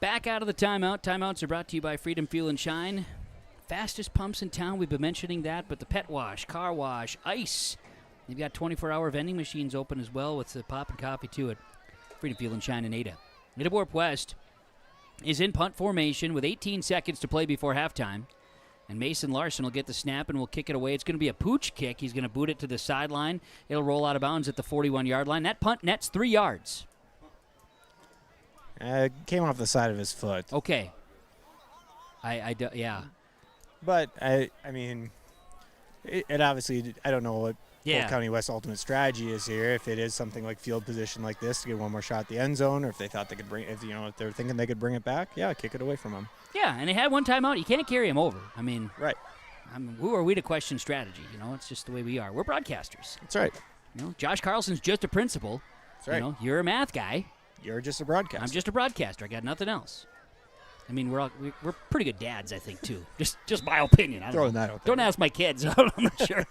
Back out of the timeout. Timeouts are brought to you by Freedom Fuel and Shine. Fastest pumps in town. We've been mentioning that, but the pet wash, car wash, ice, They've got 24-hour vending machines open as well with the pop and coffee too at Freedom Field and Shine in Ada. Ada-Borup-West is in punt formation with 18 seconds to play before halftime. And Mason Larson will get the snap and will kick it away. It's going to be a pooch kick. He's going to boot it to the sideline. It'll roll out of bounds at the 41-yard line. That punt nets 3 yards. It came off the side of his foot. Okay. Yeah. But, I mean, it obviously, I don't know what Yeah. Polk County West's ultimate strategy is here. If it is something like field position like this to get one more shot at the end zone, or if they thought they could if they're thinking they could bring it back, yeah, kick it away from them. Yeah, and they had one timeout. You can't carry him over. I mean, right. Who are we to question strategy? It's just the way we are. We're broadcasters. That's right. Josh Carlson's just a principal. That's right. You're a math guy. You're just a broadcaster. I'm just a broadcaster. I got nothing else. I mean, we're pretty good dads, I think, too. Just my opinion. I Throwing that out there. Don't ask my kids. I'm not sure.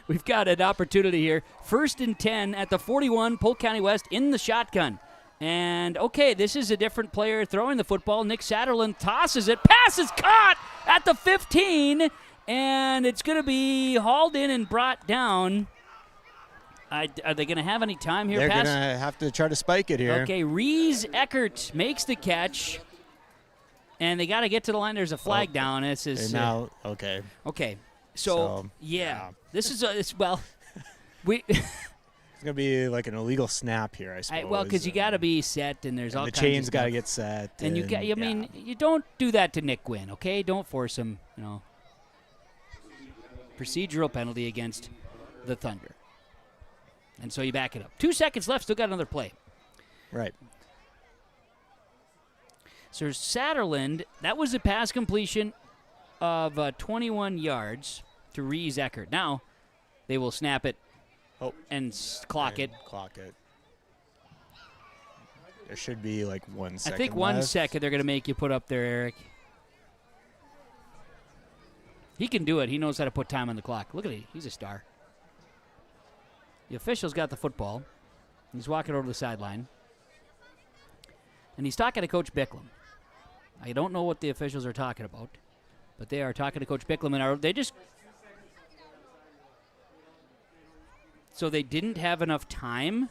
We've got an opportunity here. 1st and 10 at the 41, Polk County West in the shotgun. And, okay, this is a different player throwing the football. Nick Satterlund tosses it. Pass is caught at the 15, and it's going to be hauled in and brought down. Are they going to have any time here? They're going to have to try to spike it here. Okay, Reese Eckert makes the catch, and they got to get to the line. There's a flag down. This is now okay. Okay, so yeah, this is we. It's going to be like an illegal snap here, I suppose. Well, because you got to be set, and there's all the kinds chains of got to stuff. get set. And you got. I mean, you don't do that to Nick Gwynn, okay? Don't force him. Procedural penalty against the Thunder. And so you back it up. 2 seconds left. Still got another play. Right. So Satterlund, that was a pass completion of 21 yards to Reese Eckert. Now they will snap it and clock it. Clock it. There should be like 1 second I think left. 1 second they're going to make you put up there, Eric. He can do it. He knows how to put time on the clock. Look at him. He's a star. The official's got the football. He's walking over to the sideline. And he's talking to Coach Bicklum. I don't know what the officials are talking about, but they are talking to Coach Bicklum. And they just... So they didn't have enough time?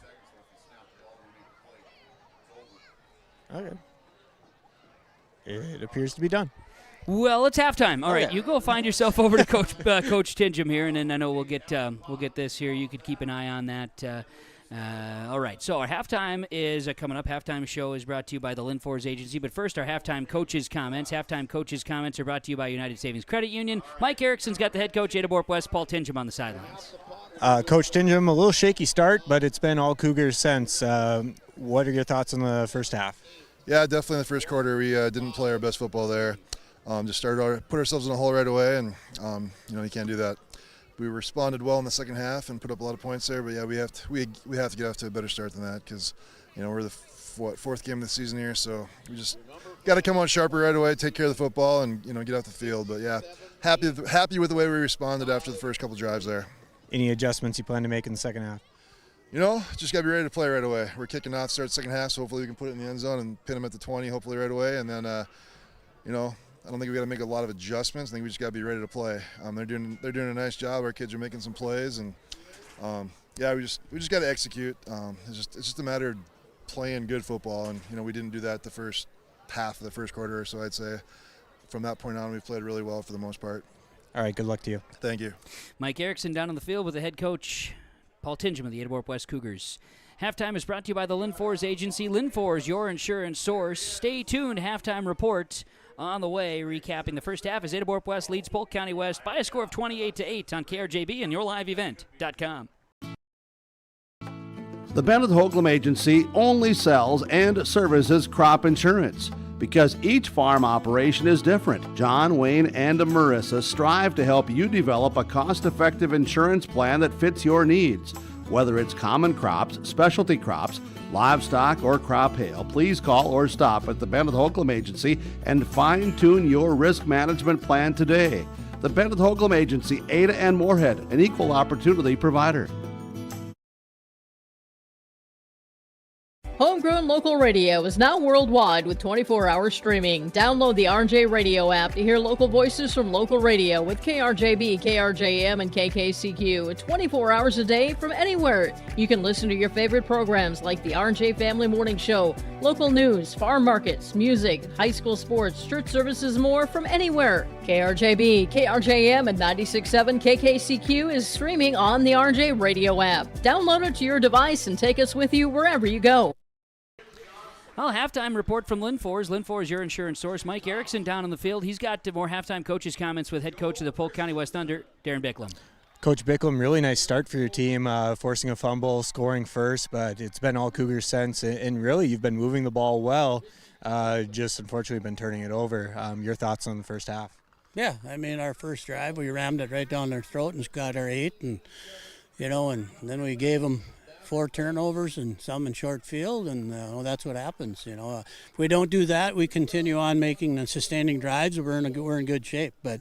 Okay. It appears to be done. Well, it's halftime. All right, you go find yourself over to Coach Tingham here, and then I know we'll get this here. You could keep an eye on that. All right, so our halftime is coming up. Halftime show is brought to you by the Lynn Fords Agency. But first, our halftime coaches' comments. Halftime coaches' comments are brought to you by United Savings Credit Union. Mike Erickson's got the head coach, Ada-Borup-West, Paul Tingham on the sidelines. Coach Tingham, a little shaky start, but it's been all Cougars since. What are your thoughts on the first half? Yeah, definitely in the first quarter we didn't play our best football there. Just put ourselves in a hole right away, and you can't do that. We responded well in the second half and put up a lot of points there, but yeah, we have to get off to a better start than that because we're the fourth game of the season here, so we just got to come out sharper right away, take care of the football, and get off the field. But yeah, happy with the way we responded after the first couple drives there. Any adjustments you plan to make in the second half? Just got to be ready to play right away. We're kicking off, start the second half, so hopefully we can put it in the end zone and pin them at the 20, hopefully right away, and then I don't think we got to make a lot of adjustments. I think we just got to be ready to play. They're doing a nice job. Our kids are making some plays, and we just got to execute. It's just a matter of playing good football, and we didn't do that the first half of the first quarter. So I'd say from that point on, we played really well for the most part. All right, good luck to you. Thank you. Mike Erickson down on the field with the head coach, Paul Tingham of the Ada-Borup-West Cougars. Halftime is brought to you by the Lynn Fords Agency. Lynn Fords, your insurance source. Stay tuned. Halftime report on the way. Recapping the first half as Ada-Borup-West leads Polk County West by a score of 28-8 on KRJB and yourliveevent.com. The Bennett Hoagland Agency only sells and services crop insurance because each farm operation is different. John, Wayne, and Marissa strive to help you develop a cost-effective insurance plan that fits your needs. Whether it's common crops, specialty crops, livestock, or crop hail, please call or stop at the Bennett Hoagland Agency and fine-tune your risk management plan today. The Bennett Hoagland Agency, Ada and Moorhead, an equal opportunity provider. Homegrown Northern Local Radio is now worldwide with 24-hour streaming. Download the RJ Radio app to hear local voices from local radio with KRJB, KRJM, and KKCQ 24 hours a day from anywhere. You can listen to your favorite programs like the RJ Family Morning Show, local news, farm markets, music, high school sports, church services, more from anywhere. KRJB, KRJM, and 96.7 KKCQ is streaming on the RJ Radio app. Download it to your device and take us with you wherever you go. Well, halftime report from Linfors. Linfors, your insurance source. Mike Erickson down on the field. He's got more halftime coaches' comments with head coach of the Polk County West Thunder, Darren Bicklum. Coach Bicklum, really nice start for your team, forcing a fumble, scoring first, but it's been all Cougars since, and really you've been moving the ball well, just unfortunately been turning it over. Your thoughts on the first half? Yeah, I mean, our first drive, we rammed it right down their throat and got our 8, and and then we gave them 4 turnovers and some in short field, and that's what happens. If we don't do that, we continue on making and sustaining drives. We're in good shape. But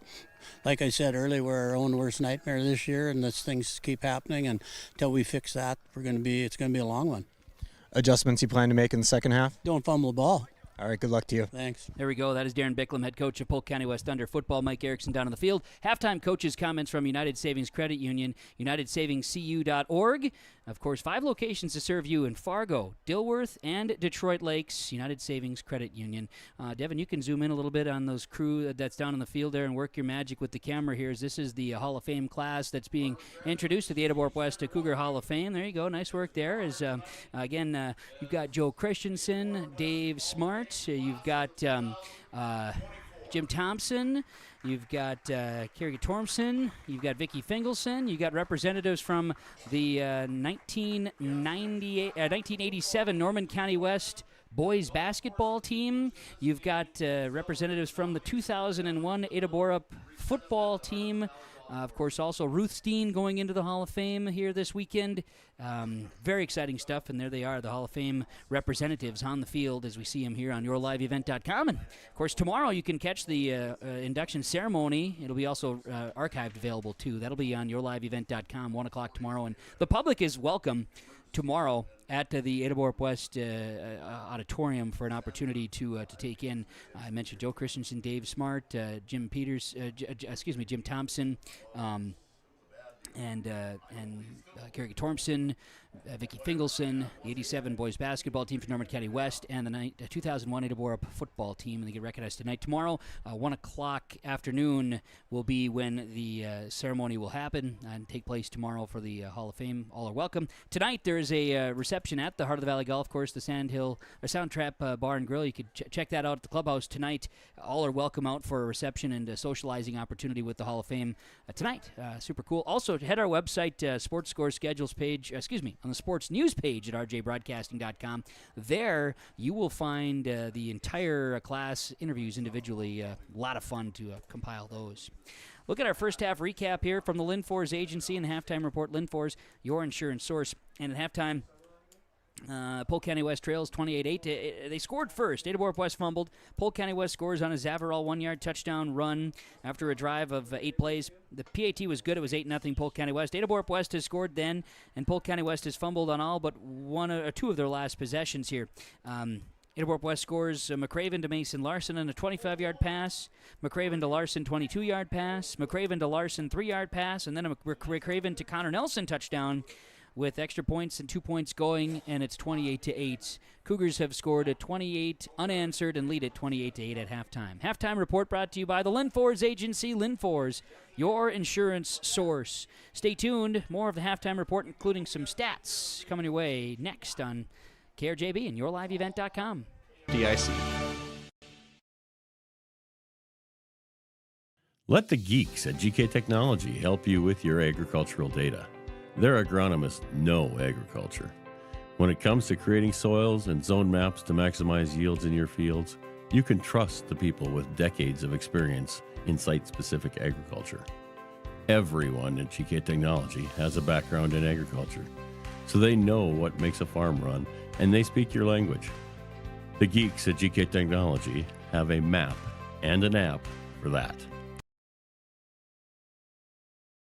like I said earlier, we're our own worst nightmare this year, and these things keep happening. And until we fix that, it's going to be a long one. Adjustments you plan to make in the second half? Don't fumble the ball. All right, good luck to you. Thanks. There we go. That is Darren Bicklum, head coach of Polk County West Thunder football. Mike Erickson down on the field. Halftime coaches' comments from United Savings Credit Union, UnitedSavingsCU.org. Of course, 5 locations to serve you in Fargo, Dilworth, and Detroit Lakes. United Savings Credit Union. Devin, you can zoom in a little bit on those crew that's down on the field there and work your magic with the camera here. This is the Hall of Fame class that's being introduced to the Ada-Borup-West Cougar Hall of Fame. There you go. Nice work there. Again, you've got Joe Christensen, Dave Smart. You've got Jim Thompson. You've got Kerry Tormson. You've got Vicky Fingelson. You've got representatives from the 1987 Norman County West boys basketball team. You've got representatives from the 2001 Ada-Borup football team. Of course, also Ruth Steen going into the Hall of Fame here this weekend. Very exciting stuff, and there they are, the Hall of Fame representatives on the field as we see them here on yourliveevent.com. And, of course, tomorrow you can catch the induction ceremony. It'll be also archived available, too. That'll be on yourliveevent.com, 1 o'clock tomorrow. And the public is welcome tomorrow at the Ada-Borup-West auditorium for an opportunity to take in. I mentioned Joe Christensen, Dave Smart, Jim Thompson, and Kerry Tormson, Vicky Fingelson, the 87 boys basketball team from Norman County West, and the 2001 Ada-Borup football team. And they get recognized tonight. Tomorrow, 1 o'clock afternoon will be when the ceremony will happen and take place tomorrow for the Hall of Fame. All are welcome. Tonight, there is a reception at the Heart of the Valley Golf Course, the Soundtrap Bar and Grill. You could check that out at the clubhouse tonight. All are welcome out for a reception and a socializing opportunity with the Hall of Fame tonight. Super cool. Also, head our website, Sports Score Schedules page, on the sports news page at rjbroadcasting.com. There you will find the entire class interviews individually. A lot of fun to compile those. Look at our first half recap here from the Linfors Agency and the halftime report. Linfors, your insurance source. And at halftime, Polk County West trails 28-8. They scored first. Ada-Borup-West fumbled. Polk County West scores on a Zavarol 1-yard touchdown run after a drive of 8 plays. The PAT was good. It was 8-0 Polk County West. Ada-Borup-West has scored then, and Polk County West has fumbled on all but 1 or 2 of their last possessions here. Ada-Borup-West scores McCraven to Mason Larson on a 25-yard pass, McCraven to Larson 22-yard pass, McCraven to Larson 3-yard pass, and then a McCraven to Connor Nelson touchdown with extra points and 2 points going, and it's 28-8. Cougars have scored at 28 unanswered and lead at 28-8 at halftime. Halftime report brought to you by the Linfors Agency. Linfors, your insurance source. Stay tuned. More of the halftime report, including some stats, coming your way next on KRJB and yourliveevent.com. DIC. Let the geeks at GK Technology help you with your agricultural data. Their agronomists know agriculture. When it comes to creating soils and zone maps to maximize yields in your fields, you can trust the people with decades of experience in site-specific agriculture. Everyone at GK Technology has a background in agriculture, so they know what makes a farm run, and they speak your language. The geeks at GK Technology have a map and an app for that.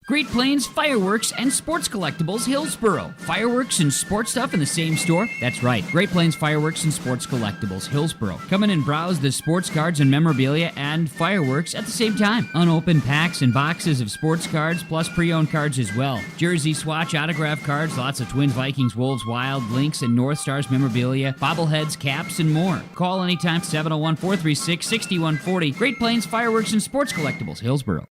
Great Plains Fireworks and Sports Collectibles, Hillsboro. Fireworks and sports stuff in the same store? That's right. Great Plains Fireworks and Sports Collectibles, Hillsboro. Come in and browse the sports cards and memorabilia and fireworks at the same time. Unopened packs and boxes of sports cards, plus pre-owned cards as well. Jersey, swatch, autograph cards, lots of Twins, Vikings, Wolves, Wild, Lynx, and North Stars memorabilia, bobbleheads, caps, and more. Call anytime, 701-436-6140. Great Plains Fireworks and Sports Collectibles, Hillsboro.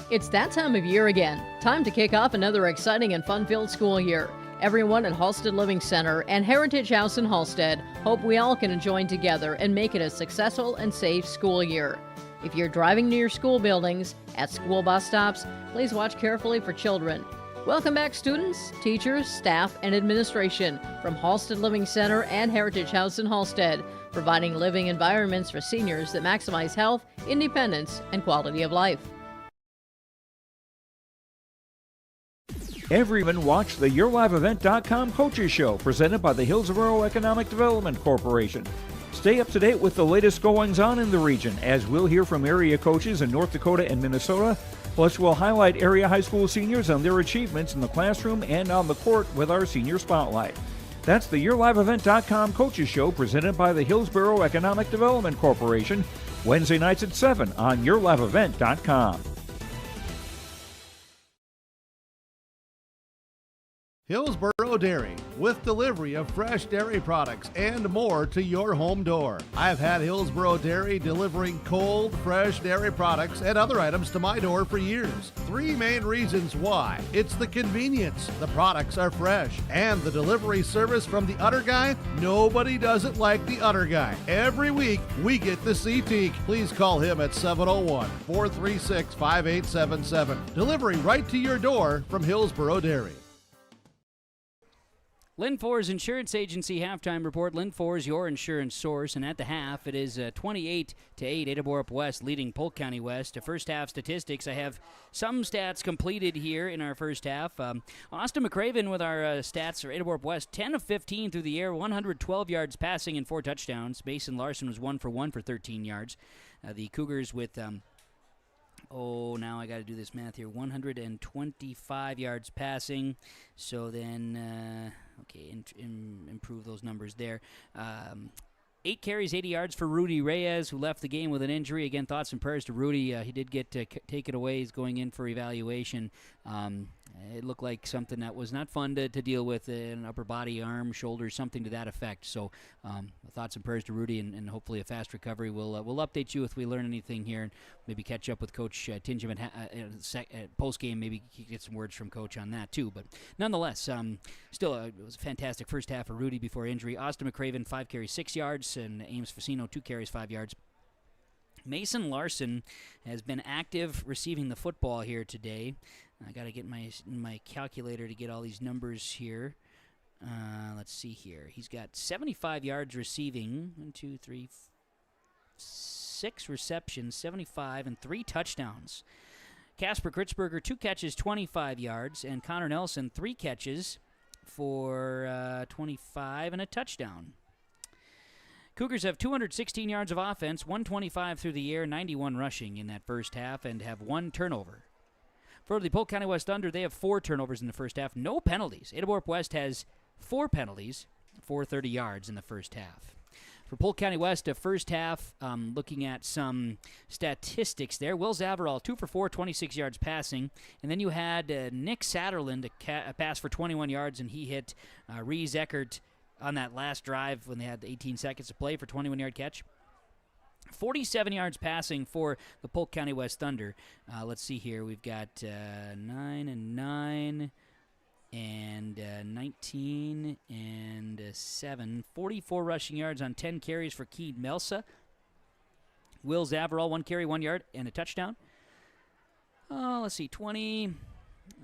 It's that time of year again. Time to kick off another exciting and fun-filled school year. Everyone at Halstead Living Center and Heritage House in Halstead hope we all can join together and make it a successful and safe school year. If you're driving to your school buildings, at school bus stops, please watch carefully for children. Welcome back, students, teachers, staff, and administration from Halstead Living Center and Heritage House in Halstead, providing living environments for seniors that maximize health, independence, and quality of life. Everyone watch the YourLiveEvent.com Coaches Show presented by the Hillsboro Economic Development Corporation. Stay up to date with the latest goings-on in the region, as we'll hear from area coaches in North Dakota and Minnesota. Plus, we'll highlight area high school seniors on their achievements in the classroom and on the court with our Senior Spotlight. That's the YourLiveEvent.com Coaches Show presented by the Hillsboro Economic Development Corporation, Wednesday nights at 7 on YourLiveEvent.com. Hillsboro Dairy, with delivery of fresh dairy products and more to your home door. I've had Hillsboro Dairy delivering cold, fresh dairy products and other items to my door for years. 3 main reasons why. It's the convenience, the products are fresh, and the delivery service from the Udder Guy. Nobody does it like the Udder Guy. Every week, we get to see Teak. Please call him at 701-436-5877. Delivery right to your door from Hillsboro Dairy. Lynn Fours Insurance Agency halftime report. Lynn Fours, your insurance source, and at the half, it is 28-8. Ada-Borup-West leading Polk County West. To first half statistics, I have some stats completed here in our first half. Austin McCraven with our stats for Ada-Borup-West: 10 of 15 through the air, 112 yards passing and 4 touchdowns. Mason Larson was 1 for 1 for 13 yards. The Cougars with now I got to do this math here. 125 yards passing. So then, improve those numbers there. 8 carries, 80 yards for Rudy Reyes, who left the game with an injury. Again, thoughts and prayers to Rudy. He did get to take it away. He's going in for evaluation. It looked like something that was not fun to deal with, an upper body, arm, shoulder, something to that effect. So thoughts and prayers to Rudy, and hopefully a fast recovery. We'll update you if we learn anything here, and maybe catch up with Coach Tingem at postgame. Maybe get some words from Coach on that too. But nonetheless, still it was a fantastic first half for Rudy before injury. Austin McCraven, 5 carries, 6 yards, and Ames Facino, 2 carries, 5 yards. Mason Larson has been active receiving the football here today. I got to get my calculator to get all these numbers here. Let's see here. He's got 75 yards receiving. 1, 2, 3, 6 receptions, 75, and 3 touchdowns. Casper Kritzberger, 2 catches, 25 yards, and Connor Nelson, 3 catches for 25 and a touchdown. Cougars have 216 yards of offense, 125 through the air, 91 rushing in that first half, and have 1 turnover. For the Polk County West Under, they have 4 turnovers in the first half, no penalties. Ada-Borup-West has 4 penalties, 430 yards in the first half. For Polk County West, the first half, looking at some statistics there. Will Zavarall, 2 for 4, 26 yards passing. And then you had Nick Satterland, a pass for 21 yards, and he hit Reese Eckert on that last drive when they had 18 seconds to play for 21-yard catch. 47 yards passing for the Polk County West Thunder. Let's see here. We've got 9 and 9 and 19 and 7. 44 rushing yards on 10 carries for Keed Melsa. Will Zavarall, 1 carry, 1 yard, and a touchdown. Let's see, 20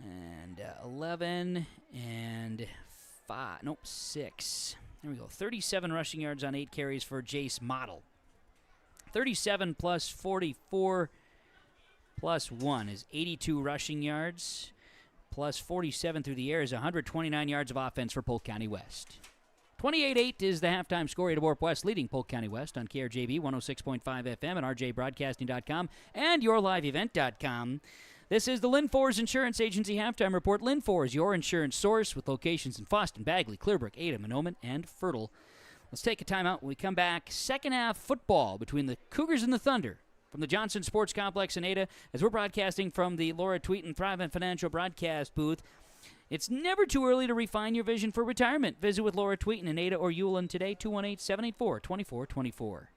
and 11 and 6. There we go. 37 rushing yards on 8 carries for Jace Model. 37 plus 44 plus 1 is 82 rushing yards. Plus 47 through the air is 129 yards of offense for Polk County West. 28-8 is the halftime score. Ada-Borup-West leading Polk County West on KRJB 106.5 FM and rjbroadcasting.com and yourliveevent.com. This is the Lynn Force Insurance Agency halftime report. Lynn Force, your insurance source with locations in Foston, Bagley, Clearbrook, Ada, Monoman, and Fertile. Let's take a timeout. When we come back, second half football between the Cougars and the Thunder from the Johnson Sports Complex in Ada as we're broadcasting from the Laura Tweeten Thrivent Financial broadcast booth. It's never too early to refine your vision for retirement. Visit with Laura Tweeten in Ada or Ulan today, 218-784-2424.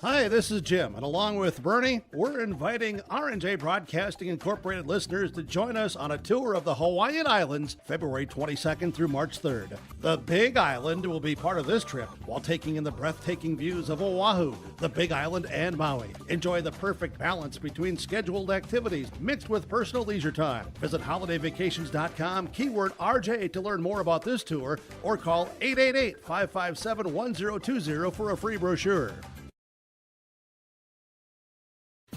Hi, this is Jim, and along with Bernie, we're inviting R&J Broadcasting Incorporated listeners to join us on a tour of the Hawaiian Islands, February 22nd through March 3rd. The Big Island will be part of this trip while taking in the breathtaking views of Oahu, the Big Island, and Maui. Enjoy the perfect balance between scheduled activities mixed with personal leisure time. Visit holidayvacations.com, keyword RJ to learn more about this tour, or call 888-557-1020 for a free brochure.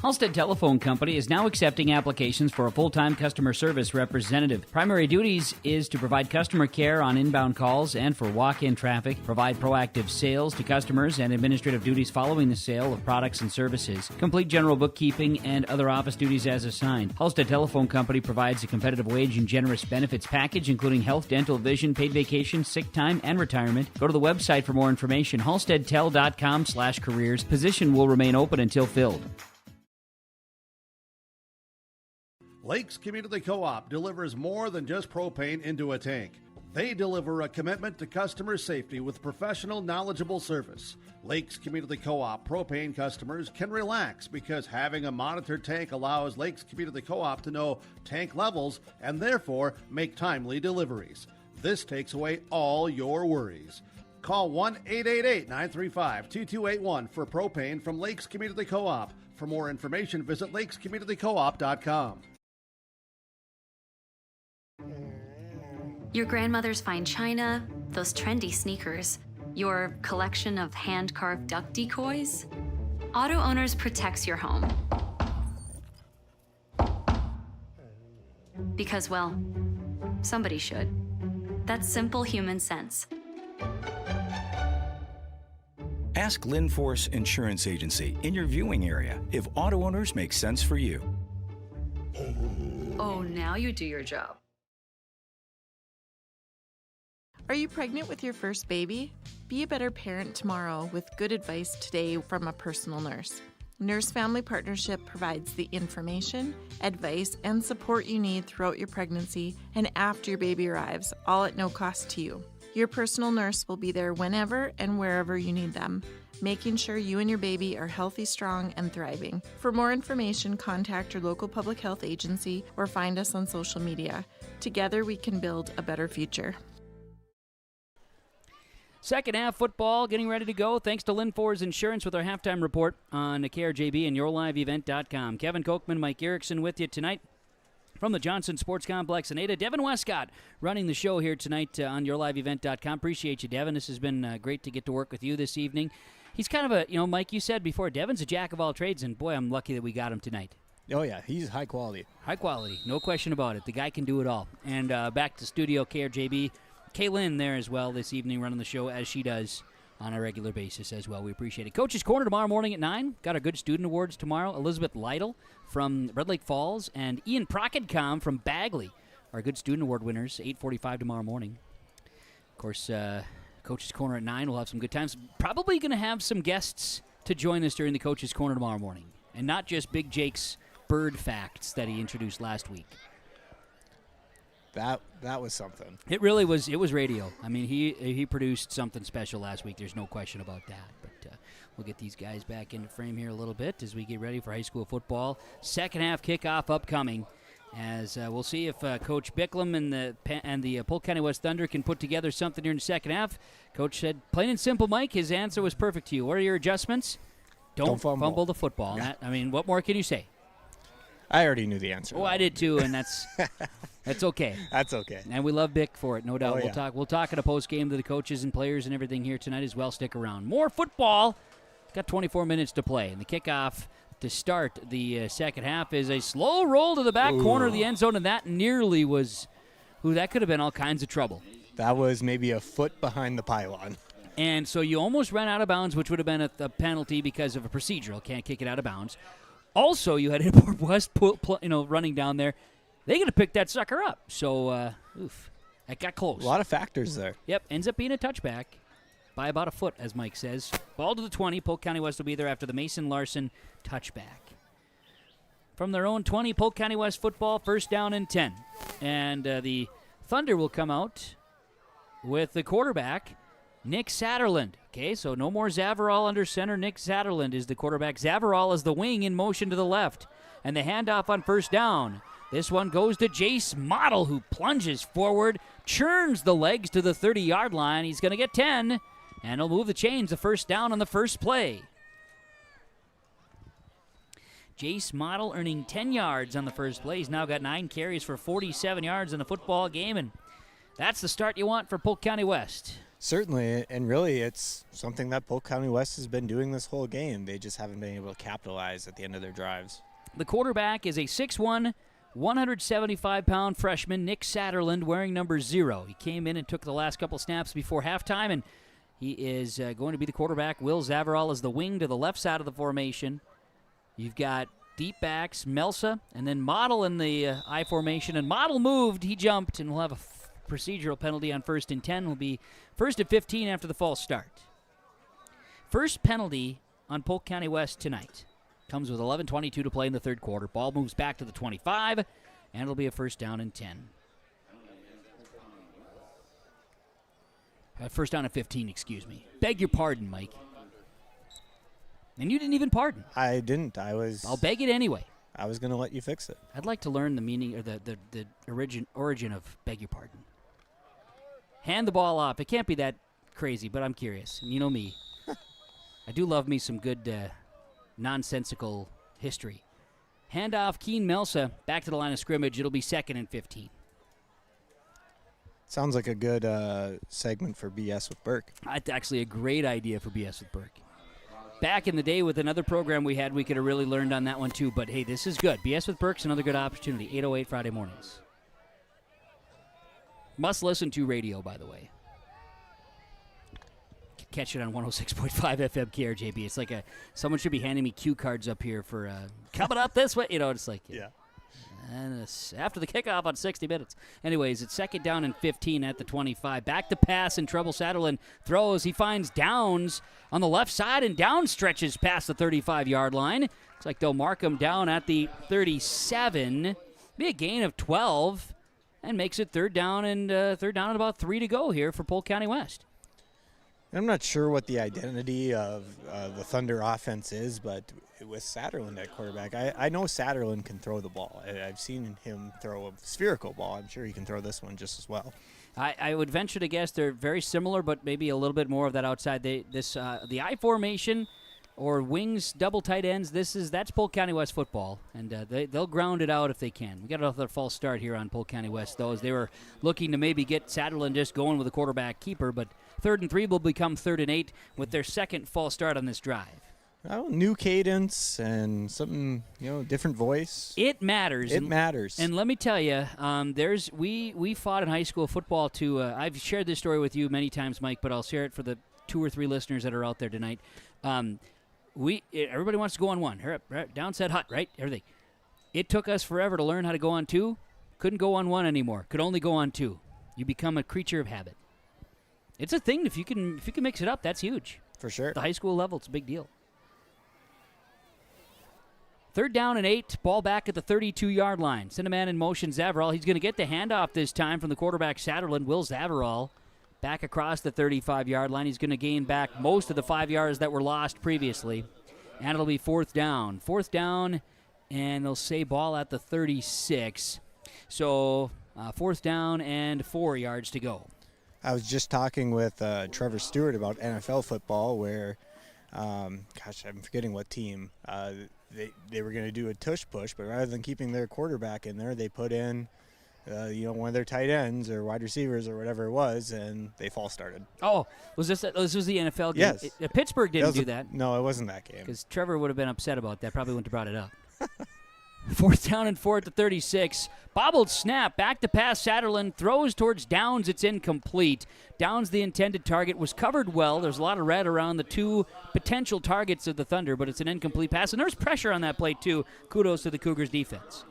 Halstead Telephone Company is now accepting applications for a full-time customer service representative. Primary duties is to provide customer care on inbound calls and for walk-in traffic, provide proactive sales to customers and administrative duties following the sale of products and services, complete general bookkeeping and other office duties as assigned. Halstead Telephone Company provides a competitive wage and generous benefits package, including health, dental, vision, paid vacation, sick time, and retirement. Go to the website for more information, halsteadtel.com/careers. Position will remain open until filled. Lakes Community Co-op delivers more than just propane into a tank. They deliver a commitment to customer safety with professional, knowledgeable service. Lakes Community Co-op propane customers can relax because having a monitored tank allows Lakes Community Co-op to know tank levels and therefore make timely deliveries. This takes away all your worries. Call 1-888-935-2281 for propane from Lakes Community Co-op. For more information, visit lakescommunitycoop.com. Your grandmother's fine china, those trendy sneakers, your collection of hand-carved duck decoys. Auto Owners protects your home. Because, well, somebody should. That's simple human sense. Ask Lynn Force Insurance Agency in your viewing area if Auto Owners makes sense for you. Oh, now you do your job. Are you pregnant with your first baby? Be a better parent tomorrow with good advice today from a personal nurse. Nurse Family Partnership provides the information, advice, and support you need throughout your pregnancy and after your baby arrives, all at no cost to you. Your personal nurse will be there whenever and wherever you need them, making sure you and your baby are healthy, strong, and thriving. For more information, contact your local public health agency or find us on social media. Together, we can build a better future. Second half football getting ready to go. Thanks to Lynn Force Insurance with our halftime report on KRJB and yourliveevent.com. Kevin Kochman, Mike Erickson with you tonight from the Johnson Sports Complex in Ada. Devin Westcott running the show here tonight on yourliveevent.com. Appreciate you, Devin. This has been great to get to work with you this evening. He's kind of a, Mike, you said before, Devin's a jack of all trades, and boy, I'm lucky that we got him tonight. Oh, yeah, he's high quality. High quality, no question about it. The guy can do it all. And back to studio, KRJB. Kaylin there as well this evening running the show as she does on a regular basis as well. We appreciate it. Coach's Corner tomorrow morning at 9. Got our Good Student Awards tomorrow. Elizabeth Lytle from Red Lake Falls and Ian Procketcom from Bagley, our Good Student Award winners, 8:45 tomorrow morning. Of course, Coach's Corner at 9. We'll have some good times. Probably going to have some guests to join us during the Coach's Corner tomorrow morning, and not just Big Jake's bird facts that he introduced last week. That was something. It really was. It was radio. I mean, he produced something special last week. There's no question about that. But we'll get these guys back into frame here a little bit as we get ready for high school football. Second half kickoff upcoming. As we'll see if Coach Bicklem and the Polk County West Thunder can put together something here in the second half. Coach said, plain and simple, Mike, his answer was perfect to you. What are your adjustments? Don't fumble the football. Yeah. What more can you say? I already knew the answer. Oh, I did too, and that's okay. That's okay. And we love Bick for it, no doubt. Oh, yeah. We'll talk at a post game to the coaches and players and everything here tonight as well. Stick around. More football. Got 24 minutes to play, and the kickoff to start the second half is a slow roll to the back corner of the end zone, and that nearly was. That could have been all kinds of trouble. That was maybe a foot behind the pylon. And so you almost ran out of bounds, which would have been a penalty because of a procedural. Can't kick it out of bounds. Also, you had Ada-Borup-West running down there. They got to pick that sucker up. So, that got close. A lot of factors there. Yep, ends up being a touchback by about a foot, as Mike says. Ball to the 20. Polk County West will be there after the Mason Larson touchback. From their own 20, Polk County West football, first down and 10. And the Thunder will come out with the quarterback, Nick Satterland. Okay, so no more Zavarall under center. Nick Satterland is the quarterback. Zavarall is the wing in motion to the left. And the handoff on first down. This one goes to Jace Model, who plunges forward, churns the legs to the 30-yard line. He's going to get 10, and he'll move the chains. The first down on the first play. Jace Model earning 10 yards on the first play. He's now got 9 carries for 47 yards in the football game, and that's the start you want for Polk County West. Certainly, and really it's something that Polk County West has been doing this whole game. They just haven't been able to capitalize at the end of their drives. The quarterback is a 6'1", 175-pound freshman, Nick Satterland, wearing number 0. He came in and took the last couple snaps before halftime, and he is going to be the quarterback. Will Zavarall is the wing to the left side of the formation. You've got deep backs, Melsa, and then Model in the I formation. And Model moved, he jumped, and we'll have a procedural penalty on 1st and 10. Will be 1st and 15 after the false start. First penalty on Polk County West tonight. Comes with 11:22 to play in the third quarter. Ball moves back to the 25, and it'll be a first down and 10. First down and 15, excuse me. Beg your pardon, Mike. And you didn't even pardon. I didn't. I'll beg it anyway. I was going to let you fix it. I'd like to learn the meaning or the origin of beg your pardon. Hand the ball off. It can't be that crazy, but I'm curious. And you know me. I do love me some good nonsensical history. Hand off Keen Melsa back to the line of scrimmage. It'll be 2nd and 15. Sounds like a good segment for BS with Burke. That's actually a great idea for BS with Burke. Back in the day with another program we had, we could have really learned on that one too. But hey, this is good. BS with Burke's another good opportunity. 8:08 Friday mornings. Must listen to radio, by the way. Catch it on 106.5 FM KRJB. It's like someone should be handing me cue cards up here for coming up this way. It's like, yeah. And it's after the kickoff on 60 minutes. Anyways, it's 2nd down and 15 at the 25. Back to pass in trouble. Satterland throws. He finds Downs on the left side, and Downs stretches past the 35-yard line. Looks like they'll mark him down at the 37. Be a gain of 12, and makes it third down and about 3 to go here for Polk County West. I'm not sure what the identity of the Thunder offense is, but with Satterland at quarterback, I know Satterland can throw the ball. I've seen him throw a spherical ball. I'm sure he can throw this one just as well. I would venture to guess they're very similar, but maybe a little bit more of that outside. The I formation or wings, double tight ends. That's Polk County West football, and they'll ground it out if they can. We got another false start here on Polk County West, though, as they were looking to maybe get Satterland just going with a quarterback keeper, but 3rd and 3 will become 3rd and 8 with their second false start on this drive. Well, new cadence and something, different voice. It matters. It matters. And let me tell you, we fought in high school football to. I've shared this story with you many times, Mike, but I'll share it for the 2 or 3 listeners that are out there tonight. Everybody wants to go on 1. Down said hut, right? Everything. It took us forever to learn how to go on 2. Couldn't go on 1 anymore. Could only go on 2. You become a creature of habit. It's a thing. If you can mix it up, that's huge. For sure. At the high school level, it's a big deal. 3rd down and 8. Ball back at the 32-yard line. Send a man in motion, Zavarall. He's going to get the handoff this time from the quarterback, Satterland. Will Zavarall back across the 35-yard line. He's going to gain back most of the 5 yards that were lost previously. And it'll be 4th down. 4th down, and they'll say ball at the 36. So 4th down and 4 yards to go. I was just talking with Trevor Stewart about NFL football where, I'm forgetting what team. They were going to do a tush push, but rather than keeping their quarterback in there, they put in, one of their tight ends or wide receivers or whatever it was, and they false started. Oh, this was the NFL game? Yes. Pittsburgh didn't do that. No, it wasn't that game. Because Trevor would have been upset about that. Probably wouldn't have brought it up. 4th down and 4 at the 36. Bobbled snap, back to pass. Satterlund throws towards Downs. It's incomplete. Downs, the intended target, was covered well. There's a lot of red around the two potential targets of the Thunder, but it's an incomplete pass. And there's pressure on that play, too. Kudos to the Cougars defense.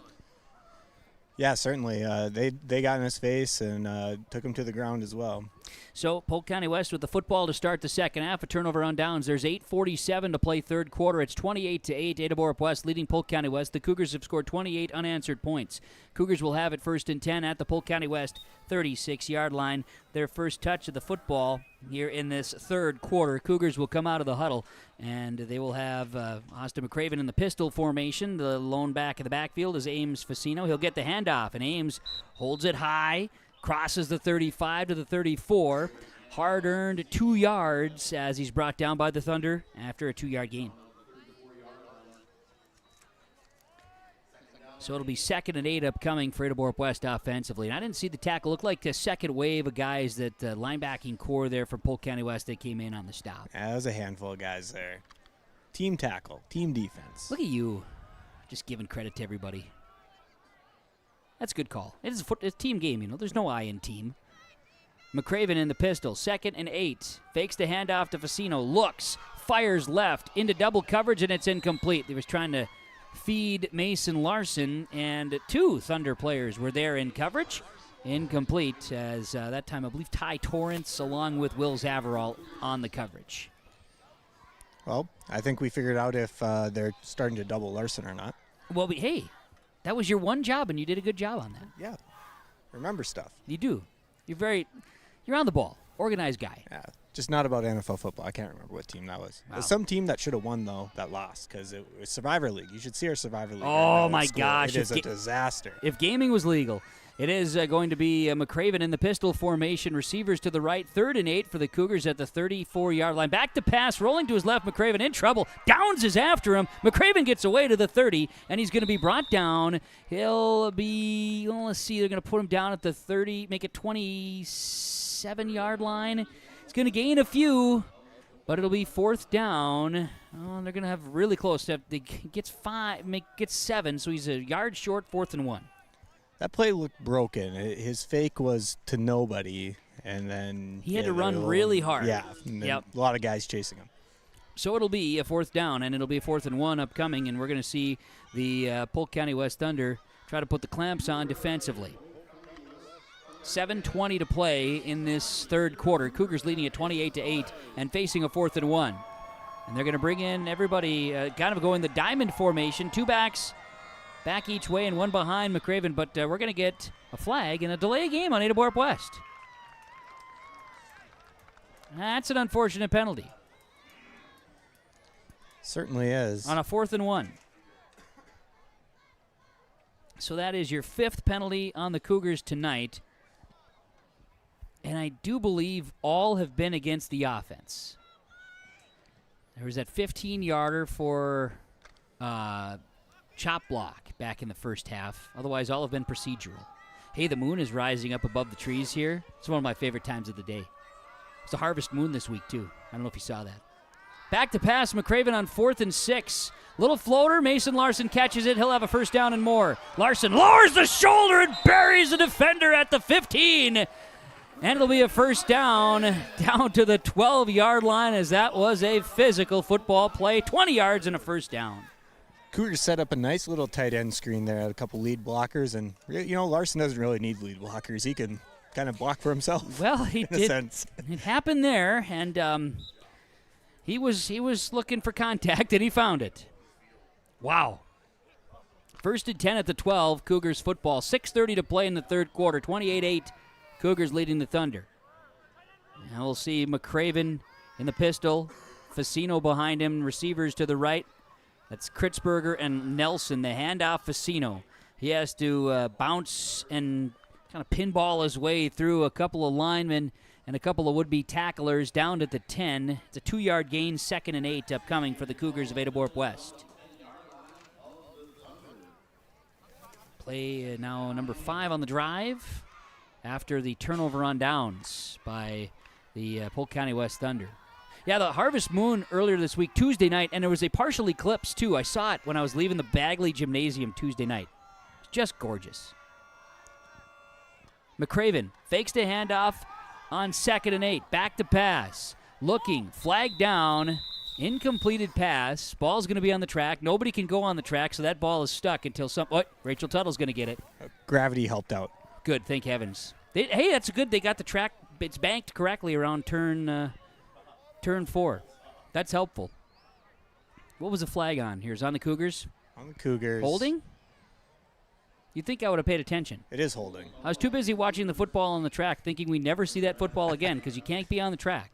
Yeah, certainly. They got in his face and took him to the ground as well. So Polk County West with the football to start the second half. A turnover on downs. There's 8:47 to play third quarter. It's 28-8. Ada-Borup-West leading Polk County West. The Cougars have scored 28 unanswered points. Cougars will have it 1st and 10 at the Polk County West 36-yard line. Their first touch of the football here in this third quarter. Cougars will come out of the huddle, and they will have Austin McCraven in the pistol formation. The lone back in the backfield is Ames Facino. He'll get the handoff, and Ames holds it high, crosses the 35 to the 34. Hard-earned 2 yards as he's brought down by the Thunder after a 2-yard gain. So it'll be 2nd and 8 upcoming for Ada-Borup-West offensively. And I didn't see the tackle. Looked like the second wave of guys that linebacking core there for Polk County West that came in on the stop. Yeah, there was a handful of guys there. Team tackle, team defense. Look at you, just giving credit to everybody. That's a good call. It's a team game, you know. There's no I in team. McCraven in the pistol, 2nd and 8. Fakes the handoff to Facino, looks, fires left into double coverage, and it's incomplete. He was trying to feed Mason Larson, and 2 Thunder players were there in coverage. Incomplete, as that time I believe Ty Torrance along with Will Zavarall on the coverage. Well, I think we figured out if they're starting to double Larson or not. Well, hey, that was your one job, and you did a good job on that. Yeah, remember stuff. You do. You're on the ball. Organized guy. Yeah, just not about NFL football. I can't remember what team that was. Wow. There's some team that should have won, though, that lost, because it was Survivor League. You should see our Survivor League. Oh, my gosh. It is a disaster. If gaming was legal, it is going to be McCraven in the pistol formation. Receivers to the right. 3rd and 8 for the Cougars at the 34-yard line. Back to pass. Rolling to his left. McCraven in trouble. Downs is after him. McCraven gets away to the 30, and he's going to be brought down. He'll be, well, let's see, they're going to put him down at the 30, make it 27-yard line. He's going to gain a few, but it'll be 4th down. Oh, they're going to have really close. He gets 7, so he's a yard short, 4th and 1. That play looked broken. His fake was to nobody, and then he had to run really hard. Yeah, a lot of guys chasing him. So it'll be a 4th down, and it'll be 4th and 1 upcoming, and we're going to see the Polk County West Thunder try to put the clamps on defensively. 7:20 to play in this third quarter. Cougars leading at 28-8 and facing a 4th and 1. And they're going to bring in everybody, kind of go in the diamond formation. 2 backs, back each way and 1 behind McCraven. But we're going to get a flag and a delay game on Ada-Borup-West. That's an unfortunate penalty. Certainly is. On a 4th and 1. So that is your 5th penalty on the Cougars tonight. And I do believe all have been against the offense. There was that 15-yarder for chop block back in the first half. Otherwise, all have been procedural. Hey, the moon is rising up above the trees here. It's one of my favorite times of the day. It's a harvest moon this week, too. I don't know if you saw that. Back to pass, McCraven on 4th and 6. Little floater, Mason Larson catches it. He'll have a 1st down and more. Larson lowers the shoulder and buries the defender at the 15. And it'll be a 1st down to the 12-yard line, as that was a physical football play. 20 yards and a 1st down. Cougars set up a nice little tight end screen there at a couple lead blockers, and Larson doesn't really need lead blockers. He can kind of block for himself. Well, he in did. A sense. It happened there, and he was looking for contact, and he found it. Wow. 1st and 10 at the 12. Cougars football. 6:30 to play in the third quarter. 28-8. Cougars leading the Thunder. Now we'll see McCraven in the pistol. Facino behind him. Receivers to the right. That's Kritzberger and Nelson. The handoff, Facino. He has to bounce and kind of pinball his way through a couple of linemen and a couple of would-be tacklers down to the 10. It's a 2-yard gain, 2nd and 8 upcoming for the Cougars of Ada-Borup-West. Play now number 5 on the drive after the turnover on downs by the Polk County West Thunder. Yeah, the harvest moon earlier this week, Tuesday night, and there was a partial eclipse, too. I saw it when I was leaving the Bagley Gymnasium Tuesday night. It's just gorgeous. McCraven fakes the handoff on 2nd and 8. Back to pass. Looking, flag down, incompleted pass. Ball's going to be on the track. Nobody can go on the track, so that ball is stuck until Rachel Tuttle's going to get it. Gravity helped out. Good, thank heavens. Hey, that's good. They got the track. It's banked correctly around turn 4. That's helpful. What was the flag on? Here's on the Cougars. On the Cougars. Holding? You'd think I would have paid attention. It is holding. I was too busy watching the football on the track, thinking we never see that football again because you can't be on the track.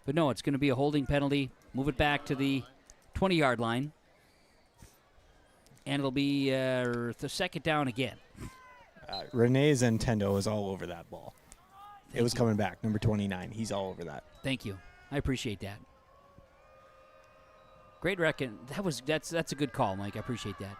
But no, it's going to be a holding penalty. Move it back to the 20-yard line. And it'll be the 2nd down again. Renee Zentendo is all over that ball. It was coming back, number 29. He's all over that. Thank you. I appreciate that. Great reckon. That's a good call, Mike. I appreciate that.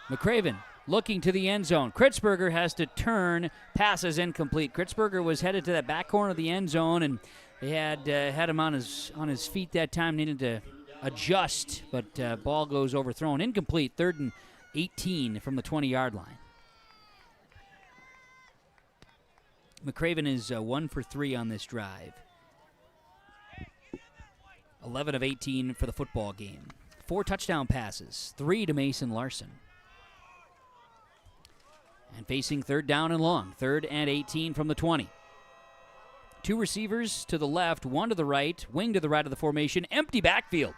McCraven looking to the end zone. Kritzberger has to turn. Pass is incomplete. Kritzberger was headed to that back corner of the end zone, and they had him on his feet that time. Needed to adjust, but ball goes overthrown. Incomplete. 3rd and 18 from the 20-yard line. McCraven is 1 for 3 on this drive. 11 of 18 for the football game. 4 touchdown passes, 3 to Mason Larson. And facing 3rd down and long, 3rd and 18 from the 20. 2 receivers to the left, 1 to the right, wing to the right of the formation, empty backfield.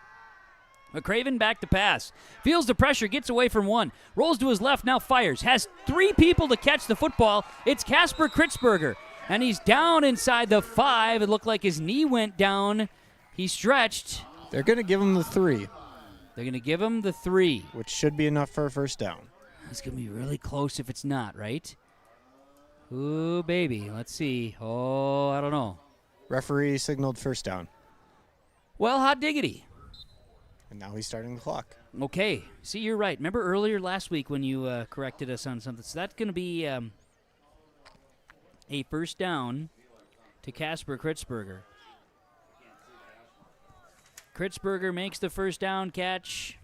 McCraven back to pass. Feels the pressure, gets away from 1. Rolls to his left, now fires. Has 3 people to catch the football. It's Kasper Kritzberger. And he's down inside the 5. It looked like his knee went down. He stretched. They're going to give him the 3. They're going to give him the 3. Which should be enough for a 1st down. It's going to be really close if it's not, right? Ooh, baby. Let's see. Oh, I don't know. Referee signaled 1st down. Well, hot diggity. And now he's starting the clock. Okay. See, you're right. Remember earlier last week when you corrected us on something? So that's going to be a 1st down to Kasper Kritzberger. Kritzberger makes the 1st down catch.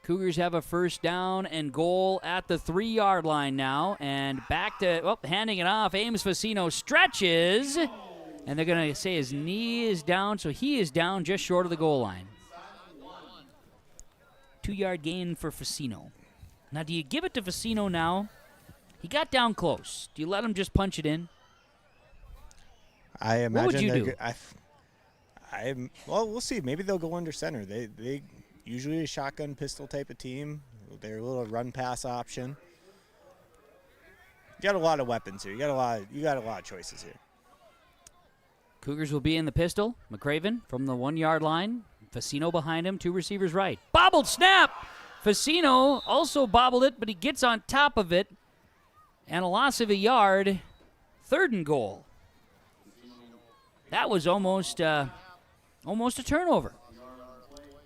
Cougars have a 1st down and goal at the 3-yard line now. And back to, handing it off. Ames Facino stretches. And they're going to say his knee is down, so he is down just short of the goal line. 2-yard gain for Facino. Now, do you give it to Facino now? He got down close. Do you let him just punch it in? I imagine. What would you do? Well, we'll see. Maybe they'll go under center. They usually a shotgun pistol type of team. They're a little run pass option. You got a lot of weapons here. You got a lot of choices here. Cougars will be in the pistol. McCraven from the 1-yard line. Facino behind him, 2 receivers right. Bobbled snap! Facino also bobbled it, but he gets on top of it. And a loss of a yard. 3rd and goal. That was almost a turnover.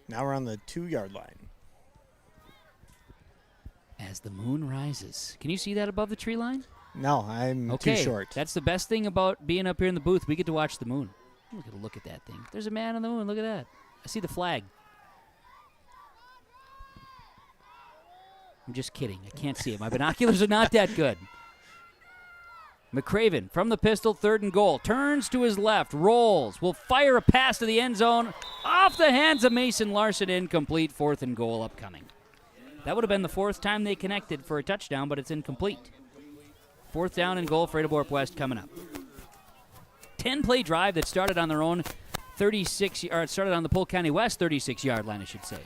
Now we're on the 2-yard line. As the moon rises. Can you see that above the tree line? No, I'm too short. That's the best thing about being up here in the booth. We get to watch the moon. Look at that thing. There's a man on the moon. Look at that. I see the flag. I'm just kidding. I can't see it. My binoculars are not that good. McCraven from the pistol, 3rd and goal. Turns to his left, rolls, will fire a pass to the end zone. Off the hands of Mason Larson, incomplete. 4th and goal upcoming. That would have been the 4th time they connected for a touchdown, but it's incomplete. 4th down and goal for Ada-Borup-West coming up. 10-play drive that started on their own 36, or it started on the Polk County West 36-yard line, I should say.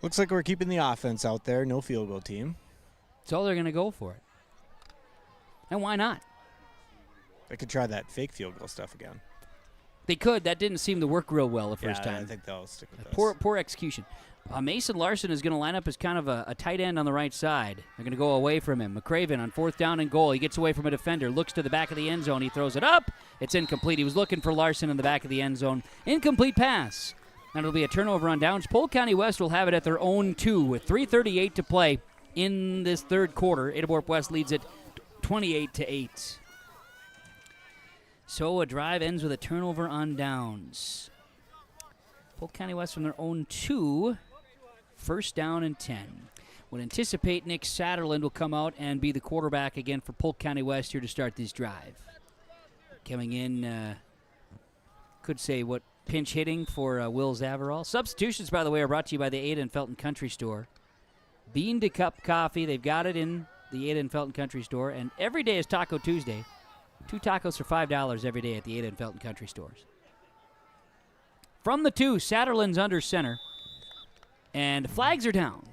Looks like we're keeping the offense out there. No field goal team. That's all they're going to go for it. And why not? They could try that fake field goal stuff again. They could. That didn't seem to work real well the first time. I think they'll stick with this. Poor execution. Mason Larson is going to line up as kind of a tight end on the right side. They're going to go away from him. McCraven on 4th down and goal. He gets away from a defender, looks to the back of the end zone. He throws it up. It's incomplete. He was looking for Larson in the back of the end zone. Incomplete pass. And it'll be a turnover on downs. Polk County West will have it at their own 2 with 3:38 to play in this 3rd quarter. Ada-Borup-West leads it 28-8. So a drive ends with a turnover on downs. Polk County West from their own 2, first down and 10. Would anticipate Nick Satterland will come out and be the quarterback again for Polk County West here to start this drive. Coming in, could say what pinch hitting for Will Zavarall. Substitutions, by the way, are brought to you by the Ada and Felton Country Store. Bean to cup coffee, they've got it in the Ada and Felton Country Store. And every day is Taco Tuesday. 2 tacos for $5 every day at the Ada and Felton Country Stores. From the 2, Satterland's under center. And flags are down.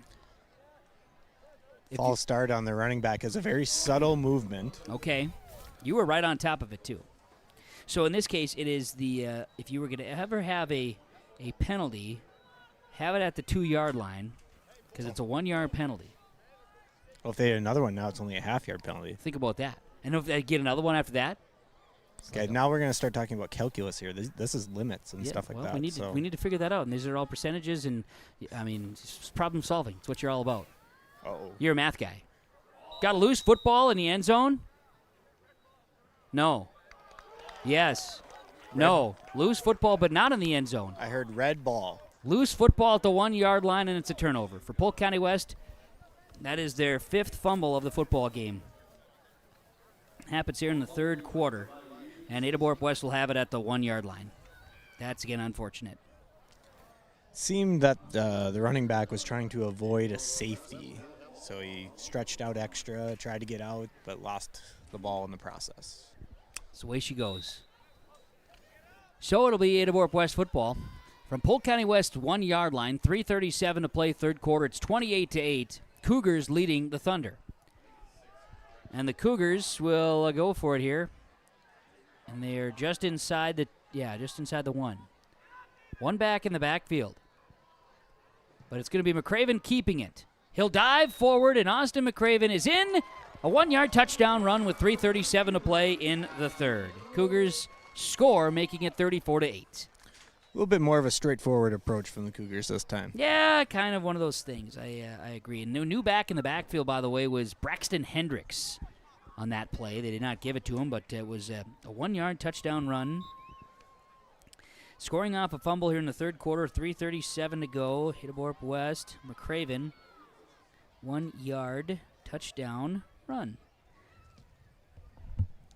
False start on the running back is a very subtle movement. Okay. You were right on top of it, too. So in this case, it is the, if you were going to ever have a penalty, have it at the 2-yard line, because it's a 1-yard penalty. Well, if they had another one now, it's only a half-yard penalty. Think about that. And if they get another one after that? Okay, now we're going to start talking about calculus here. This is limits and stuff like that. We need to figure that out. And these are all percentages, and, I mean, it's problem solving. It's what you're all about. Uh-oh. You're a math guy. Got a loose football in the end zone? No. Yes. No. Loose football, but not in the end zone. I heard red ball. Loose football at the 1-yard line, and it's a turnover. For Polk County West, that is their 5th fumble of the football game. Happens here in the 3rd quarter. And Ada-Borup-West will have it at the 1-yard line. That's, again, unfortunate. Seemed that the running back was trying to avoid a safety. So he stretched out extra, tried to get out, but lost the ball in the process. That's the way she goes. So it'll be Ada-Borup-West football. From Polk County West 1-yard line, 3:37 to play, 3rd quarter. It's 28-8. Cougars leading the Thunder. And the Cougars will go for it here. And they are just inside the, just inside the 1. One back in the backfield. But it's going to be McCraven keeping it. He'll dive forward, and Austin McCraven is in. A 1-yard touchdown run with 3:37 to play in the 3rd. Cougars score, making it 34-8. A little bit more of a straightforward approach from the Cougars this time. Yeah, kind of one of those things. I agree. And new back in the backfield, by the way, was Braxton Hendricks on that play. They did not give it to him, but it was a 1-yard touchdown run. Scoring off a fumble here in the 3rd quarter, 3:37 to go. Ada-Borup-West, McCraven, 1-yard touchdown run.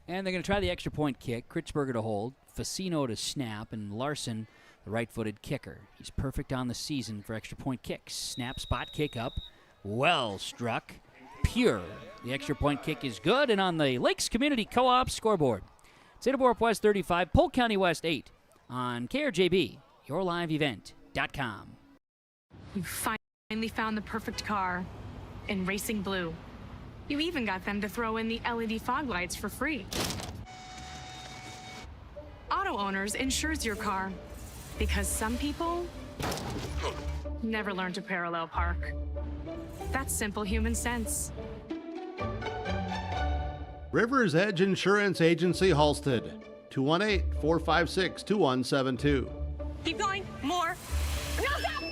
And they're going to try the extra point kick. Kritzberger to hold, Facino to snap, and Larson, the right-footed kicker. He's perfect on the season for extra point kicks. Snap, spot, kick up. Well struck. Pure. The extra point kick is good, and on the Lakes Community Co-op scoreboard, it's Ada-Borup-West 35, Polk County West 8 on KRJB, yourliveevent.com. You finally found the perfect car in racing blue. You even got them to throw in the LED fog lights for free. Auto Owners insures your car because some people never learn to parallel park. That's simple human sense. River's Edge Insurance Agency, Halsted, 218-456-2172. Keep going. More. No, stop!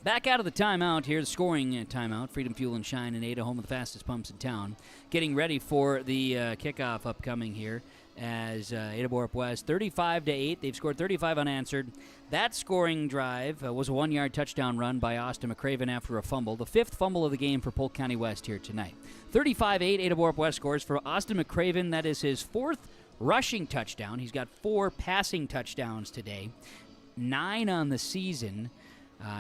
Back out of the timeout here, the scoring timeout. Freedom Fuel and Shine in Ada, home of the fastest pumps in town. Getting ready for the kickoff upcoming here as Ada-Borup-West 35-8. They've scored 35 unanswered. That scoring drive was a 1-yard touchdown run by Austin McCraven after a fumble. The 5th fumble of the game for Polk County West here tonight. 35-8, Ada-Borup-West scores for Austin McCraven. That is his 4th rushing touchdown. He's got 4 passing touchdowns today, 9 on the season.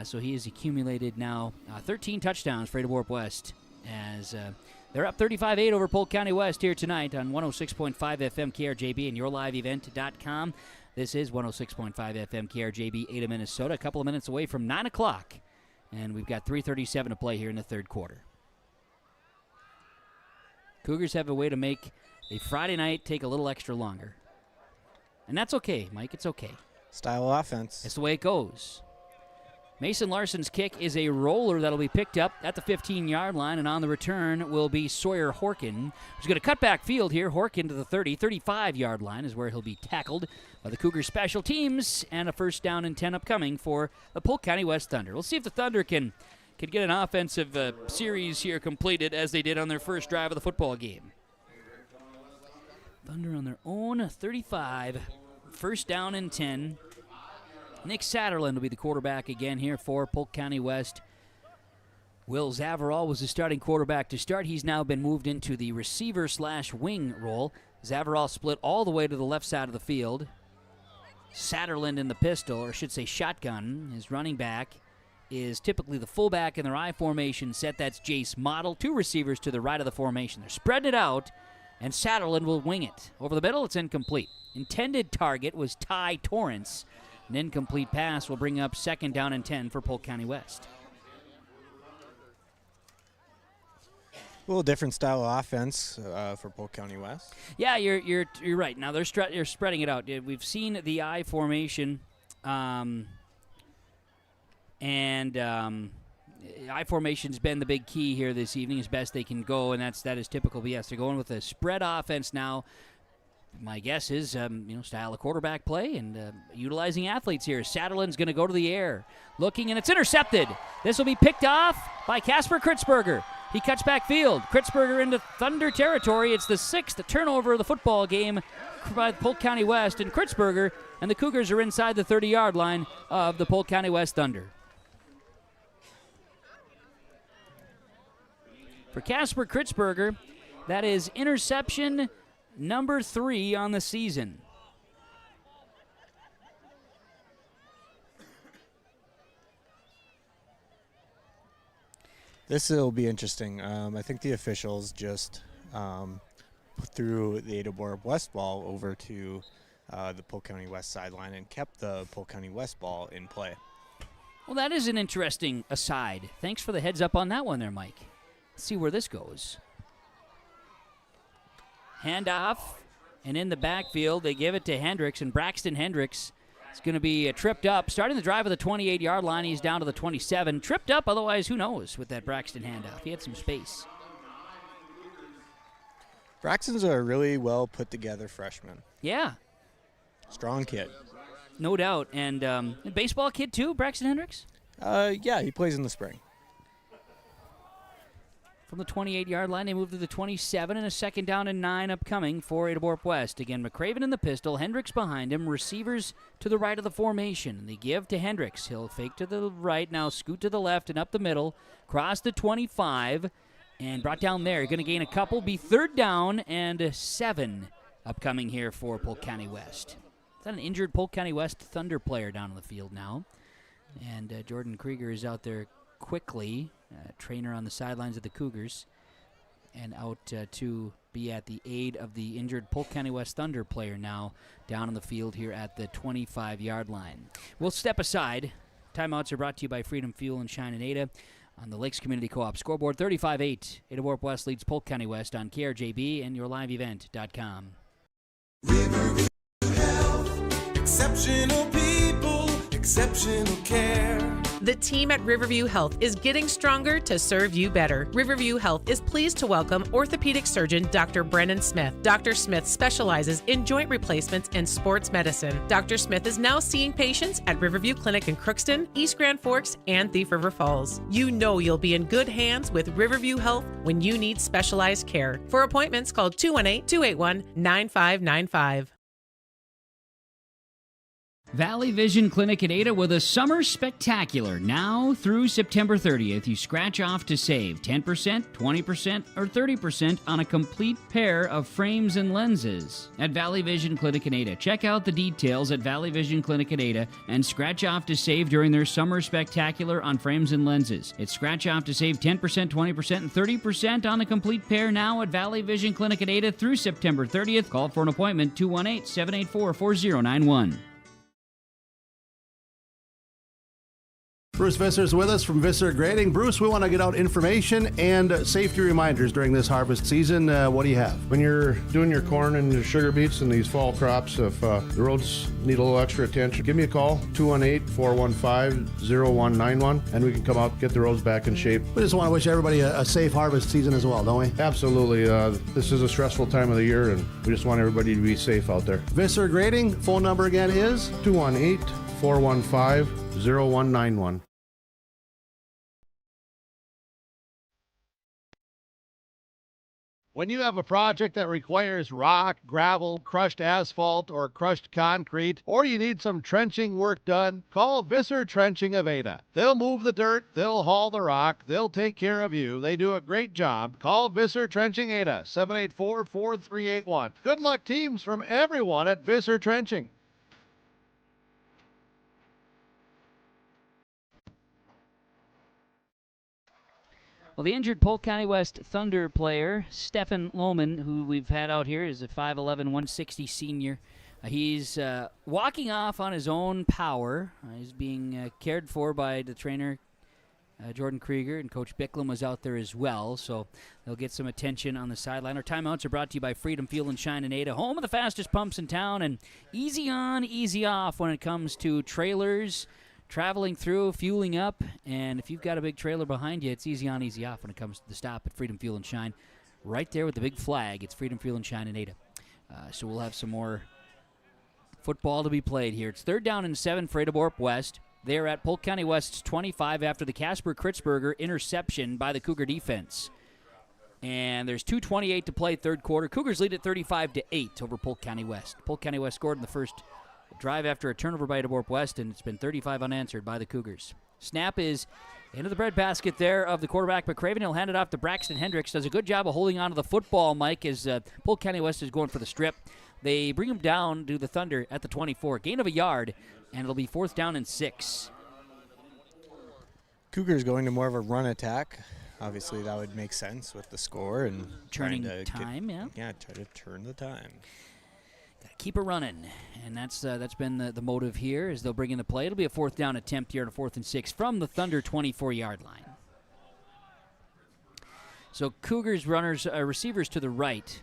So he has accumulated now 13 touchdowns for Ada-Borup-West as they're up 35-8 over Polk County West here tonight on 106.5 FM KRJB and yourliveevent.com. This is 106.5 FM KRJB, Ada, Minnesota, a couple of minutes away from 9 o'clock. And we've got 3:37 to play here in the 3rd quarter. Cougars have a way to make a Friday night take a little extra longer. And that's okay, Mike. It's okay. Style offense. That's the way it goes. Mason Larson's kick is a roller that'll be picked up at the 15-yard line, and on the return will be Sawyer Horkin, who's going to cut back field here. Horkin to the 35-yard line is where he'll be tackled by the Cougars special teams, and a 1st down and 10 upcoming for the Polk County West Thunder. We'll see if the Thunder can get an offensive series here completed as they did on their first drive of the football game. Thunder on their own 35. First down and 10. Nick Satterland will be the quarterback again here for Polk County West. Will Zavarall was the starting quarterback to start. He's now been moved into the receiver/wing role. Zavarall split all the way to the left side of the field. Satterland in the pistol, or I should say shotgun. His running back is typically the fullback in their I formation set. That's Jace Model. 2 receivers to the right of the formation. They're spreading it out, and Satterland will wing it. Over the middle, it's incomplete. Intended target was Ty Torrance. An incomplete pass will bring up second down and 10 for Polk County West. A little different style of offense for Polk County West. Yeah, you're right. Now they're spreading it out. We've seen the I formation, and I formation's been the big key here this evening as best they can go, and that is typical. But yes, they're going with a spread offense now. My guess is, style of quarterback play and utilizing athletes here. Satterland's going to go to the air, looking, and it's intercepted. This will be picked off by Casper Kritzberger. He cuts back field. Kritzberger into Thunder territory. It's the 6th turnover of the football game by Polk County West, and Kritzberger and the Cougars are inside the 30-yard line of the Polk County West Thunder. For Casper Kritzberger, that is interception number 3 on the season. This will be interesting. I think the officials just threw the Ada-Borup-West ball over to the Polk County West sideline and kept the Polk County West ball in play. Well, that is an interesting aside. Thanks for the heads up on that one there, Mike. Let's see where this goes. Handoff, and in the backfield, they give it to Hendricks, and Braxton Hendricks is going to be tripped up. Starting the drive at the 28-yard line, he's down to the 27. Tripped up, otherwise, who knows with that Braxton handoff. He had some space. Braxton's a really well put-together freshman. Yeah. Strong kid. No doubt. And a baseball kid, too, Braxton Hendricks? Yeah, he plays in the spring. From the 28-yard line, they move to the 27, and a second down and 9 upcoming for Ada-Borup-West. Again, McCraven in the pistol, Hendricks behind him, receivers to the right of the formation. And they give to Hendricks. He'll fake to the right, now scoot to the left and up the middle, cross the 25, and brought down there. You're going to gain a couple, be third down and 7 upcoming here for Polk County West. Is that an injured Polk County West Thunder player down on the field now? And Jordan Krieger is out there quickly, trainer on the sidelines of the Cougars, and out to be at the aid of the injured Polk County West Thunder player now down on the field here at the 25-yard line. We'll step aside. Timeouts are brought to you by Freedom Fuel and Shine and Ada on the Lakes Community Co-op scoreboard. 35-8. Ada-Borup-West leads Polk County West on KRJB and yourliveevent.com. Riverview Health, exceptional people, exceptional care. The team at Riverview Health is getting stronger to serve you better. Riverview Health is pleased to welcome orthopedic surgeon Dr. Brennan Smith. Dr. Smith specializes in joint replacements and sports medicine. Dr. Smith is now seeing patients at Riverview Clinic in Crookston, East Grand Forks, and Thief River Falls. You know you'll be in good hands with Riverview Health when you need specialized care. For appointments, call 218-281-9595. Valley Vision Clinic at Ada with a summer spectacular now through September 30th. You scratch off to save 10%, 20%, or 30% on a complete pair of frames and lenses at Valley Vision Clinic at Ada. Check out the details at Valley Vision Clinic at Ada and scratch off to save during their summer spectacular on frames and lenses. It's scratch off to save 10%, 20%, and 30% on a complete pair now at Valley Vision Clinic at Ada through September 30th. Call for an appointment 218-784-4091. Bruce Visser is with us from Visser Grading. Bruce, we want to get out information and safety reminders during this harvest season. What do you have? When you're doing your corn and your sugar beets and these fall crops, if the roads need a little extra attention, give me a call, 218-415-0191, and we can come out and get the roads back in shape. We just want to wish everybody a safe harvest season as well, don't we? Absolutely. This is a stressful time of the year, and we just want everybody to be safe out there. Visser Grading, phone number again is? 218-415-0191. When you have a project that requires rock, gravel, crushed asphalt, or crushed concrete, or you need some trenching work done, call Visser Trenching of Ada. They'll move the dirt, they'll haul the rock, they'll take care of you. They do a great job. Call Visser Trenching Ada, 784-4381. Good luck, teams, from everyone at Visser Trenching. Well, the injured Polk County West Thunder player, Stefan Lohman, who we've had out here, is a 5'11", 160 senior. He's walking off on his own power. He's being cared for by the trainer, Jordan Krieger, and Coach Bicklum was out there as well, so they'll get some attention on the sideline. Our timeouts are brought to you by Freedom Fuel and Shine in Ada, home of the fastest pumps in town, and easy on, easy off when it comes to trailers, traveling through, fueling up, and if you've got a big trailer behind you, it's easy on, easy off when it comes to the stop at Freedom Fuel and Shine. Right there with the big flag, it's Freedom Fuel and Shine in Ada. So we'll have some more football to be played here. It's 3rd down and 7 for Ada-Borup-West. They're at Polk County West's 25 after the Casper Kritzberger interception by the Cougar defense. And there's 2:28 to play, third quarter. Cougars lead at 35-8 over Polk County West. Polk County West scored in the first drive after a turnover by Ada-Borup-West, and it's been 35 unanswered by the Cougars. Snap is into the breadbasket there of the quarterback, McCraven. He'll hand it off to Braxton Hendricks. Does a good job of holding on to the football, Mike, as Polk County West is going for the strip. They bring him down to the Thunder at the 24. Gain of a yard, and it'll be 4th down and 6. Cougars going to more of a run attack. Obviously, that would make sense with the score and turning time, Yeah, try to turn the time. Keep it running, and that's been the motive here as they'll bring in the play. It'll be a 4th down attempt here on a 4th and 6 from the Thunder 24-yard line. So Cougars receivers to the right.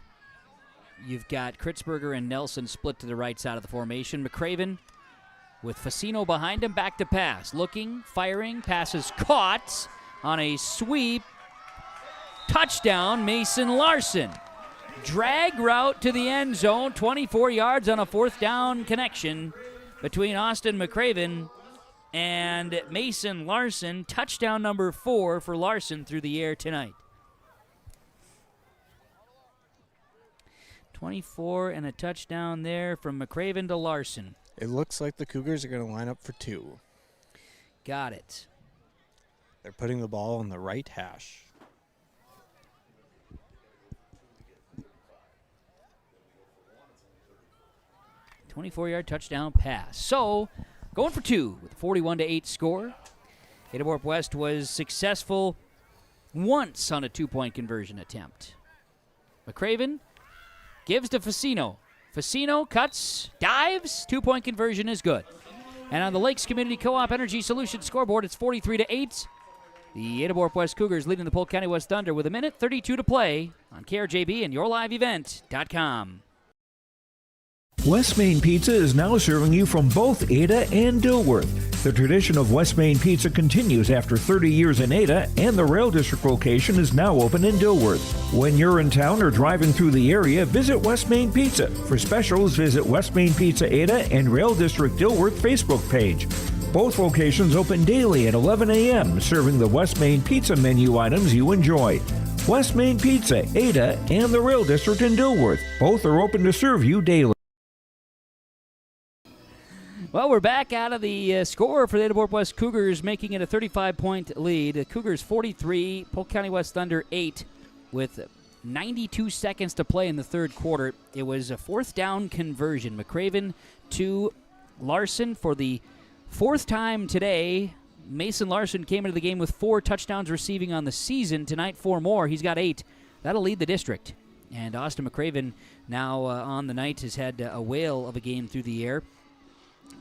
You've got Kritzberger and Nelson split to the right side of the formation. McCraven with Facino behind him, back to pass. Looking, firing, passes caught on a sweep. Touchdown, Mason Larson. Drag route to the end zone, 24 yards on a 4th down connection between Austin McCraven and Mason Larson. Touchdown number 4 for Larson through the air tonight. 24 and a touchdown there from McCraven to Larson. It looks like the Cougars are going to line up for 2. Got it. They're putting the ball on the right hash. A 24-yard touchdown pass. So, going for 2 with a 41-8 score. Ada-Borup-West was successful once on a 2-point conversion attempt. McCraven gives to Facino. Facino cuts, dives, 2-point conversion is good. And on the Lakes Community Co-op Energy Solutions scoreboard, it's 43-8. The Ada-Borup-West Cougars leading the Polk County West Thunder with 1:32 to play on KRJB and YourLiveEvent.com. West Main Pizza is now serving you from both Ada and Dilworth. The tradition of West Main Pizza continues after 30 years in Ada, and the Rail District location is now open in Dilworth. When you're in town or driving through the area, visit West Main Pizza. For specials, visit West Main Pizza Ada and Rail District Dilworth Facebook page. Both locations open daily at 11 a.m., serving the West Main Pizza menu items you enjoy. West Main Pizza, Ada, and the Rail District in Dilworth. Both are open to serve you daily. Well, we're back out of the score for the Ada-Borup-West Cougars, making it a 35-point lead. The Cougars 43, Polk County West Thunder 8, with 92 seconds to play in the third quarter. It was a 4th down conversion. McCraven to Larson for the 4th time today. Mason Larson came into the game with 4 touchdowns receiving on the season. Tonight, 4 more. He's got 8. That'll lead the district. And Austin McCraven now on the night has had a whale of a game through the air,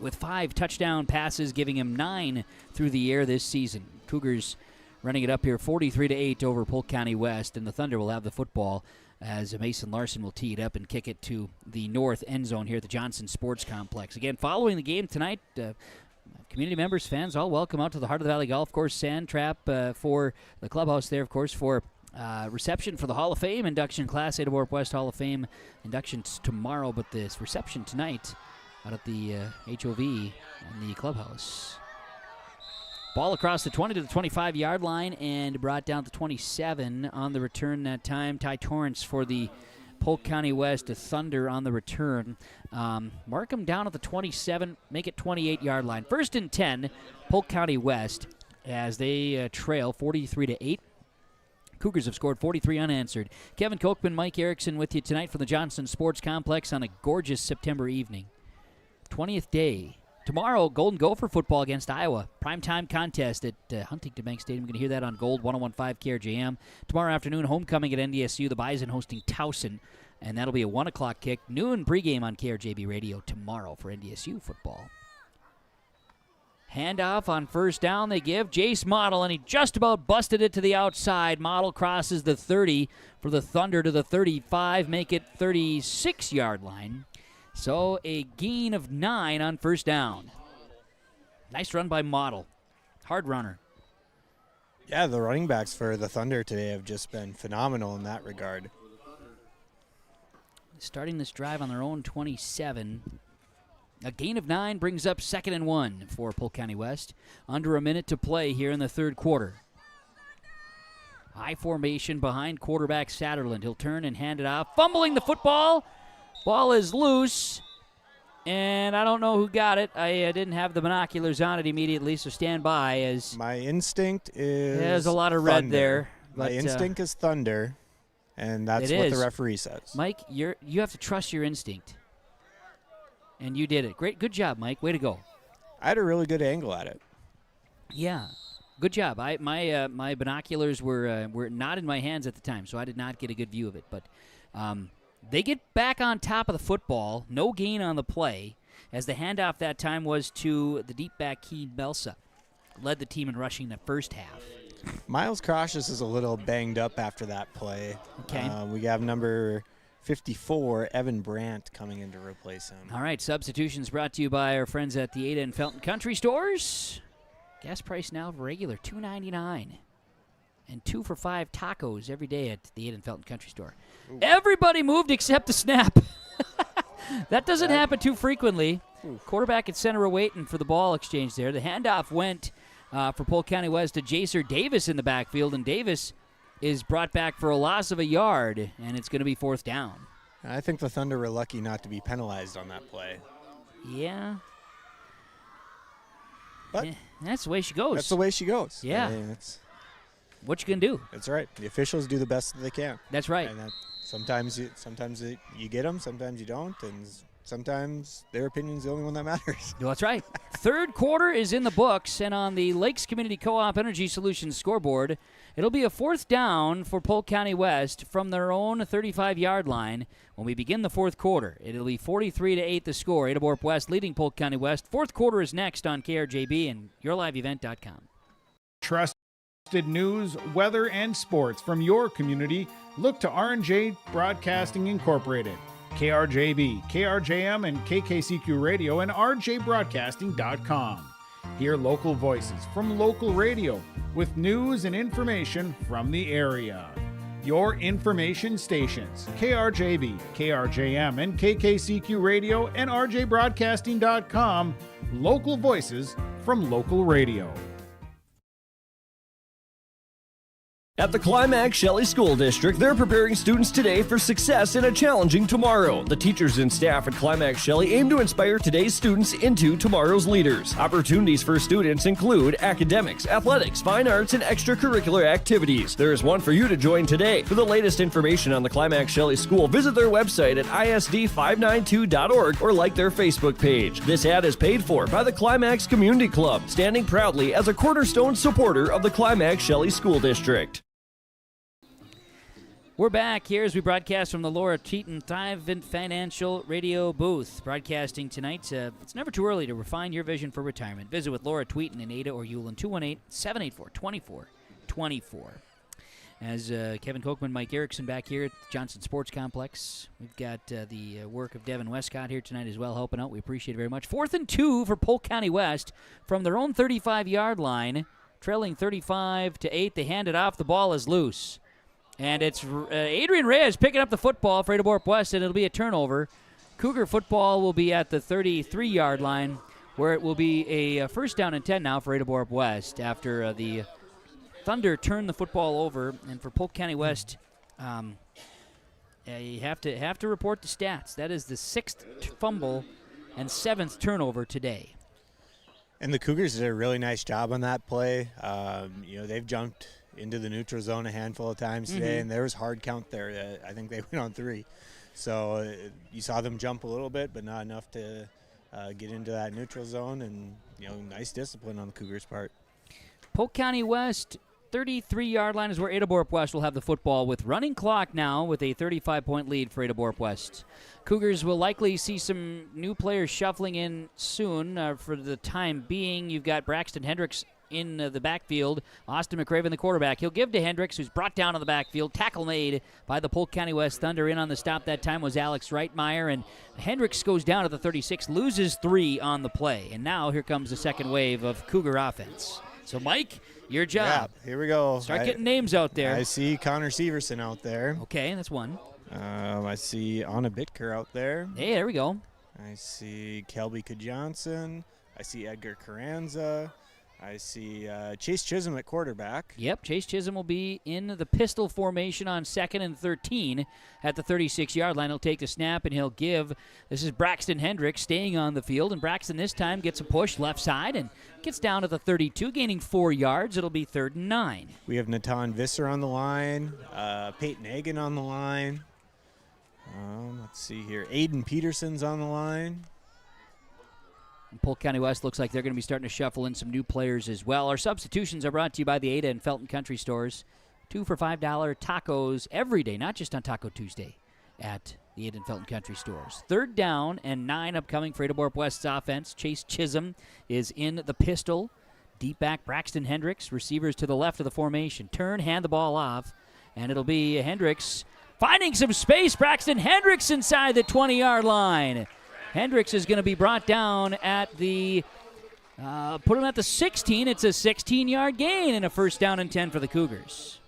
with 5 touchdown passes, giving him 9 through the air this season. Cougars running it up here 43-8 over Polk County West, and the Thunder will have the football as Mason Larson will tee it up and kick it to the north end zone here at the Johnson Sports Complex. Again, following the game tonight, community members, fans, all welcome out to the Heart of the Valley Golf Course Sand Trap for the clubhouse there, of course, for reception for the Hall of Fame induction class. Ada-Borup-West Hall of Fame inductions tomorrow, but this reception tonight out at the HOV in the clubhouse. Ball across the 20 to the 25-yard line and brought down to 27 on the return that time. Ty Torrance for the Polk County West, a Thunder on the return. Mark them down at the 27, make it 28-yard line. 1st and 10, Polk County West, as they trail 43-8. Cougars have scored 43 unanswered. Kevin Kochman, Mike Erickson with you tonight from the Johnson Sports Complex on a gorgeous September evening. 20th day. Tomorrow, Golden Gopher football against Iowa. Primetime contest at Huntington Bank Stadium. We're going to hear that on Gold 101.5 KRJM. Tomorrow afternoon, homecoming at NDSU. The Bison hosting Towson, and that'll be a 1 o'clock kick. Noon pregame on KRJB Radio tomorrow for NDSU football. Handoff on 1st down they give. Jace Model, and he just about busted it to the outside. Model crosses the 30 for the Thunder to the 35, make it 36-yard line. So a gain of 9 on 1st down. Nice run by Model. Hard runner. Yeah, the running backs for the Thunder today have just been phenomenal in that regard. Starting this drive on their own 27. A gain of 9 brings up 2nd and 1 for Polk County West. Under a minute to play here in the 3rd quarter. High formation behind quarterback Satterland. He'll turn and hand it off. Fumbling the football. Ball is loose. And I don't know who got it. I didn't have the binoculars on it immediately, so stand by. As my instinct is there's a lot of red Thunder. there. My instinct is Thunder, and that's what the referee says. Mike, you have to trust your instinct. And you did it. Good job, Mike. Way to go. I had a really good angle at it. Yeah, good job. My binoculars were not in my hands at the time, so I did not get a good view of it. But they get back on top of the football. No gain on the play, as the handoff that time was to the deep back Keen Belsa. Led the team in rushing the first half. Miles Cautious is a little banged up after that play. Okay. We have number 54, Evan Brandt, coming in to replace him. All right, substitutions brought to you by our friends at the Ada and Felton Country Stores. Gas price now regular, $2.99. And 2 for $5 tacos every day at the Ada and Felton Country Store. Ooh. Everybody moved except the snap. That doesn't happen too frequently. Ooh. Quarterback at center waiting for the ball exchange there. The handoff went for Polk County West to Jacer Davis in the backfield, and Davis is brought back for a loss of a yard, and it's going to be 4th down. I think the Thunder were lucky not to be penalized on that play. Yeah. But that's the way she goes. That's the way she goes. Yeah. I mean, that's what you can do. That's right. The officials do the best that they can. That's right. And sometimes you get them, sometimes you don't, and sometimes their opinion's the only one that matters. Well, that's right. 3rd quarter is in the books, and on the Lakes Community Co-op Energy Solutions scoreboard, it'll be a 4th down for Polk County West from their own 35-yard line when we begin the 4th quarter. It'll be 43-8 the score. Ada-Borup-West leading Polk County West. 4th quarter is next on KRJB and YourLiveEvent.com. Trusted news, weather, and sports from your community. Look to R&J Broadcasting Incorporated. KRJB, KRJM, and KKCQ Radio, and rjbroadcasting.com. Hear local voices from local radio with news and information from the area. Your information stations, KRJB, KRJM, and KKCQ Radio, and rjbroadcasting.com. Local voices from local radio. At the Climax Shelley School District, they're preparing students today for success in a challenging tomorrow. The teachers and staff at Climax Shelley aim to inspire today's students into tomorrow's leaders. Opportunities for students include academics, athletics, fine arts, and extracurricular activities. There is one for you to join today. For the latest information on the Climax Shelley School, visit their website at isd592.org or like their Facebook page. This ad is paid for by the Climax Community Club, standing proudly as a cornerstone supporter of the Climax Shelley School District. We're back here as we broadcast from the Laura Teton Thrivent Financial Radio booth. Broadcasting tonight. It's never too early to refine your vision for retirement. Visit with Laura Tweeton in Ada or Euland, 218-784-2424. As Kevin Kochman, Mike Erickson back here at the Johnson Sports Complex. We've got the work of Devin Westcott here tonight as well, helping out. We appreciate it very much. 4th and 2 for Polk County West from their own 35-yard line. Trailing 35-8. They hand it off. The ball is loose. And it's Adrian Reyes picking up the football for Ada-Borup-West, and it'll be a turnover. Cougar football will be at the 33-yard line. where it will be a first down and 10 now for Ada-Borup-West after the Thunder turn the football over. And for Polk County West, you have to report the stats. That is the 6th fumble and 7th turnover today. And the Cougars did a really nice job on that play. They've jumped into the neutral zone a handful of times today, and there was hard count there. I think they went on 3. So you saw them jump a little bit, but not enough to get into that neutral zone. And, nice discipline on the Cougars' part. Polk County West, 33-yard line is where Ada-Borup-West will have the football with running clock now with a 35-point lead for Ada-Borup-West. Cougars will likely see some new players shuffling in soon. For the time being, you've got Braxton Hendricks in the backfield. Austin McRaven, the quarterback. He'll give to Hendricks, who's brought down in the backfield. Tackle made by the Polk County West Thunder. In on the stop that time was Alex Reitmeyer, and Hendricks goes down at the 36, loses 3 on the play. And now here comes the second wave of Cougar offense. So, Mike, your job. Yeah, here we go. Start getting names out there. I see Connor Severson out there. Okay, that's one. I see Anna Bitker out there. Hey, there we go. I see Kelby Johnson. I see Edgar Carranza. I see Chase Chisholm at quarterback. Yep, Chase Chisholm will be in the pistol formation on 2nd and 13 at the 36-yard line. He'll take the snap, and he'll give. This is Braxton Hendricks staying on the field, and Braxton this time gets a push left side and gets down to the 32, gaining 4 yards. It'll be 3rd and 9. We have Natan Visser on the line, Peyton Hagan on the line. Let's see here. Aiden Peterson's on the line. And Polk County West looks like they're going to be starting to shuffle in some new players as well. Our substitutions are brought to you by the Ada and Felton Country Stores. 2 for $5 tacos every day, not just on Taco Tuesday at the Ada and Felton Country Stores. 3rd down and 9 upcoming for Ada-Borup-West's offense. Chase Chisholm is in the pistol. Deep back Braxton Hendricks. Receivers to the left of the formation. Turn, hand the ball off, and it'll be Hendricks finding some space. Braxton Hendricks inside the 20-yard line. Hendricks is going to be brought down at the, put him at the 16. It's a 16-yard gain and a first down and 10 for the Cougars.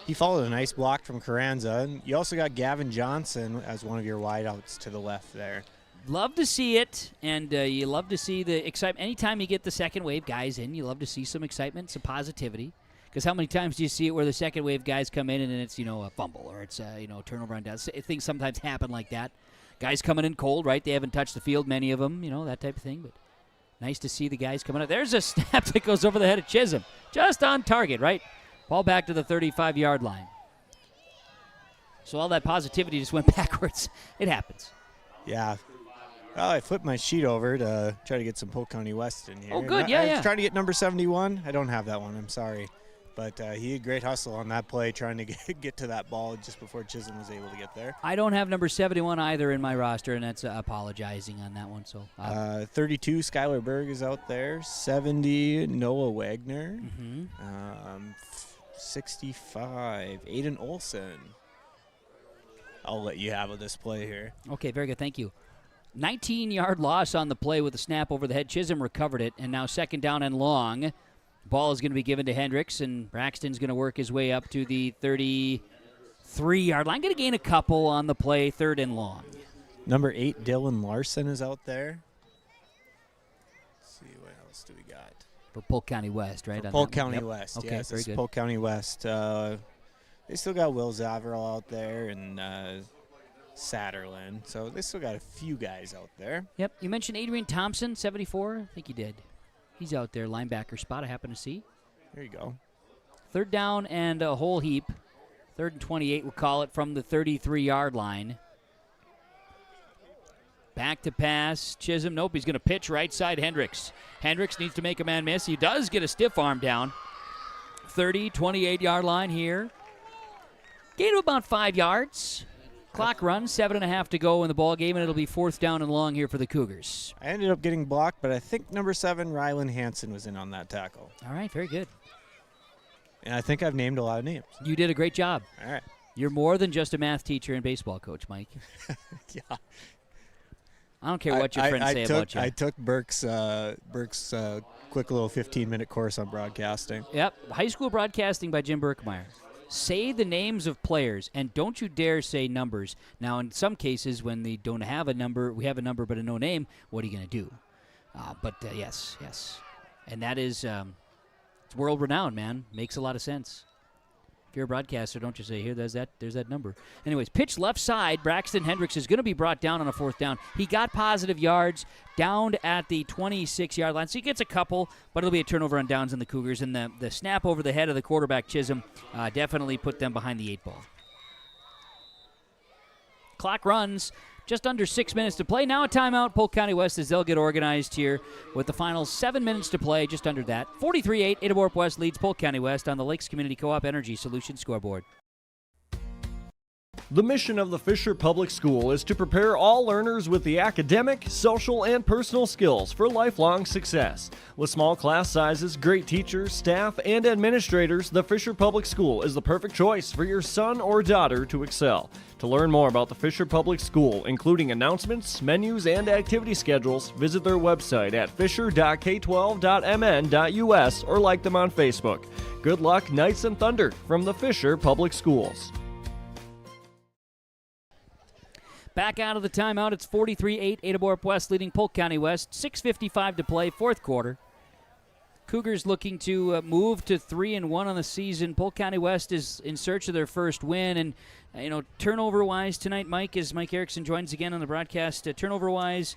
He followed a nice block from Carranza. And you also got Gavin Johnson as one of your wideouts to the left there. Love to see it, and you love to see the excitement. Anytime you get the second wave guys in, you love to see some excitement, some positivity. Because how many times do you see it where the second wave guys come in and it's, a fumble or it's a, turnover on down. Things sometimes happen like that. Guys coming in cold, right? They haven't touched the field, many of them, that type of thing. But nice to see the guys coming up. There's a snap that goes over the head of Chisholm. Just on target, right? Ball back to the 35-yard line. So all that positivity just went backwards. It happens. Yeah. Well, I flipped my sheet over to try to get some Polk County West in here. Oh, good. I Yeah. was trying to get number 71. I don't have that one. I'm sorry. But he had great hustle on that play, trying to get to that ball just before Chisholm was able to get there. I don't have number 71 either in my roster, and that's apologizing on that one. So 32, Skylar Berg is out there. 70, Noah Wagner. 65, Aiden Olson. I'll let you have this play here. Okay, very good. Thank you. 19-yard loss on the play with a snap over the head. Chisholm recovered it, and now 2nd down and long. Ball is going to be given to Hendricks, and Braxton's going to work his way up to the 33-yard line. Going to gain a couple on the play, 3rd and long. Number 8, Dylan Larson is out there. Let's see, what else do we got? For Polk County West, right? Polk County West, okay, yes. Very good. Polk County West. They still got Will Zaverl out there and Satterlin. So they still got a few guys out there. Yep. You mentioned Adrian Thompson, 74. I think you did. He's out there, linebacker spot, I happen to see. There you go. 3rd down and a whole heap. 3rd and 28, we'll call it, from the 33-yard line. Back to pass. Chisholm, nope, he's going to pitch right side Hendricks. Hendricks needs to make a man miss. He does get a stiff arm down. 30, 28-yard line here. Gain of about 5 yards. Clock runs, 7.5 to go in the ball game, and it'll be 4th down and long here for the Cougars. I ended up getting blocked, but I think number 7, Rylan Hansen, was in on that tackle. All right, very good. And I think I've named a lot of names. You did a great job. All right. You're more than just a math teacher and baseball coach, Mike. Yeah. I don't care what your friends say about you. I took Burke's quick little 15-minute course on broadcasting. Yep, high school broadcasting by Jim Berkmeyer. Say the names of players, and don't you dare say numbers. Now, in some cases, when they don't have a number, we have a number but a no name, what are you going to do? Yes. And that is it's world renowned, man. Makes a lot of sense. If you're a broadcaster, don't just say, here, there's that number. Anyways, pitch left side. Braxton Hendricks is going to be brought down on a 4th down. He got positive yards down at the 26-yard line, so he gets a couple, but it'll be a turnover on downs in the Cougars. And the snap over the head of the quarterback, Chisholm, definitely put them behind the 8 ball. Clock runs. Just under 6 minutes to play. Now a timeout. Polk County West as they'll get organized here with the final 7 minutes to play, just under that. 43-8, Ada-Borup-West leads Polk County West on the Lakes Community Co-op Energy Solutions scoreboard. The mission of the Fisher Public School is to prepare all learners with the academic, social, and personal skills for lifelong success. With small class sizes, great teachers, staff, and administrators, the Fisher Public School is the perfect choice for your son or daughter to excel. To learn more about the Fisher Public School, including announcements, menus, and activity schedules, visit their website at fisher.k12.mn.us or like them on Facebook. Good luck, Knights and Thunder, from the Fisher Public Schools. Back out of the timeout, it's 43-8, Ada-Borup-West leading Polk County West. 6:55 to play, 4th quarter. Cougars looking to move to 3-1 on the season. Polk County West is in search of their first win. And, turnover-wise tonight, Mike Erickson joins again on the broadcast. Turnover-wise,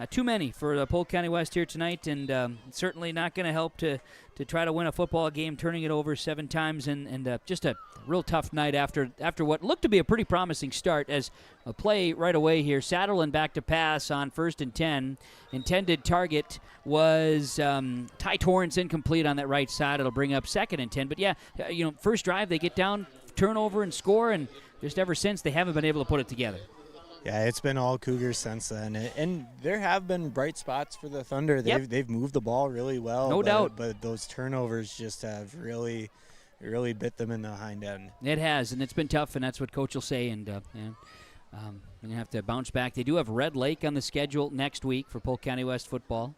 too many for Polk County West here tonight, and certainly not going to help to try to win a football game, turning it over 7 times, and just a real tough night after what looked to be a pretty promising start. As a play right away here, Satterland back to pass on 1st and 10. Intended target was Ty Torrance, incomplete on that right side. It'll bring up 2nd and 10. But yeah, first drive they get down, turnover and score, and just ever since they haven't been able to put it together. Yeah, it's been all Cougars since then, and there have been bright spots for the Thunder. They've moved the ball really well, no doubt. But those turnovers just have really bit them in the hind end. It has, and it's been tough, and that's what Coach will say. And you're gonna have to bounce back. They do have Red Lake on the schedule next week for Polk County West football.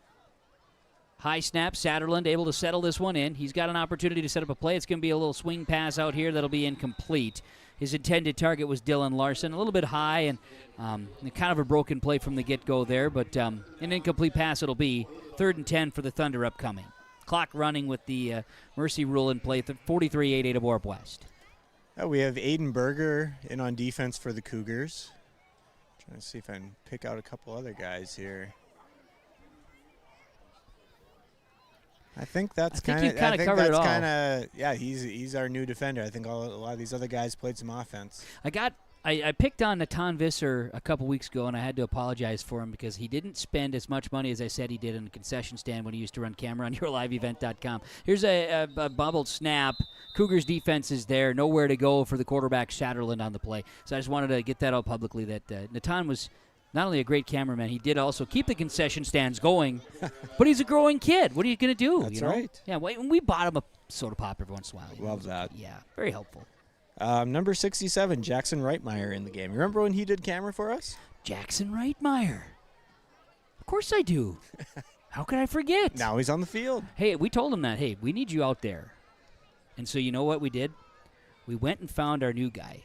High snap, Satterland able to settle this one in. He's got an opportunity to set up a play. It's going to be a little swing pass out here that'll be incomplete. His intended target was Dylan Larson, a little bit high and kind of a broken play from the get-go there, but an incomplete pass it'll be. 3rd and 10 for the Thunder upcoming. Clock running with the mercy rule in play, 43-8 Ada-Borup-West. We have Aiden Berger in on defense for the Cougars. Trying to see if I can pick out a couple other guys here. I think that's kind of covered it all. Yeah, he's our new defender. I think a lot of these other guys played some offense. I picked on Natan Visser a couple weeks ago, and I had to apologize for him because he didn't spend as much money as I said he did in the concession stand when he used to run camera on yourliveevent.com. Here's a bubbled snap. Cougars defense is there. Nowhere to go for the quarterback, Satterland, on the play. So I just wanted to get that out publicly that Natan was not only a great cameraman, he did also keep the concession stands going, but he's a growing kid. What are you going to do? That's right. Yeah, we bought him a soda pop every once in a while. Love that. Yeah, very helpful. Number 67, Jackson Reitmeyer in the game. Remember when he did camera for us? Jackson Reitmeyer. Of course I do. How could I forget? Now he's on the field. Hey, we told him that, hey, we need you out there. And so you know what we did? We went and found our new guy.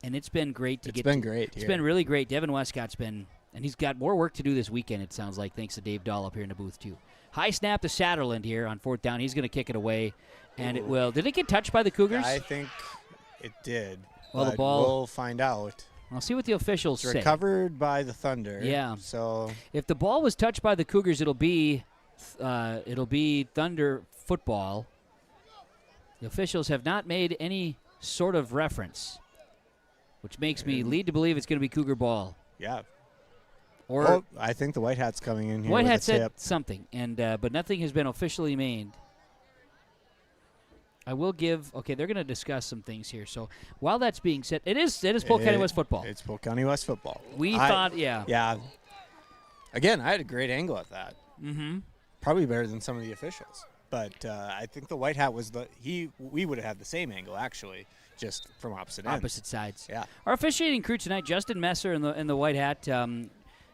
And it's been great to get. It's been great. It's been really great. Devin Westcott's been, and he's got more work to do this weekend, it sounds like, thanks to Dave Dahl up here in the booth, too. High snap to Satterland here on 4th down. He's going to kick it away, and it will. Did it get touched by the Cougars? I think it did. Well, the ball. We'll find out. I'll see what the officials say. Recovered by the Thunder. Yeah. So if the ball was touched by the Cougars, it'll be Thunder football. The officials have not made any sort of reference, which makes me lead to believe it's going to be Cougar ball. Yeah. Or I think the White Hat's coming in here. White with Hat a said tip. something, and but nothing has been officially made. I will give. Okay, they're going to discuss some things here. So while that's being said, it is Polk County West football. It's Polk County West football. We thought, yeah. Yeah. Again, I had a great angle at that. Mm-hmm. Probably better than some of the officials. But I think the White Hat was we would have had the same angle, actually, just from opposite ends. Opposite sides. Yeah. Our officiating crew tonight, Justin Messer in the White Hat,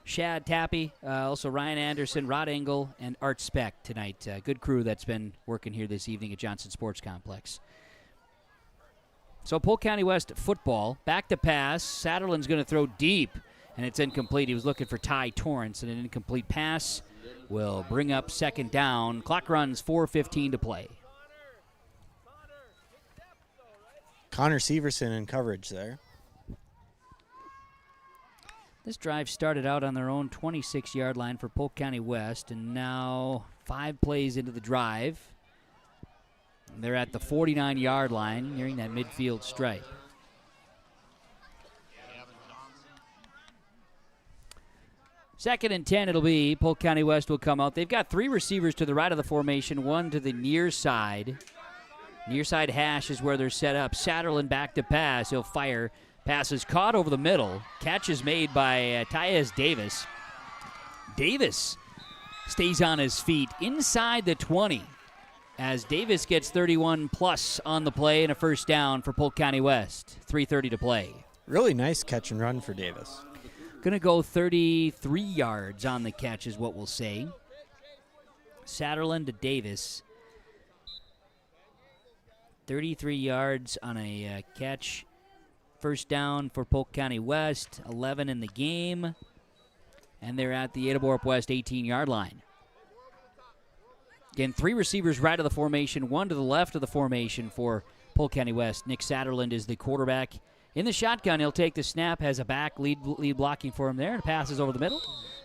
Shad Tappy, also Ryan Anderson, Rod Engel, and Art Speck tonight. Good crew that's been working here this evening at Johnson Sports Complex. So Polk County West football, back to pass. Satterland's going to throw deep. and it's incomplete. He was looking for Ty Torrance, and an incomplete pass will bring up second down. Clock runs 4:15 to play. Connor Severson in coverage there. This drive started out on their own 26-yard line for Polk County West, and now 5 plays into the drive. They're at the 49-yard line, nearing that midfield stripe. Second and 10 it'll be. Polk County West will come out. They've got 3 receivers to the right of the formation, 1 to the near side. Near side hash is where they're set up. Satterlin back to pass. He'll fire. Pass is caught over the middle. Catch is made by Tyus Davis. Davis stays on his feet inside the 20 as Davis gets 31-plus on the play and a first down for Polk County West. 3:30 to play. Really nice catch and run for Davis. Going to go 33 yards on the catch is what we'll say. Satterlin to Davis. 33 yards on a catch. First down for Polk County West. 11 in the game. And they're at the Ada-Borup-West 18-yard line. Again, 3 receivers right of the formation, 1 to the left of the formation for Polk County West. Nick Satterlin is the quarterback. In the shotgun, he'll take the snap, has a back lead blocking for him there, and passes over the middle.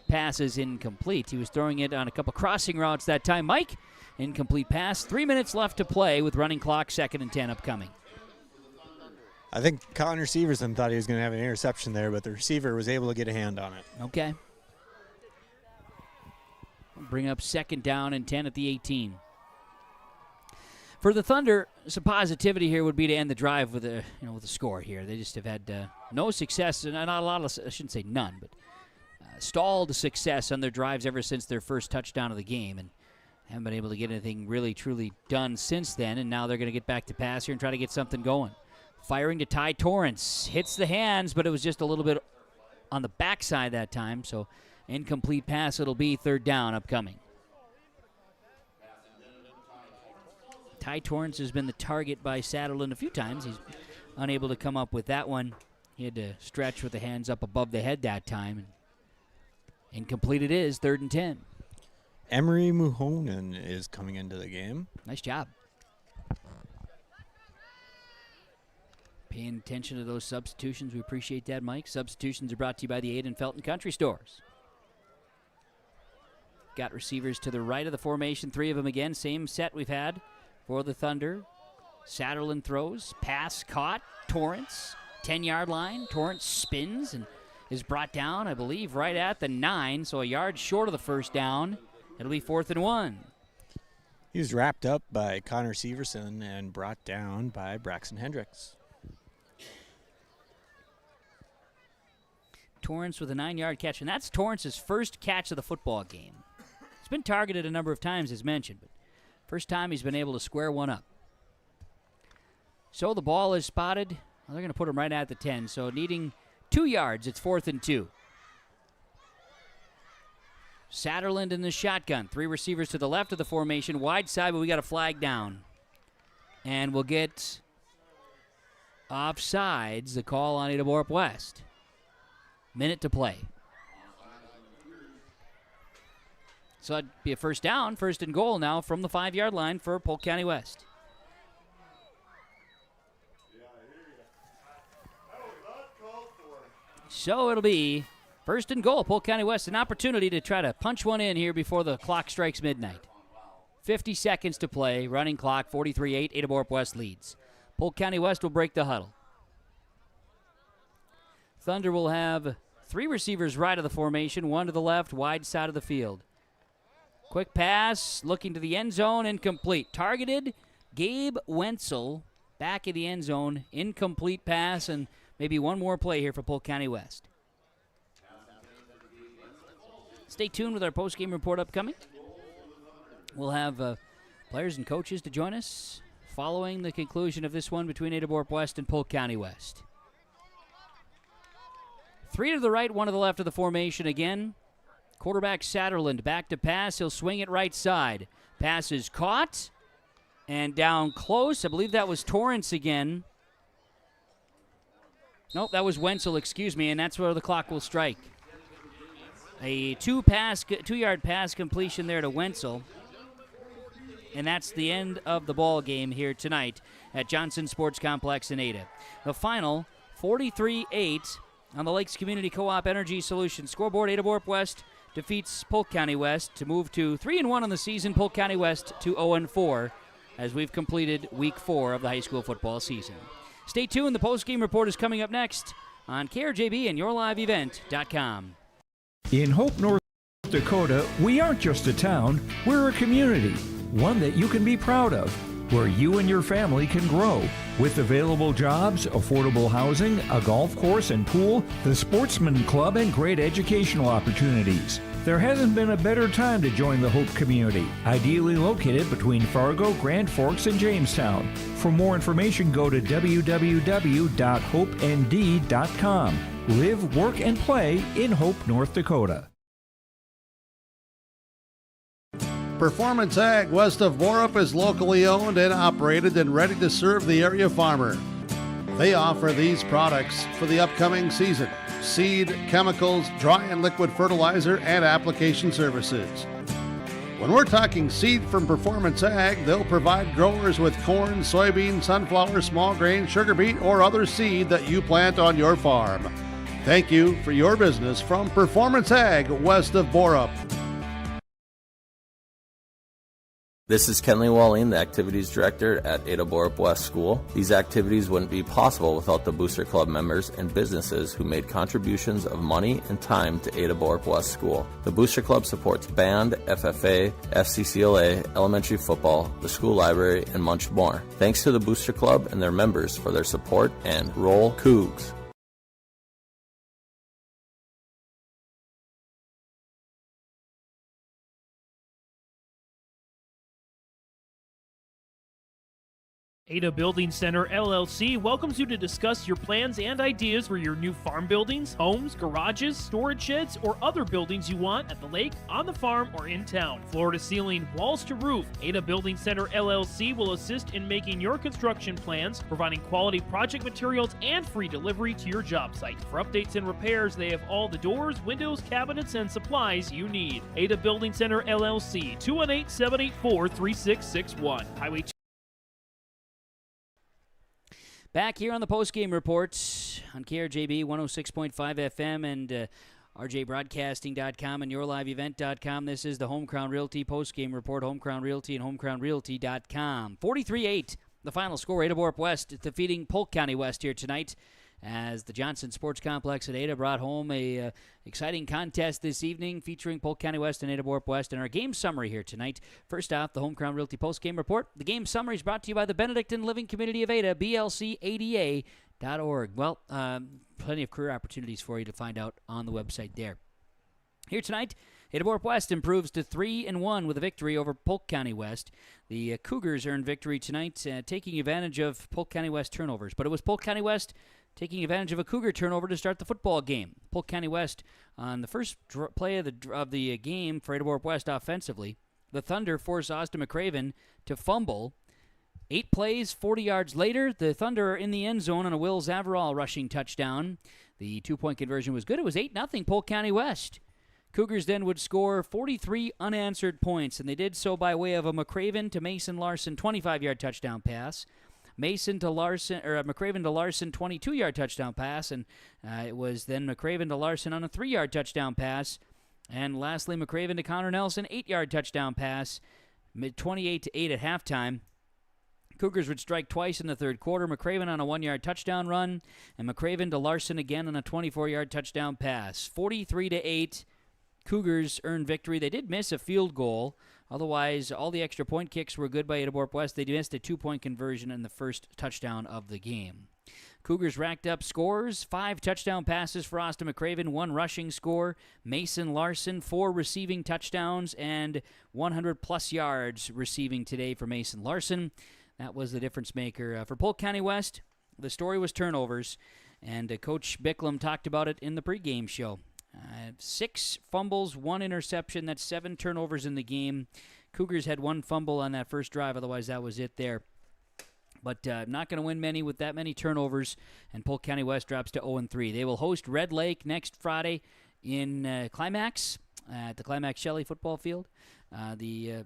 Pass is incomplete. He was throwing it on a couple crossing routes that time. Mike, incomplete pass. 3 minutes left to play with running clock, 2nd and 10 upcoming. I think Connor Severson thought he was going to have an interception there, but the receiver was able to get a hand on it. Okay. Bring up 2nd down and 10 at the 18. For the Thunder, some positivity here would be to end the drive with a score here. They just have had no success, and not a lot of, I shouldn't say none, but stalled success on their drives ever since their first touchdown of the game, and haven't been able to get anything really truly done since then. And now they're going to get back to pass here and try to get something going. Firing to Ty Torrance, hits the hands, but it was just a little bit on the backside that time. So incomplete pass. It'll be 3rd down upcoming. Ty Torrance has been the target by Satterlin a few times. He's unable to come up with that one. He had to stretch with the hands up above the head that time. And incomplete it is, 3rd and 10. Emery Muhonen is coming into the game. Nice job. Paying attention to those substitutions. We appreciate that, Mike. Substitutions are brought to you by the Aiden Felton Country Stores. Got receivers to the right of the formation, 3 of them again. Same set we've had for the Thunder. Satterlin throws, pass caught, Torrance, 10-yard line. Torrance spins and is brought down, I believe, right at the 9, so a yard short of the first down. It'll be 4th and 1. He was wrapped up by Connor Severson and brought down by Braxton Hendricks. Torrance with a 9-yard catch, and that's Torrance's first catch of the football game. He's been targeted a number of times, as mentioned, but first time he's been able to square one up. So the ball is spotted. Well, they're going to put him right at the 10, so needing 2 yards, it's 4th and 2. Satterlin in the shotgun. 3 receivers to the left of the formation, wide side, but we got a flag down. And we'll get offsides, the call on Ada-Borup-West. Minute to play. So that'd be a first down, 1st and goal now from the 5-yard line for Polk County West. So it'll be 1st and goal, Polk County West, an opportunity to try to punch one in here before the clock strikes midnight. 50 seconds to play, running clock, 43-8, Ada-Borup-West leads. Polk County West will break the huddle. Thunder will have 3 receivers right of the formation, 1 to the left, wide side of the field. Quick pass, looking to the end zone, incomplete. Targeted, Gabe Wenzel, back of the end zone, incomplete pass, and maybe one more play here for Polk County West. Stay tuned with our post-game report upcoming. We'll have players and coaches to join us following the conclusion of this one between Ada-Borup-West and Polk County West. 3 to the right, 1 to the left of the formation again. Quarterback Satterlin back to pass. He'll swing it right side. Pass is caught and down close. I believe that was Torrance again. Nope, that was Wenzel, excuse me, and that's where the clock will strike. A two-yard pass completion there to Wenzel. And that's the end of the ball game here tonight at Johnson Sports Complex in Ada. The final, 43-8 on the Lakes Community Co-op Energy Solutions scoreboard. Ada-Borup-West defeats Polk County West to move to 3-1 on the season. Polk County West to 0-4 as we've completed Week 4 of the high school football season. Stay tuned. The postgame report is coming up next on KRJB and YourLiveEvent.com. In Hope, North Dakota, we aren't just a town, we're a community, one that you can be proud of, where you and your family can grow. With available jobs, affordable housing, a golf course and pool, the Sportsman Club, and great educational opportunities. There hasn't been a better time to join the Hope community, ideally located between Fargo, Grand Forks, and Jamestown. For more information, go to www.hopend.com. Live, work, and play in Hope, North Dakota. Performance Ag west of Borup is locally owned and operated and ready to serve the area farmer. They offer these products for the upcoming season: seed, chemicals, dry and liquid fertilizer, and application services. When we're talking seed from Performance Ag, they'll provide growers with corn, soybean, sunflower, small grain, sugar beet, or other seed that you plant on your farm. Thank you for your business from Performance Ag west of Borup. This is Kenley Walling, the Activities Director at Ada-Borup-West School. These activities wouldn't be possible without the Booster Club members and businesses who made contributions of money and time to Ada-Borup-West School. The Booster Club supports band, FFA, FCCLA, elementary football, the school library, and much more. Thanks to the Booster Club and their members for their support, and roll Cougs. Ada Building Center, LLC welcomes you to discuss your plans and ideas for your new farm buildings, homes, garages, storage sheds, or other buildings you want at the lake, on the farm, or in town. Floor to ceiling, walls to roof, Ada Building Center, LLC will assist in making your construction plans, providing quality project materials and free delivery to your job site. For updates and repairs, they have all the doors, windows, cabinets, and supplies you need. Ada Building Center, LLC, 218-784-3661. Highway 2. Back here on the postgame report on KRJB 106.5 FM and rjbroadcasting.com and yourliveevent.com. This is the Home Crown Realty postgame report, Home Crown Realty and homecrownrealty.com. 43-8, the final score. Ada-Borup-West defeating Polk County West here tonight, as the Johnson Sports Complex at Ada brought home a exciting contest this evening featuring Polk County West and Ada-Borup-West. And our game summary here tonight. First off, the Home Crown Realty postgame report. The game summary is brought to you by the Benedictine Living Community of Ada, blcada.org. Well, plenty of career opportunities for you to find out on the website there. Here tonight, Ada-Borup-West improves to 3-1 with a victory over Polk County West. The Cougars earned victory tonight, taking advantage of Polk County West turnovers. But it was Polk County West taking advantage of a Cougar turnover to start the football game. Polk County West on the first play of the game for Ada-Borup-West offensively. The Thunder forced Austin McCraven to fumble. 8 plays, 40 yards later, the Thunder are in the end zone on a Will Zavarall rushing touchdown. The 2-point conversion was good. It was 8-0 Polk County West. Cougars then would score 43 unanswered points, and they did so by way of a McCraven to Mason Larson 25-yard touchdown pass. McCraven to Larson, 22-yard touchdown pass, and it was then McCraven to Larson on a 3-yard touchdown pass, and lastly McCraven to Connor Nelson 8-yard touchdown pass, 28-8 at halftime. Cougars would strike twice in the third quarter. McCraven on a 1-yard touchdown run, and McCraven to Larson again on a 24-yard touchdown pass. 43-8. Cougars earned victory. They did miss a field goal. Otherwise, all the extra point kicks were good by Ada-Borup-West. They missed a 2-point conversion in the first touchdown of the game. Cougars racked up scores, 5 touchdown passes for Austin McCraven, 1 rushing score. Mason Larson, 4 receiving touchdowns, and 100-plus yards receiving today for Mason Larson. That was the difference maker. For Polk County West, the story was turnovers, and Coach Bicklum talked about it in the pregame show. 6 fumbles, 1 interception. That's 7 turnovers in the game. Cougars had 1 fumble on that first drive. Otherwise, that was it there. but not going to win many with that many turnovers, and Polk County West drops to 0-3. They will host Red Lake next Friday in Climax at the Climax Shelley football field. The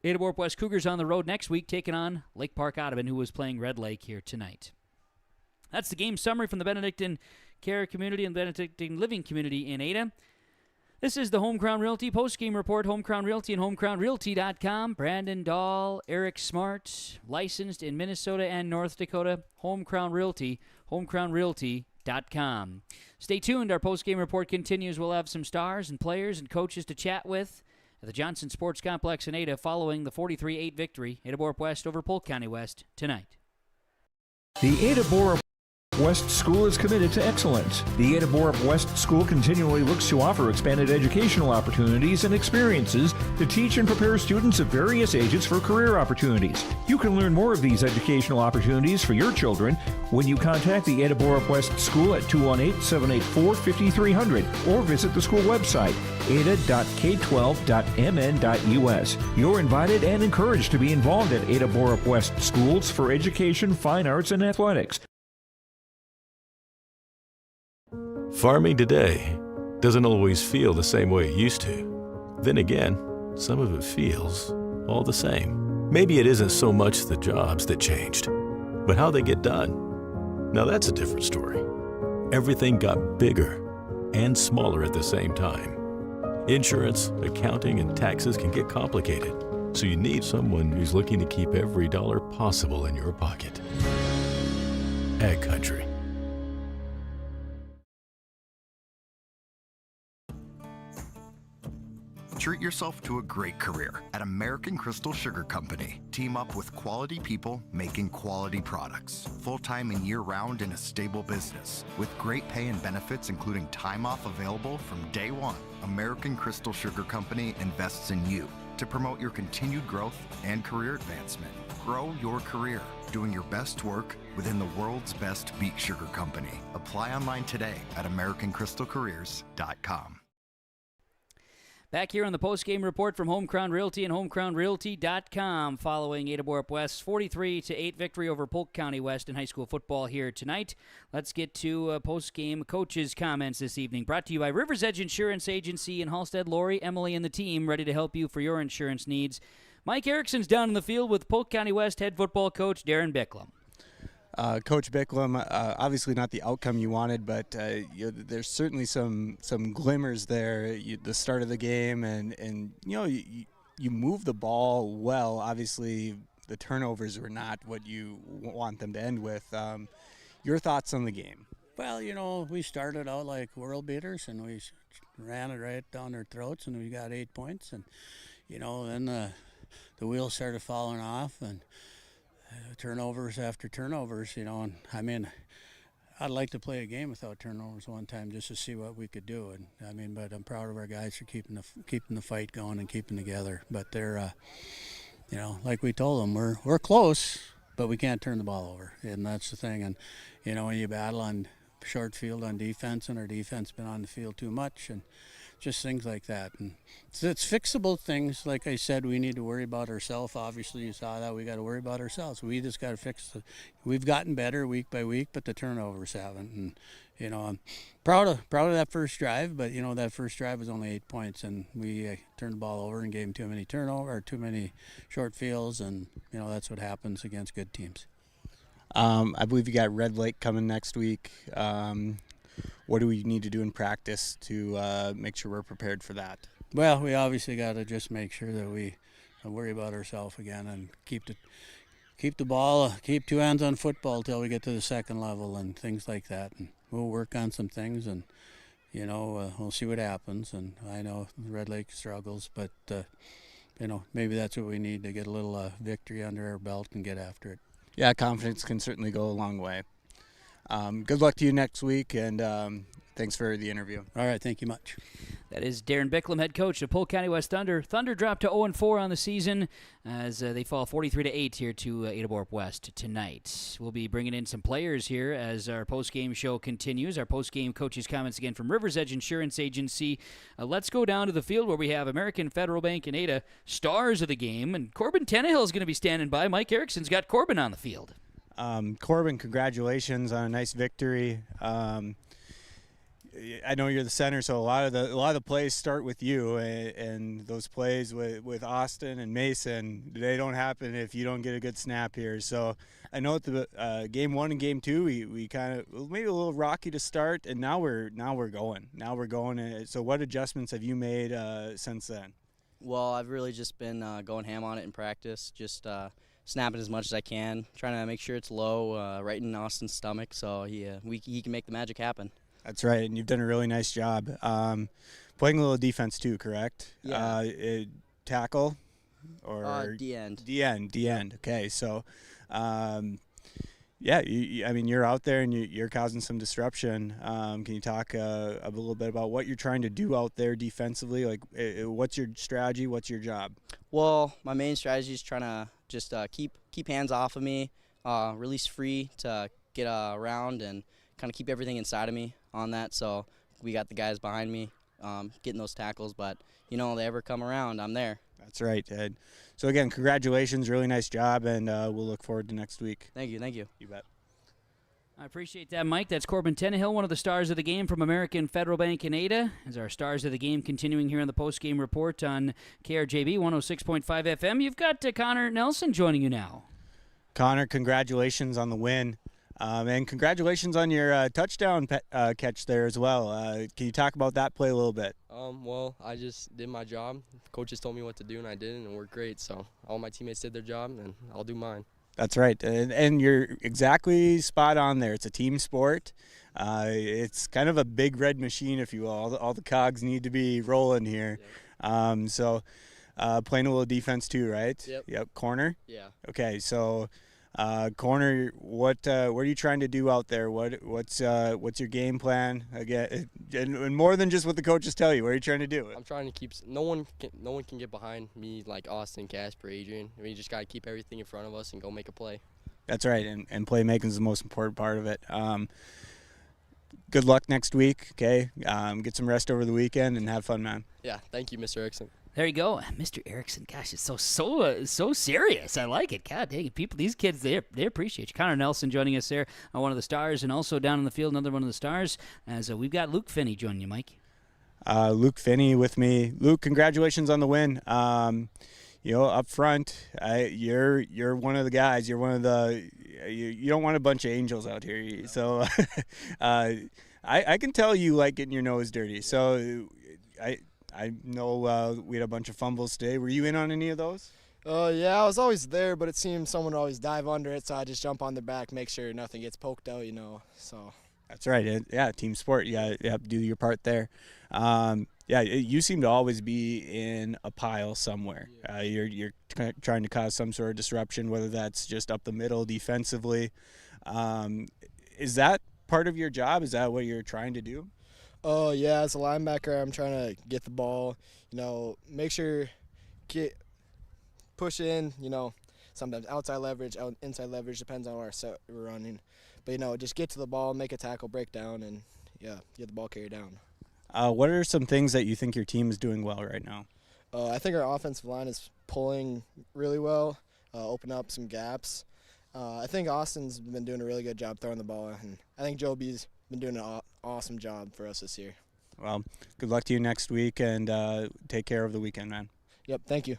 Ada-Borup-West Cougars on the road next week, taking on Lake Park Audubon, who was playing Red Lake here tonight. That's the game summary from the Benedictine Care Community and Benedictine Living Community in Ada. This is the Home Crown Realty postgame report. Home Crown Realty and homecrownrealty.com. Brandon Dahl, Eric Smart, licensed in Minnesota and North Dakota. Home Crown Realty, homecrownrealty.com. Stay tuned. Our postgame report continues. We'll have some stars and players and coaches to chat with at the Johnson Sports Complex in Ada following the 43-8 victory, Ada-Borup-West over Polk County West tonight. The Ada-Borup-West School is committed to excellence. The Ada-Borup-West School continually looks to offer expanded educational opportunities and experiences to teach and prepare students of various ages for career opportunities. You can learn more of these educational opportunities for your children when you contact the Ada-Borup-West School at 218-784-5300 or visit the school website, ada.k12.mn.us. You're invited and encouraged to be involved at Ada-Borup-West Schools for education, fine arts, and athletics. Farming today doesn't always feel the same way it used to. Then again, some of it feels all the same. Maybe it isn't so much the jobs that changed, but how they get done. Now that's a different story. Everything got bigger and smaller at the same time. Insurance, accounting, and taxes can get complicated, so you need someone who's looking to keep every dollar possible in your pocket. Ag Country. Treat yourself to a great career at American Crystal Sugar Company. Team up with quality people making quality products. Full-time and year-round in a stable business. With great pay and benefits including time off available from day one. American Crystal Sugar Company invests in you to promote your continued growth and career advancement. Grow your career, doing your best work within the world's best beet sugar company. Apply online today at AmericanCrystalCareers.com. Back here on the post-game report from Home Crown Realty and homecrownrealty.com following Ada-Borup-West's 43-8 victory over Polk County West in high school football here tonight. Let's get to post-game coaches' comments this evening. Brought to you by River's Edge Insurance Agency in Halstead. Lori, Emily, and the team ready to help you for your insurance needs. Mike Erickson's down in the field with Polk County West head football coach Darren Bicklum. Coach Bicklum, obviously not the outcome you wanted, but there's certainly some glimmers there. The start of the game, and you move the ball well. Obviously, the turnovers were not what you want them to end with. Your thoughts on the game? Well, we started out like world beaters, and we ran it right down their throats, and we got 8 points, and then the wheels started falling off, and turnovers after turnovers, and I'd like to play a game without turnovers one time just to see what we could do. And but I'm proud of our guys for keeping the fight going and keeping together. But they're, like we told them, we're close, but we can't turn the ball over, and that's the thing. And when you battle on short field on defense, and our defense been on the field too much, and just things like that. And it's fixable things. Like I said, we need to worry about ourselves. Obviously, you saw that. We got to worry about ourselves. We just got to fix it. We've gotten better week by week, but the turnovers haven't. And, I'm proud of that first drive, but, that first drive was only 8 points, and we turned the ball over and gave them too many too many short fields, and, that's what happens against good teams. I believe you got Red Lake coming next week. What do we need to do in practice to make sure we're prepared for that? Well, we obviously got to just make sure that we worry about ourselves again and keep the ball, keep two hands on football till we get to the second level and things like that. And we'll work on some things, and we'll see what happens. And I know Red Lake struggles, but maybe that's what we need to get a little victory under our belt and get after it. Yeah, confidence can certainly go a long way. Good luck to you next week, and thanks for the interview. All right, thank you much. That is Darren Bicklum, head coach of Polk County West Thunder. Thunder dropped to 0-4 on the season as they fall 43-8 here to Ada-Borup-West tonight. We'll be bringing in some players here as our post-game show continues. Our post-game coaches' comments again from River's Edge Insurance Agency. Let's go down to the field where we have American Federal Bank and Ada, stars of the game, and Corbin Tannehill is going to be standing by. Mike Erickson's got Corbin on the field. Corbin, congratulations on a nice victory. I know you're the center, so a lot of the plays start with you, and those plays with Austin and Mason, they don't happen if you don't get a good snap here. So I know at the game 1 and game 2, we kind of maybe a little rocky to start, and now we're going. So what adjustments have you made since then? Well, I've really just been going ham on it in practice, just snapping as much as I can, trying to make sure it's low, right in Austin's stomach, so he can make the magic happen. That's right, and you've done a really nice job. Playing a little defense too, correct? Yeah. Tackle or D-end. D-end. Okay, so yeah, I mean you're out there and you're causing some disruption. Can you talk a little bit about what you're trying to do out there defensively? Like, what's your strategy? What's your job? Well, my main strategy is trying to just keep hands off of me, release free to get around and kind of keep everything inside of me on that. So we got the guys behind me getting those tackles, but they ever come around, I'm there. That's right, Ed. So again, congratulations, really nice job, and we'll look forward to next week. Thank you. You bet. I appreciate that, Mike. That's Corbin Tannehill, one of the stars of the game from American Federal Bank in Ada. As our stars of the game continuing here on the post-game report on KRJB 106.5 FM. You've got Connor Nelson joining you now. Connor, congratulations on the win. And congratulations on your touchdown catch there as well. Can you talk about that play a little bit? Well, I just did my job. Coaches told me what to do, and I did it, and it worked great. So all my teammates did their job, and I'll do mine. That's right, and you're exactly spot on there. It's a team sport. It's kind of a big red machine, if you will. All the cogs need to be rolling here. Yep. So playing a little defense too, right? Yep. Corner? Yeah. Okay, so corner, what are you trying to do out there? What's your game plan? Again, and more than just what the coaches tell you, what are you trying to do? I'm trying to keep no one can get behind me like Austin, Casper, Adrian. I mean, you just got to keep everything in front of us and go make a play. That's right, and playmaking is the most important part of it. Good luck next week, okay? Get some rest over the weekend and have fun, man. Yeah, thank you, Mr. Erickson. There you go, Mr. Erickson. Gosh, it's so serious. I like it. God dang it, people, these kids, they appreciate you. Connor Nelson joining us there, one of the stars, and also down in the field, another one of the stars. As we've got Luke Finney joining you, Mike. Luke Finney with me. Luke, congratulations on the win. Up front, you're one of the guys. You're one of the. You don't want a bunch of angels out here. So, I can tell you like getting your nose dirty. So, I know we had a bunch of fumbles today. Were you in on any of those? Yeah, I was always there, but it seemed someone would always dive under it, so I just jump on their back, make sure nothing gets poked out, so. That's right. Yeah, team sport. You have to do your part there. You seem to always be in a pile somewhere. You're trying to cause some sort of disruption, whether that's just up the middle defensively. Is that part of your job? Is that what you're trying to do? Oh, yeah, as a linebacker, I'm trying to get the ball, make sure, push in, sometimes outside leverage, inside leverage, depends on where we're running. But, just get to the ball, make a tackle, break down, and, get the ball carried down. What are some things that you think your team is doing well right now? I think our offensive line is pulling really well, open up some gaps. I think Austin's been doing a really good job throwing the ball, and I think Joby's been doing an awesome job for us this year. Well, good luck to you next week, and take care of the weekend, man. Yep, thank you.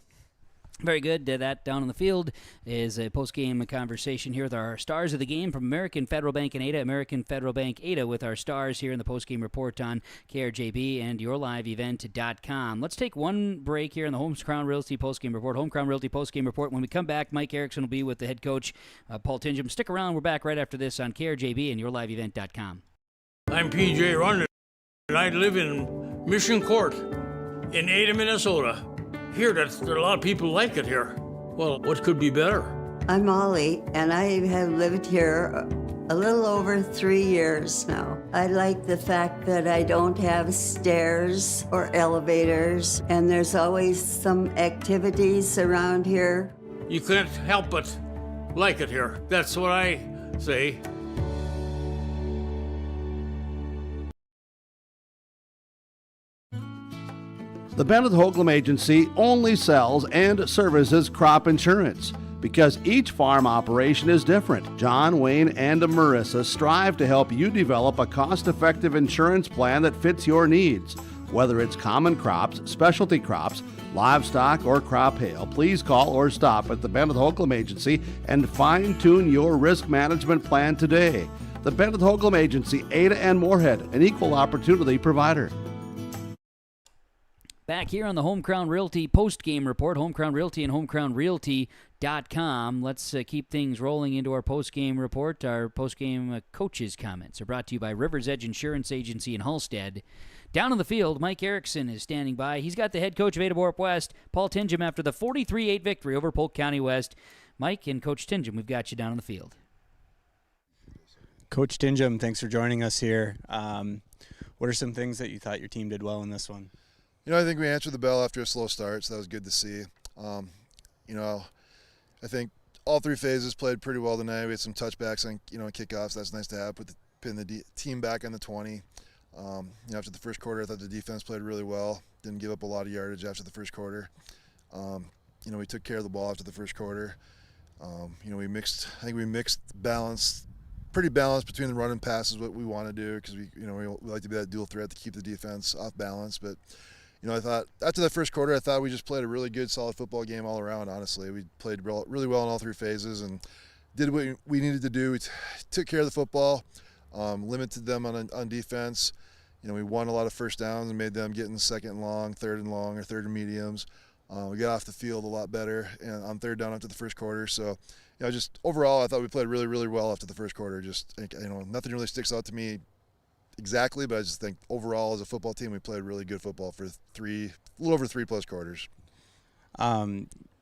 Very good. That down on the field is a post-game conversation here with our stars of the game from American Federal Bank in Ada, American Federal Bank Ada, with our stars here in the post-game report on KRJB and yourliveevent.com. Let's take one break here in the Holmes Crown Realty post-game report. Home Crown Realty post-game report. When we come back, Mike Erickson will be with the head coach, Paul Tingham. Stick around. We're back right after this on KRJB and yourliveevent.com. I'm P.J. Rundle, and I live in Mission Court in Ada, Minnesota. Here, there are a lot of people like it here. Well, what could be better? I'm Molly, and I have lived here a little over 3 years now. I like the fact that I don't have stairs or elevators, and there's always some activities around here. You couldn't help but like it here. That's what I say. The Bennett Holcomb Agency only sells and services crop insurance. Because each farm operation is different, John, Wayne, and Marissa strive to help you develop a cost-effective insurance plan that fits your needs. Whether it's common crops, specialty crops, livestock, or crop hail, please call or stop at the Bennett Holcomb Agency and fine-tune your risk management plan today. The Bennett Holcomb Agency, Ada and Moorhead, an equal opportunity provider. Back here on the Home Crown Realty post-game report, Home Crown Realty and homecrownrealty.com. Let's keep things rolling into our post-game report. Our post-game coaches' comments are brought to you by River's Edge Insurance Agency in Halstead. Down on the field, Mike Erickson is standing by. He's got the head coach of Ada-Borup-West, Paul Tingham, after the 43-8 victory over Polk County West. Mike and Coach Tingham, we've got you down on the field. Coach Tingham, thanks for joining us here. What are some things that you thought your team did well in this one? I think we answered the bell after a slow start, so that was good to see. I think all three phases played pretty well tonight. We had some touchbacks on, kickoffs. That's nice to have. Pin the team back on the 20. After the first quarter, I thought the defense played really well. Didn't give up a lot of yardage after the first quarter. We took care of the ball after the first quarter. We mixed balance, pretty balanced between the run and pass is what we want to do because we like to be that dual threat to keep the defense off balance. But I thought after the first quarter, I thought we just played a really good, solid football game all around. Honestly, we played really well in all three phases and did what we needed to do. We took care of the football, limited them on defense. We won a lot of first downs and made them get in second and long, third and long, or third and mediums. We got off the field a lot better and on third down after the first quarter. So, just overall, I thought we played really, really well after the first quarter. Just, nothing really sticks out to me exactly, but I just think overall as a football team, we played really good football for a little over 3+ quarters.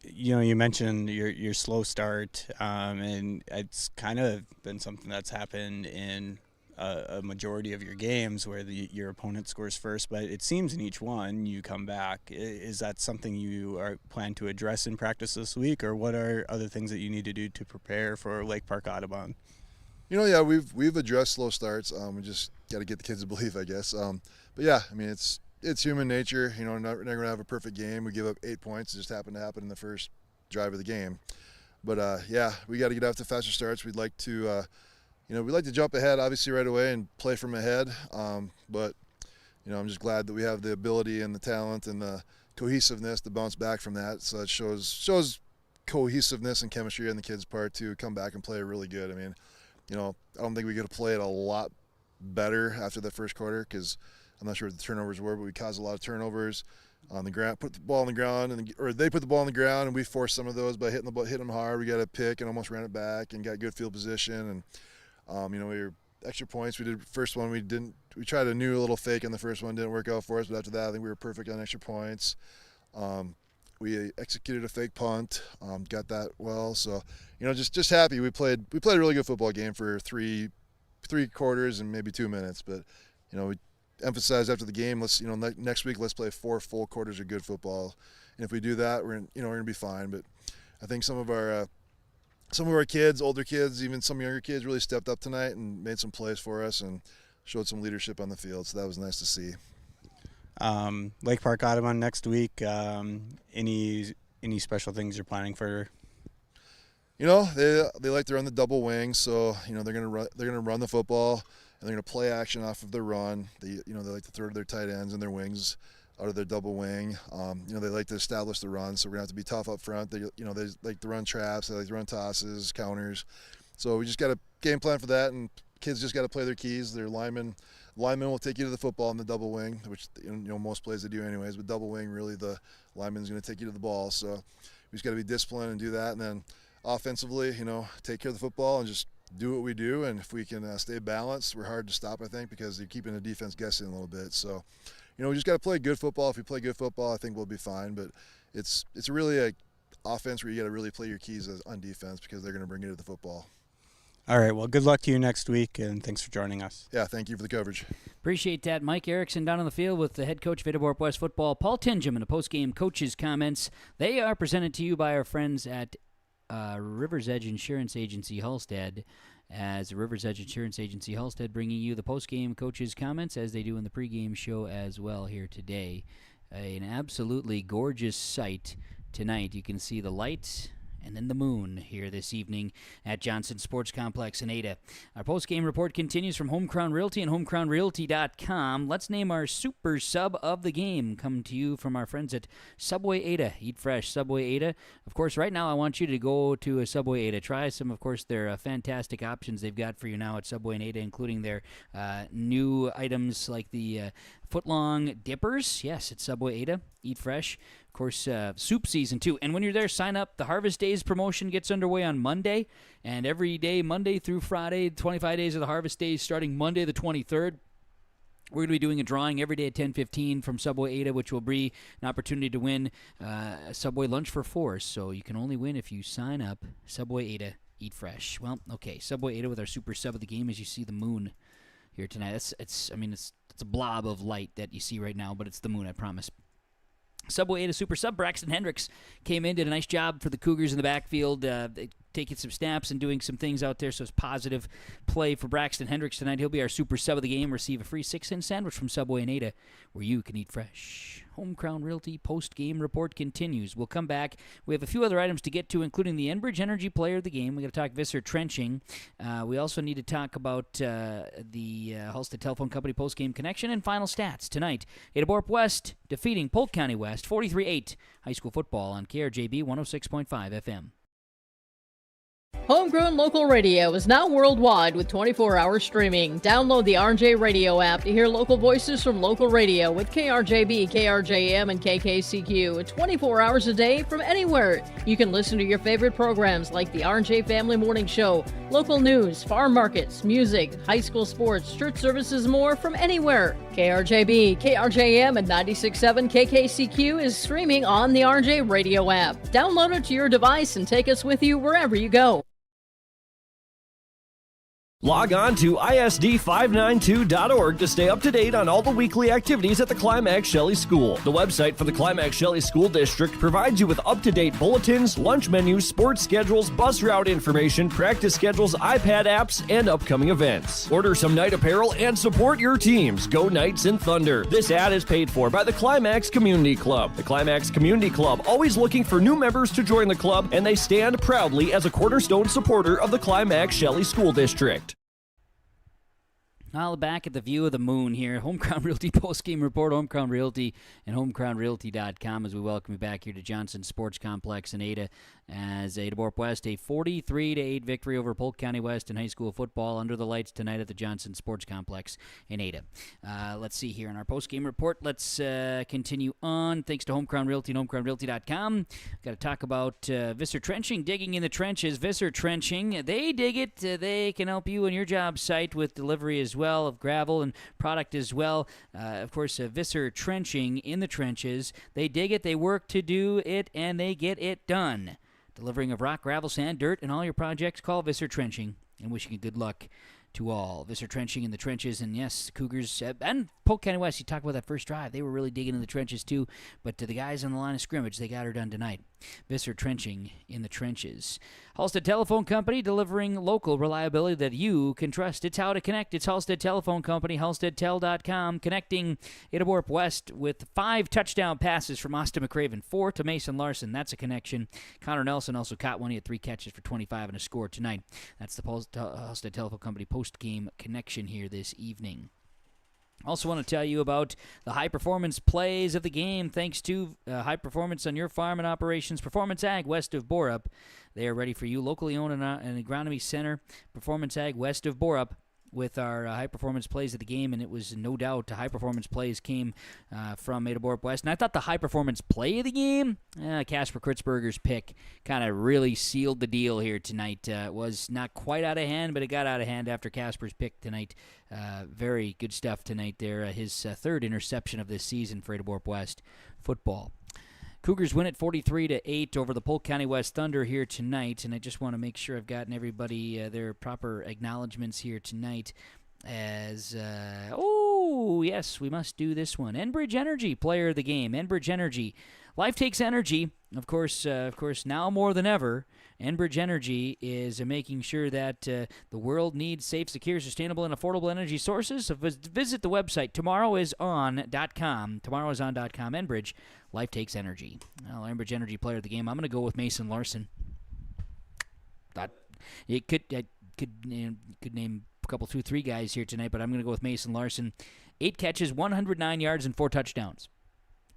You mentioned your slow start, and it's kind of been something that's happened in a majority of your games where your opponent scores first, but it seems in each one you come back. Is that something you plan to address in practice this week, or what are other things that you need to do to prepare for Lake Park Audubon? We've addressed slow starts. We just got to get the kids to believe, I guess. It's human nature. We're not going to have a perfect game. We give up 8 points. It just happened to happen in the first drive of the game. But we got to get off to faster starts. We'd like to, we'd like to jump ahead, obviously, right away and play from ahead. But I'm just glad that we have the ability and the talent and the cohesiveness to bounce back from that. So it shows cohesiveness and chemistry on the kids' part to come back and play really good. I don't think we could have played a lot better after the first quarter because I'm not sure what the turnovers were, but we caused a lot of turnovers on the ground, put the ball on the ground, or they put the ball on the ground, and we forced some of those by hitting them hard. We got a pick and almost ran it back and got good field position. And, we were extra points. We did first one. We tried a new little fake in the first one. Didn't work out for us, but after that, I think we were perfect on extra points. We executed a fake punt, got that well. So, just happy. We played a really good football game for three quarters and maybe 2 minutes. But, we emphasized after the game, next week let's play 4 full quarters of good football. And if we do that, we're going to be fine. But I think some of our kids, older kids, even some younger kids, really stepped up tonight and made some plays for us and showed some leadership on the field. So that was nice to see. Lake Park Audubon next week. Any special things you're planning for? They like to run the double wing, so they're gonna run the football and they're gonna play action off of their run. They like to throw to their tight ends and their wings out of their double wing. They like to establish the run, so we're gonna have to be tough up front. They like to run traps, they like to run tosses, counters. So we just got a game plan for that, and kids just got to play their keys. Their linemen will take you to the football in the double wing, which most plays they do anyways. But double wing, really, the lineman's going to take you to the ball. So we just got to be disciplined and do that. And then offensively, take care of the football and just do what we do. And if we can stay balanced, we're hard to stop, I think, because they're keeping the defense guessing a little bit. So, we just got to play good football. If we play good football, I think we'll be fine. But it's really a offense where you got to really play your keys on defense because they're going to bring you to the football. All right, well, good luck to you next week, and thanks for joining us. Yeah, thank you for the coverage. Appreciate that. Mike Erickson down on the field with the head coach of Ada-Borup-West football, Paul Tingham, in the post-game coaches' comments. They are presented to you by our friends at River's Edge Insurance Agency Halstead, as River's Edge Insurance Agency Halstead bringing you the post-game coaches' comments, as they do in the pregame show as well here today. An absolutely gorgeous sight tonight. You can see the light and then the moon here this evening at Johnson Sports Complex in Ada. Our post-game report continues from Home Crown Realty and homecrownrealty.com. Let's name our super sub of the game. Come to you from our friends at Subway Ada. Eat fresh, Subway Ada. Of course, right now I want you to go to a Subway Ada. Try some, of course, their fantastic options they've got for you now at Subway and Ada, including their new items like the footlong dippers. Yes, at Subway Ada. Eat fresh. Of course, soup season too. And when you're there, sign up. The Harvest Days promotion gets underway on Monday, and every day, Monday through Friday, 25 days of the Harvest Days starting Monday the 23rd. We're going to be doing a drawing every day at 10:15 from Subway Ada, which will be an opportunity to win a Subway lunch for $4. So you can only win if you sign up. Subway Ada, eat fresh. Well, okay, Subway Ada with our super sub of the game as you see the moon here tonight. It's a blob of light that you see right now, but it's the moon, I promise. Subway Ada super sub Braxton Hendricks came in, did a nice job for the Cougars in the backfield, taking some snaps and doing some things out there, so it's positive play for Braxton Hendricks tonight. He'll be our super sub of the game, receive a free 6-cent sandwich from Subway and Ada, where you can eat fresh. Home Crown Realty post-game report continues. We'll come back. We have a few other items to get to, including the Enbridge Player of the Game. We're going to talk Visser trenching. We also need to talk about the Halstead Telephone Company post-game connection and final stats. Tonight, Ada-Borup-West defeating Polk County West 43-8. High school football on KRJB 106.5 FM. Homegrown local radio is now worldwide with 24-hour streaming. Download the RJ Radio app to hear local voices from local radio with KRJB, KRJM, and KKCQ 24 hours a day from anywhere. You can listen to your favorite programs like the RJ Family Morning Show, local news, farm markets, music, high school sports, church services, more from anywhere. KRJB, KRJM, and 96.7 KKCQ is streaming on the RJ Radio app. Download it to your device and take us with you wherever you go. Log on to ISD592.org to stay up to date on all the weekly activities at the Climax Shelley School. The website for the Climax Shelley School District provides you with up-to-date bulletins, lunch menus, sports schedules, bus route information, practice schedules, iPad apps, and upcoming events. Order some night apparel and support your teams. Go Knights and Thunder. This ad is paid for by the Climax Community Club. The Climax Community Club, always looking for new members to join the club, and they stand proudly as a cornerstone supporter of the Climax Shelley School District. Now back at the view of the moon here. Home Crown Realty post-game report, Home Crown Realty and homecrownrealty.com as we welcome you back here to Johnson Sports Complex in Ada as Ada-Borup-West, a 43-8 victory over Polk County West in high school football under the lights tonight at the Johnson Sports Complex in Ada. Let's see here in our post-game report. Let's continue on. Thanks to Home Crown Realty and homecrownrealty.com. Got to talk about Visser Trenching, digging in the trenches. Visser Trenching, they dig it. They can help you on your job site with delivery as well of gravel and product as well. Of course, Visser Trenching in the trenches. They dig it, they work to do it, and they get it done. Delivering of rock, gravel, sand, dirt, and all your projects, call Visser Trenching. And wishing you good luck to all. Visser Trenching in the trenches, and yes, Cougars and Polk County West, you talked about that first drive. They were really digging in the trenches too, but to the guys on the line of scrimmage, they got her done tonight. Visser Trenching in the trenches. Halstead Telephone Company, delivering local reliability that you can trust. It's how to connect. It's Halstead Telephone Company, halsteadtel.com, connecting Ada-Borup-West with 5 touchdown passes from Austin McCraven, 4 to Mason Larson. That's a connection. Connor Nelson also caught one. He had 3 catches for 25 and a score tonight. That's the Halstead Telephone Company post-game connection here this evening. Also want to tell you about the high-performance plays of the game. Thanks to High Performance on Your Farm and Operations, Performance Ag west of Borup. They are ready for you. Locally owned and an agronomy center, Performance Ag west of Borup, with our high-performance plays of the game, and it was no doubt the high-performance plays came from Ada-Borup-West. And I thought the high-performance play of the game, Casper Kritzberger's pick, kind of really sealed the deal here tonight. It was not quite out of hand, but it got out of hand after Casper's pick tonight. Very good stuff tonight there. His 3rd interception of this season for Ada-Borup-West football. Cougars win it 43-8 over the Polk County West Thunder here tonight, and I just want to make sure I've gotten everybody their proper acknowledgments here tonight. As yes, we must do this one. Enbridge Energy, player of the game. Enbridge Energy, life takes energy. Of course, now more than ever, Enbridge Energy is making sure that the world needs safe, secure, sustainable, and affordable energy sources. So visit the website. Tomorrowison.com. Tomorrowison.com. Enbridge, life takes energy. Well, Enbridge Energy, player of the game. I'm going to go with Mason Larson. It could name a couple, 2-3 guys here tonight, but I'm going to go with Mason Larson. 8 catches, 109 yards, and 4 touchdowns.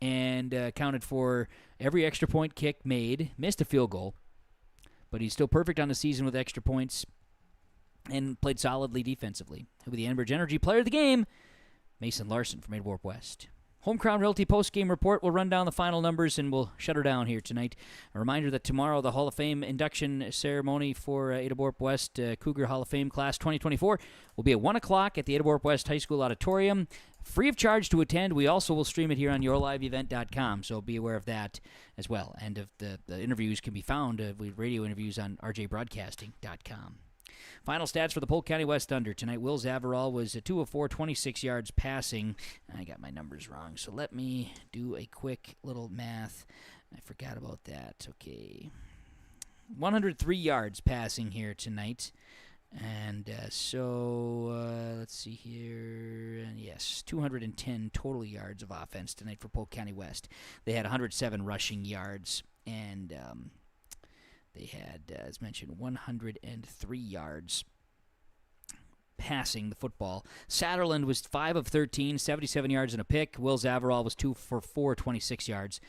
And accounted for every extra point kick made. Missed a field goal, but he's still perfect on the season with extra points and played solidly defensively. He'll be the Enbridge Energy Player of the Game, Mason Larson from Ada-Borup-West. Home Crown Realty post-game report. We'll run down the final numbers, and we'll shut her down here tonight. A reminder that tomorrow, the Hall of Fame induction ceremony for Ada-Borup-West Cougar Hall of Fame Class 2024 will be at 1 o'clock at the Ada-Borup-West High School Auditorium. Free of charge to attend. We also will stream it here on yourliveevent.com, so be aware of that as well. And if the interviews can be found, with radio interviews on rjbroadcasting.com. Final stats for the Polk County West Thunder. Tonight, Will Zavarall was 2 of 4, 26 yards passing. I got my numbers wrong, so let me do a quick little math. I forgot about that. Okay. 103 yards passing here tonight. And let's see here. Yes, 210 total yards of offense tonight for Polk County West. They had 107 rushing yards, and they had, as mentioned, 103 yards passing the football. Satterland was 5 of 13, 77 yards and a pick. Will Zavarall was 2 for 4, 26 yards.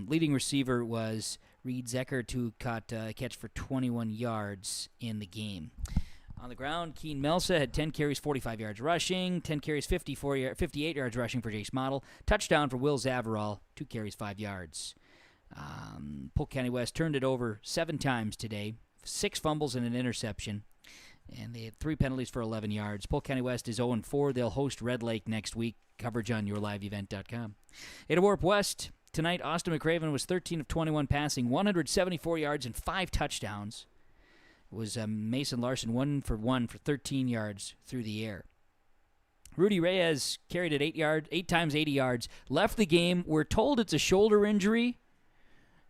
Leading receiver was Reed Zeckert, who caught a catch for 21 yards in the game. On the ground, Keen Melsa had 10 carries, 45 yards rushing, 10 carries, 58 yards rushing for Jace Model. Touchdown for Will Zavarall, 2 carries, 5 yards. Polk County West turned it over 7 times today, 6 fumbles and an interception, and they had 3 penalties for 11 yards. Polk County West is 0-4. They'll host Red Lake next week. Coverage on yourliveevent.com. Ada-Borup-West tonight. Austin McRaven was 13 of 21 passing, 174 yards and 5 touchdowns. It was Mason Larson 1 for 1 for 13 yards through the air. Rudy Reyes carried it 8 times 80 yards. Left the game. We're told it's a shoulder injury.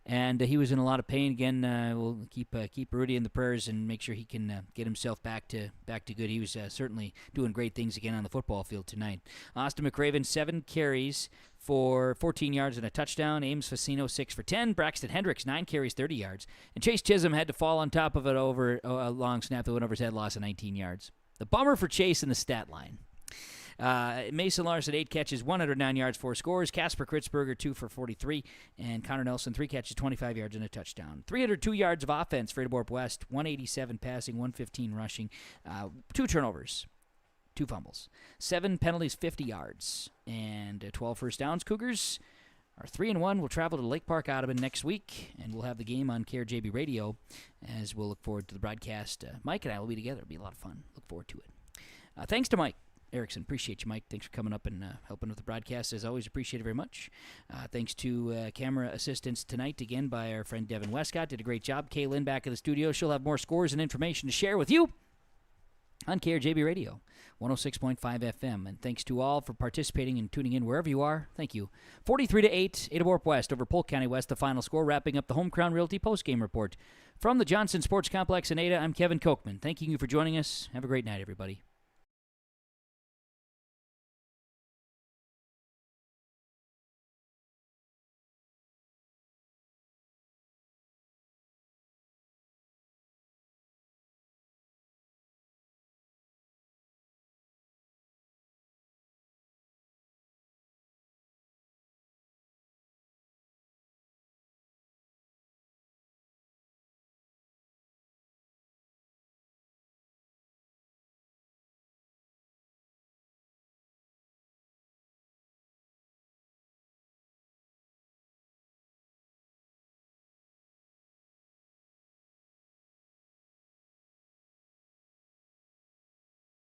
And he was in a lot of pain. Again, we'll keep Rudy in the prayers and make sure he can get himself back to good. He was certainly doing great things again on the football field tonight. Austin McRaven, 7 carries for 14 yards and a touchdown. Ames Facino, 6 for 10. Braxton Hendricks, 9 carries, 30 yards. And Chase Chisholm had to fall on top of it over a long snap that went over his head, loss of 19 yards. The bummer for Chase in the stat line. Mason Larson, 8 catches, 109 yards, 4 scores. Casper Kritzberger, 2 for 43. And Connor Nelson, 3 catches, 25 yards, and a touchdown. 302 yards of offense for Ada-Borup-West, 187 passing, 115 rushing. 2 turnovers, 2 fumbles. 7 penalties, 50 yards, and 12 first downs. Cougars are 3-1. We'll travel to Lake Park, Audubon next week, and we'll have the game on KRJB Radio as we'll look forward to the broadcast. Mike and I will be together. It'll be a lot of fun. Look forward to it. Thanks to Mike Erickson. Appreciate you, Mike. Thanks for coming up and helping with the broadcast. As always, appreciate it very much. Thanks to camera assistance tonight, again, by our friend Devin Westcott. Did a great job. Kay Lynn back in the studio. She'll have more scores and information to share with you on KRJB Radio, 106.5 FM. And thanks to all for participating and tuning in wherever you are. Thank you. 43-8, Ada-Borup-West over Polk County West, the final score, wrapping up the Home Crown Realty postgame report. From the Johnson Sports Complex in Ada, I'm Kevin Kochman. Thanking you for joining us. Have a great night, everybody.